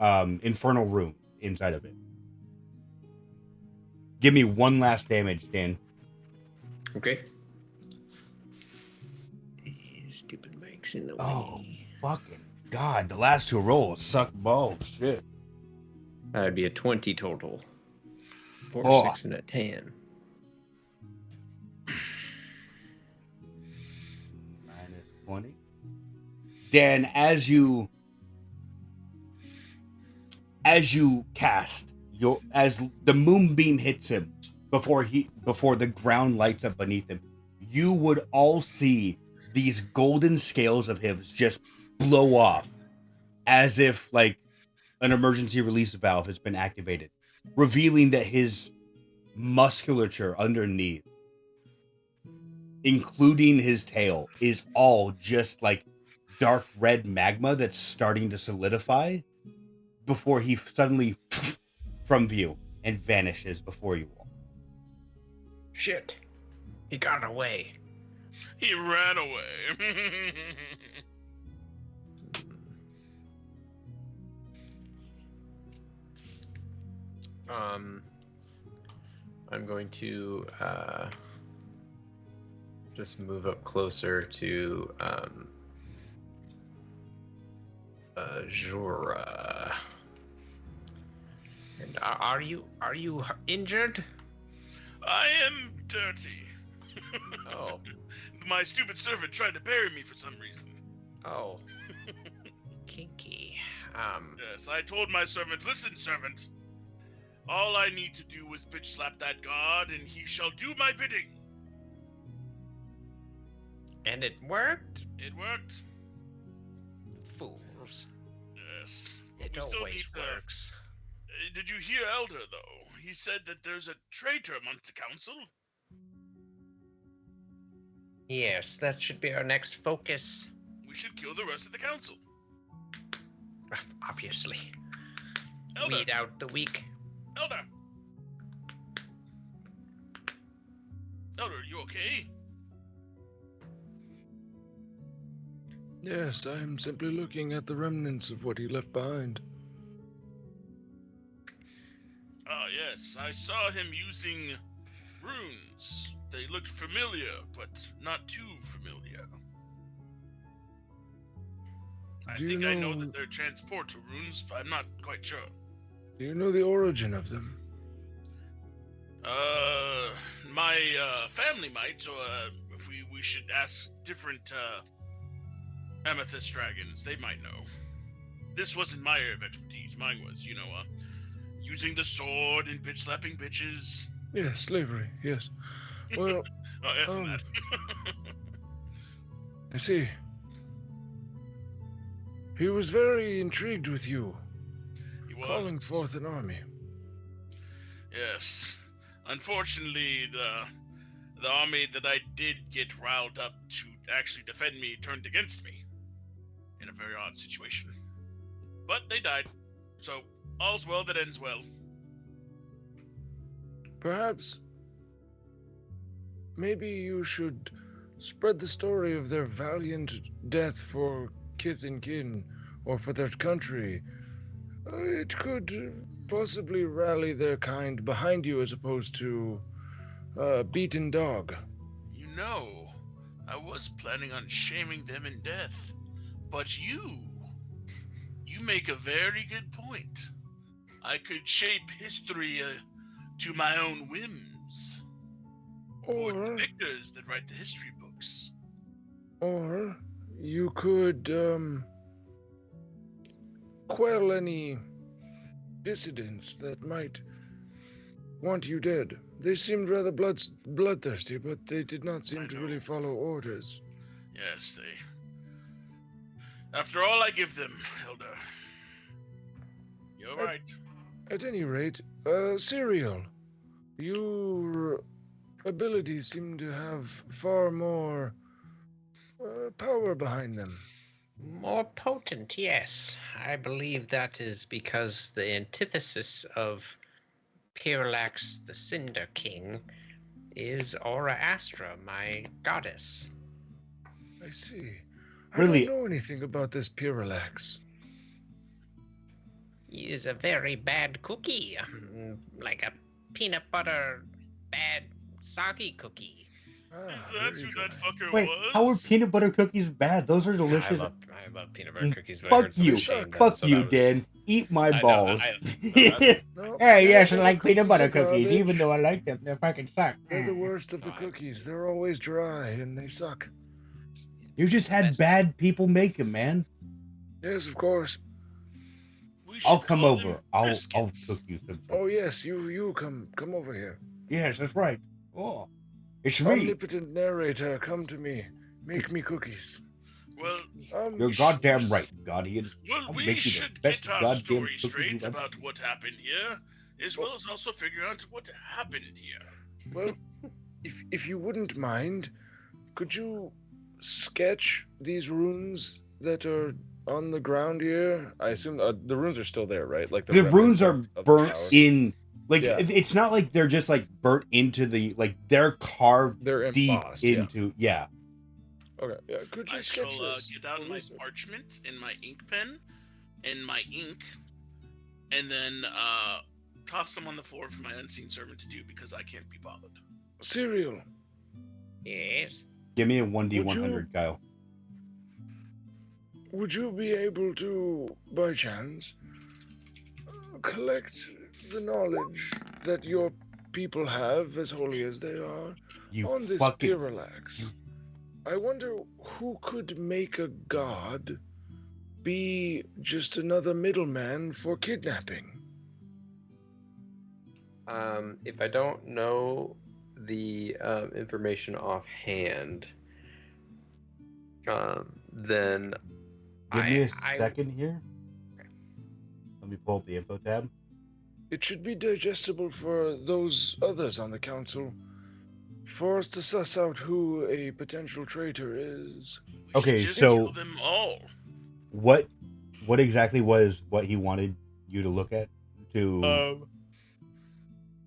rune inside of it. Give me one last damage, Dan. Okay. Stupid mic's in the way. Oh, fucking God. The last two rolls suck balls. Shit. That'd be a 20 total. 4, Oh. 6, and a 10. Minus 20. Dan, as you cast as the moonbeam hits him before the ground lights up beneath him, you would all see these golden scales of his just blow off as if like an emergency release valve has been activated, revealing that his musculature underneath, including his tail, is all just like dark red magma that's starting to solidify before he suddenly from view and vanishes before you all. Shit. He got away. He ran away. I'm going to just move up closer to Azura. And are you injured? I am dirty. Oh. My stupid servant tried to bury me for some reason. Oh. Kinky. Yes, I told my servant, listen, servant. All I need to do is bitch slap that god, and he shall do my bidding. And it worked? It worked. Fools. Yes. But It we still always need the- works. Did you hear Elder, though? He said that there's a traitor amongst the council. Yes, that should be our next focus. We should kill the rest of the council. Obviously. Elder! Weed out the weak. Elder! Elder, you okay? Yes, I'm simply looking at the remnants of what he left behind. Ah, yes. I saw him using runes. They looked familiar, but not too familiar. I Do you think I know know- that they're transporter runes, but I'm not quite sure. Do you know the origin of them? My family might, or if we should ask different Amethyst Dragons, they might know. This wasn't my area of expertise. Mine was, using the sword and bitch slapping bitches. Yes, slavery, yes. Well, Oh, yes, and that. I see. He was very intrigued with you, He was. calling forth an army. Yes. Unfortunately, the army that I did get riled up to actually defend me turned against me. In a very odd situation. But they died. So, all's well that ends well. Perhaps, maybe you should spread the story of their valiant death for kith and kin, or for their country. It could possibly rally their kind behind you as opposed to a beaten dog. I was planning on shaming them in death. But you make a very good point. I could shape history to my own whims. For the Or, victors that write the history books. or you could quell any dissidents that might want you dead. They seemed rather bloodthirsty, but they did not seem to really follow orders. Yes, they. After all I give them, Elder. You're right. At any rate, Cyril, your abilities seem to have far more power behind them. More potent, yes. I believe that is because the antithesis of Pyrallax, the Cinder King, is Aurorastra, my goddess. I see. Really? I don't know anything about this Pyrallax. He is a very bad cookie, like a peanut butter bad soggy cookie. That's who that fucker Wait, was? how are peanut butter cookies bad? Those are delicious. I love peanut butter cookies. But Fuck you. Fuck you, Dan. Eat my balls. No, Hey, yes, I the like peanut cookies butter are cookies, garbage. even though I like them. They fucking suck. They're the worst of the cookies. They're always dry and they suck. You just had bad people make them, man. Yes, of course. I'll come call them over. I'll biscuits. cook you some. Oh yes, you come over here. Yes, that's right. Oh, it's me. Omnipotent narrator, come to me. Make me cookies. Well, You're goddamn right, Guardian. well, I'll we make you the should best get our goddamn story cookies straight you've ever about seen. what happened here, as well as also figure out what happened here. Well, if you wouldn't mind, could you sketch these runes that are on the ground here? I assume the runes are still there, right? Like The runes remnants are of the burnt towers. in. Like Yeah. it's not like they're just like burnt into the like they're carved They're deep embossed, into yeah. Okay, yeah. Could you I shall sketch this? get out for my research? parchment and my ink pen and my ink, and then toss them on the floor for my unseen servant to do because I can't be bothered. Cyril, Yes. Give me a 1d100, Would you- Kyle. would you be able to, by chance, collect the knowledge that your people have, as holy as they are, You on this fucking Pyrallax? I wonder who could make a god be just another middleman for kidnapping. If I don't know the information offhand, then give me a I- second here. Let me pull up the info tab. It should be digestible for those others on the council, for us to suss out who a potential traitor is. We should Okay, just so- kill them all. What exactly was what he wanted you to look at to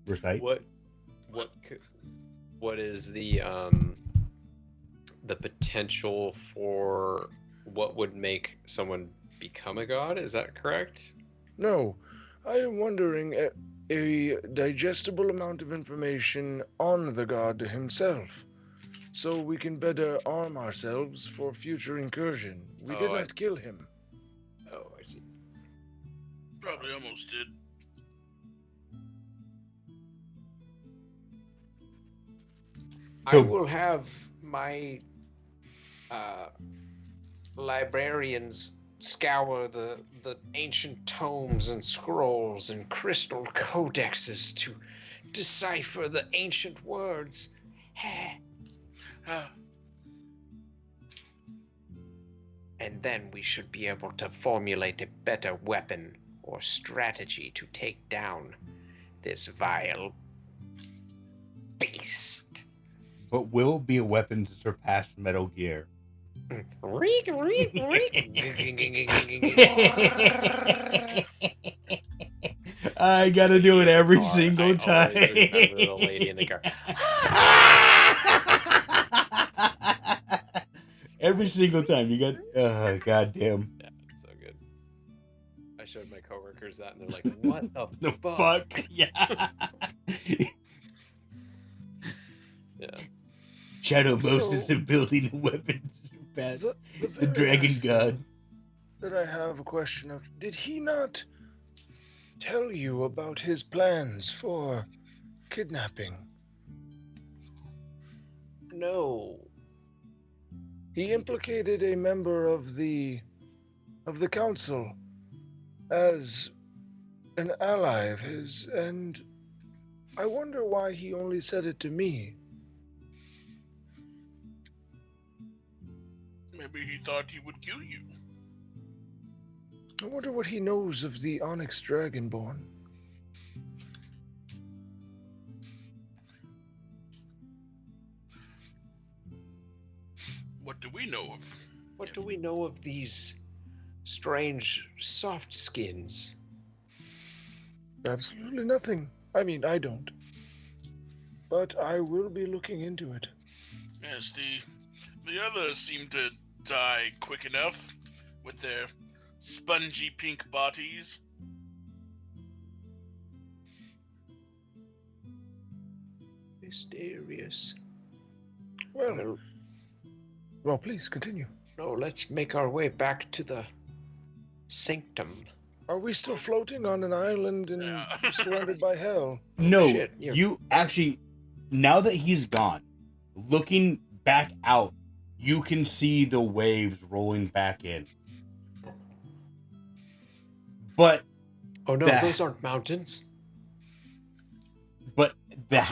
recite? what is the potential for what would make someone become a god? Is that correct? No, I am wondering a digestible amount of information on the god himself, so we can better arm ourselves for future incursion. We did Oh, not kill him. Oh, I see. Probably almost did. So- I will have my librarians scour the ancient tomes and scrolls and crystal codexes to decipher the ancient words. Ah, And then we should be able to formulate a better weapon or strategy to take down this vile beast. But will be a weapon to surpass Metal Gear. Reek, reek, reek. I gotta do it every I single always time. remember the lady in the car. Every single time you got. Goddamn. Yeah, it's so good. I showed my coworkers that, and they're like, "What the, The fuck?" fuck? Yeah. Yeah. Shadow Most So- is the building of weapons to surpass the very Dragon last God. that I have a question of, did he not tell you about his plans for kidnapping? No. He implicated a member of the council as an ally of his, and I wonder why he only said it to me. Maybe he thought he would kill you. I wonder what he knows of the Onyx Dragonborn. What do we know of? What do we know of these strange soft skins? Absolutely nothing. I mean, I don't. But I will be looking into it. Yes, the others seem to die quick enough with their spongy pink bodies. Mysterious. Well, please continue. No, let's make our way back to the sanctum. Are we still floating on an island and Yeah. surrounded by hell? No, Shit, you're- you actually, now that he's gone, looking back out, you can see the waves rolling back in. But Oh no, That- those aren't mountains. the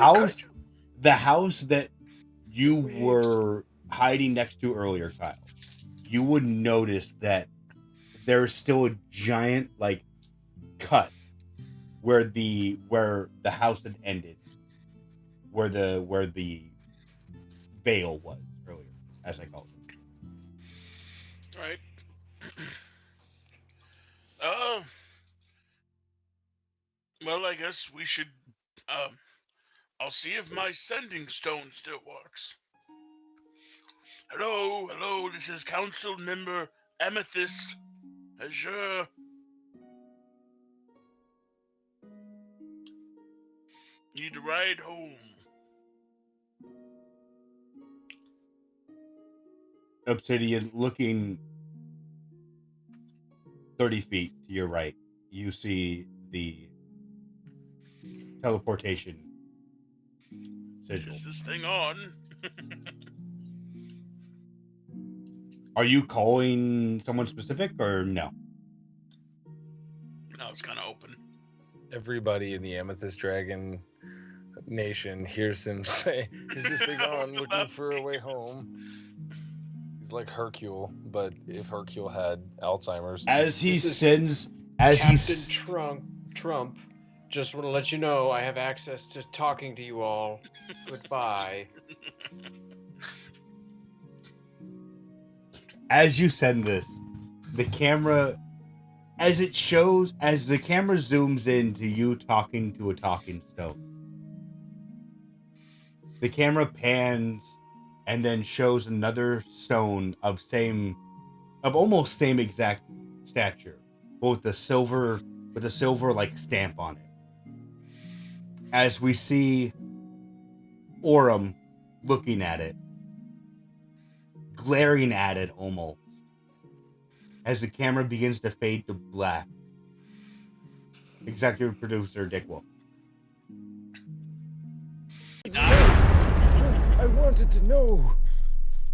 house that you were hiding next to earlier, Kyle, you would notice that there's still a giant like cut where the house had ended, where the veil was earlier, as I called it. Right. Well, I guess we should. I'll see if my sending stone still works. Hello. This is Council Member Amethyst Azura. Need a ride home. Obsidian, looking 30 feet to your right, you see the teleportation sigil. Is this thing on? Are you calling someone specific or no? No, it's kind of open. Everybody in the Amethyst Dragon Nation hears him say, "Is this thing on? Looking for a way home." He's like Hercule, but if Hercule had Alzheimer's. As he This is sends, as he Captain Trump, just want to let you know I have access to talking to you all. Goodbye. as you send this, the camera, as the camera zooms in to you talking to a talking stone, the camera pans and then shows another stone of almost same exact stature, but with a silver like stamp on it. As we see Aurum looking at it, glaring at it almost, as the camera begins to fade to black. Executive producer Dick Wolf. I wanted to know.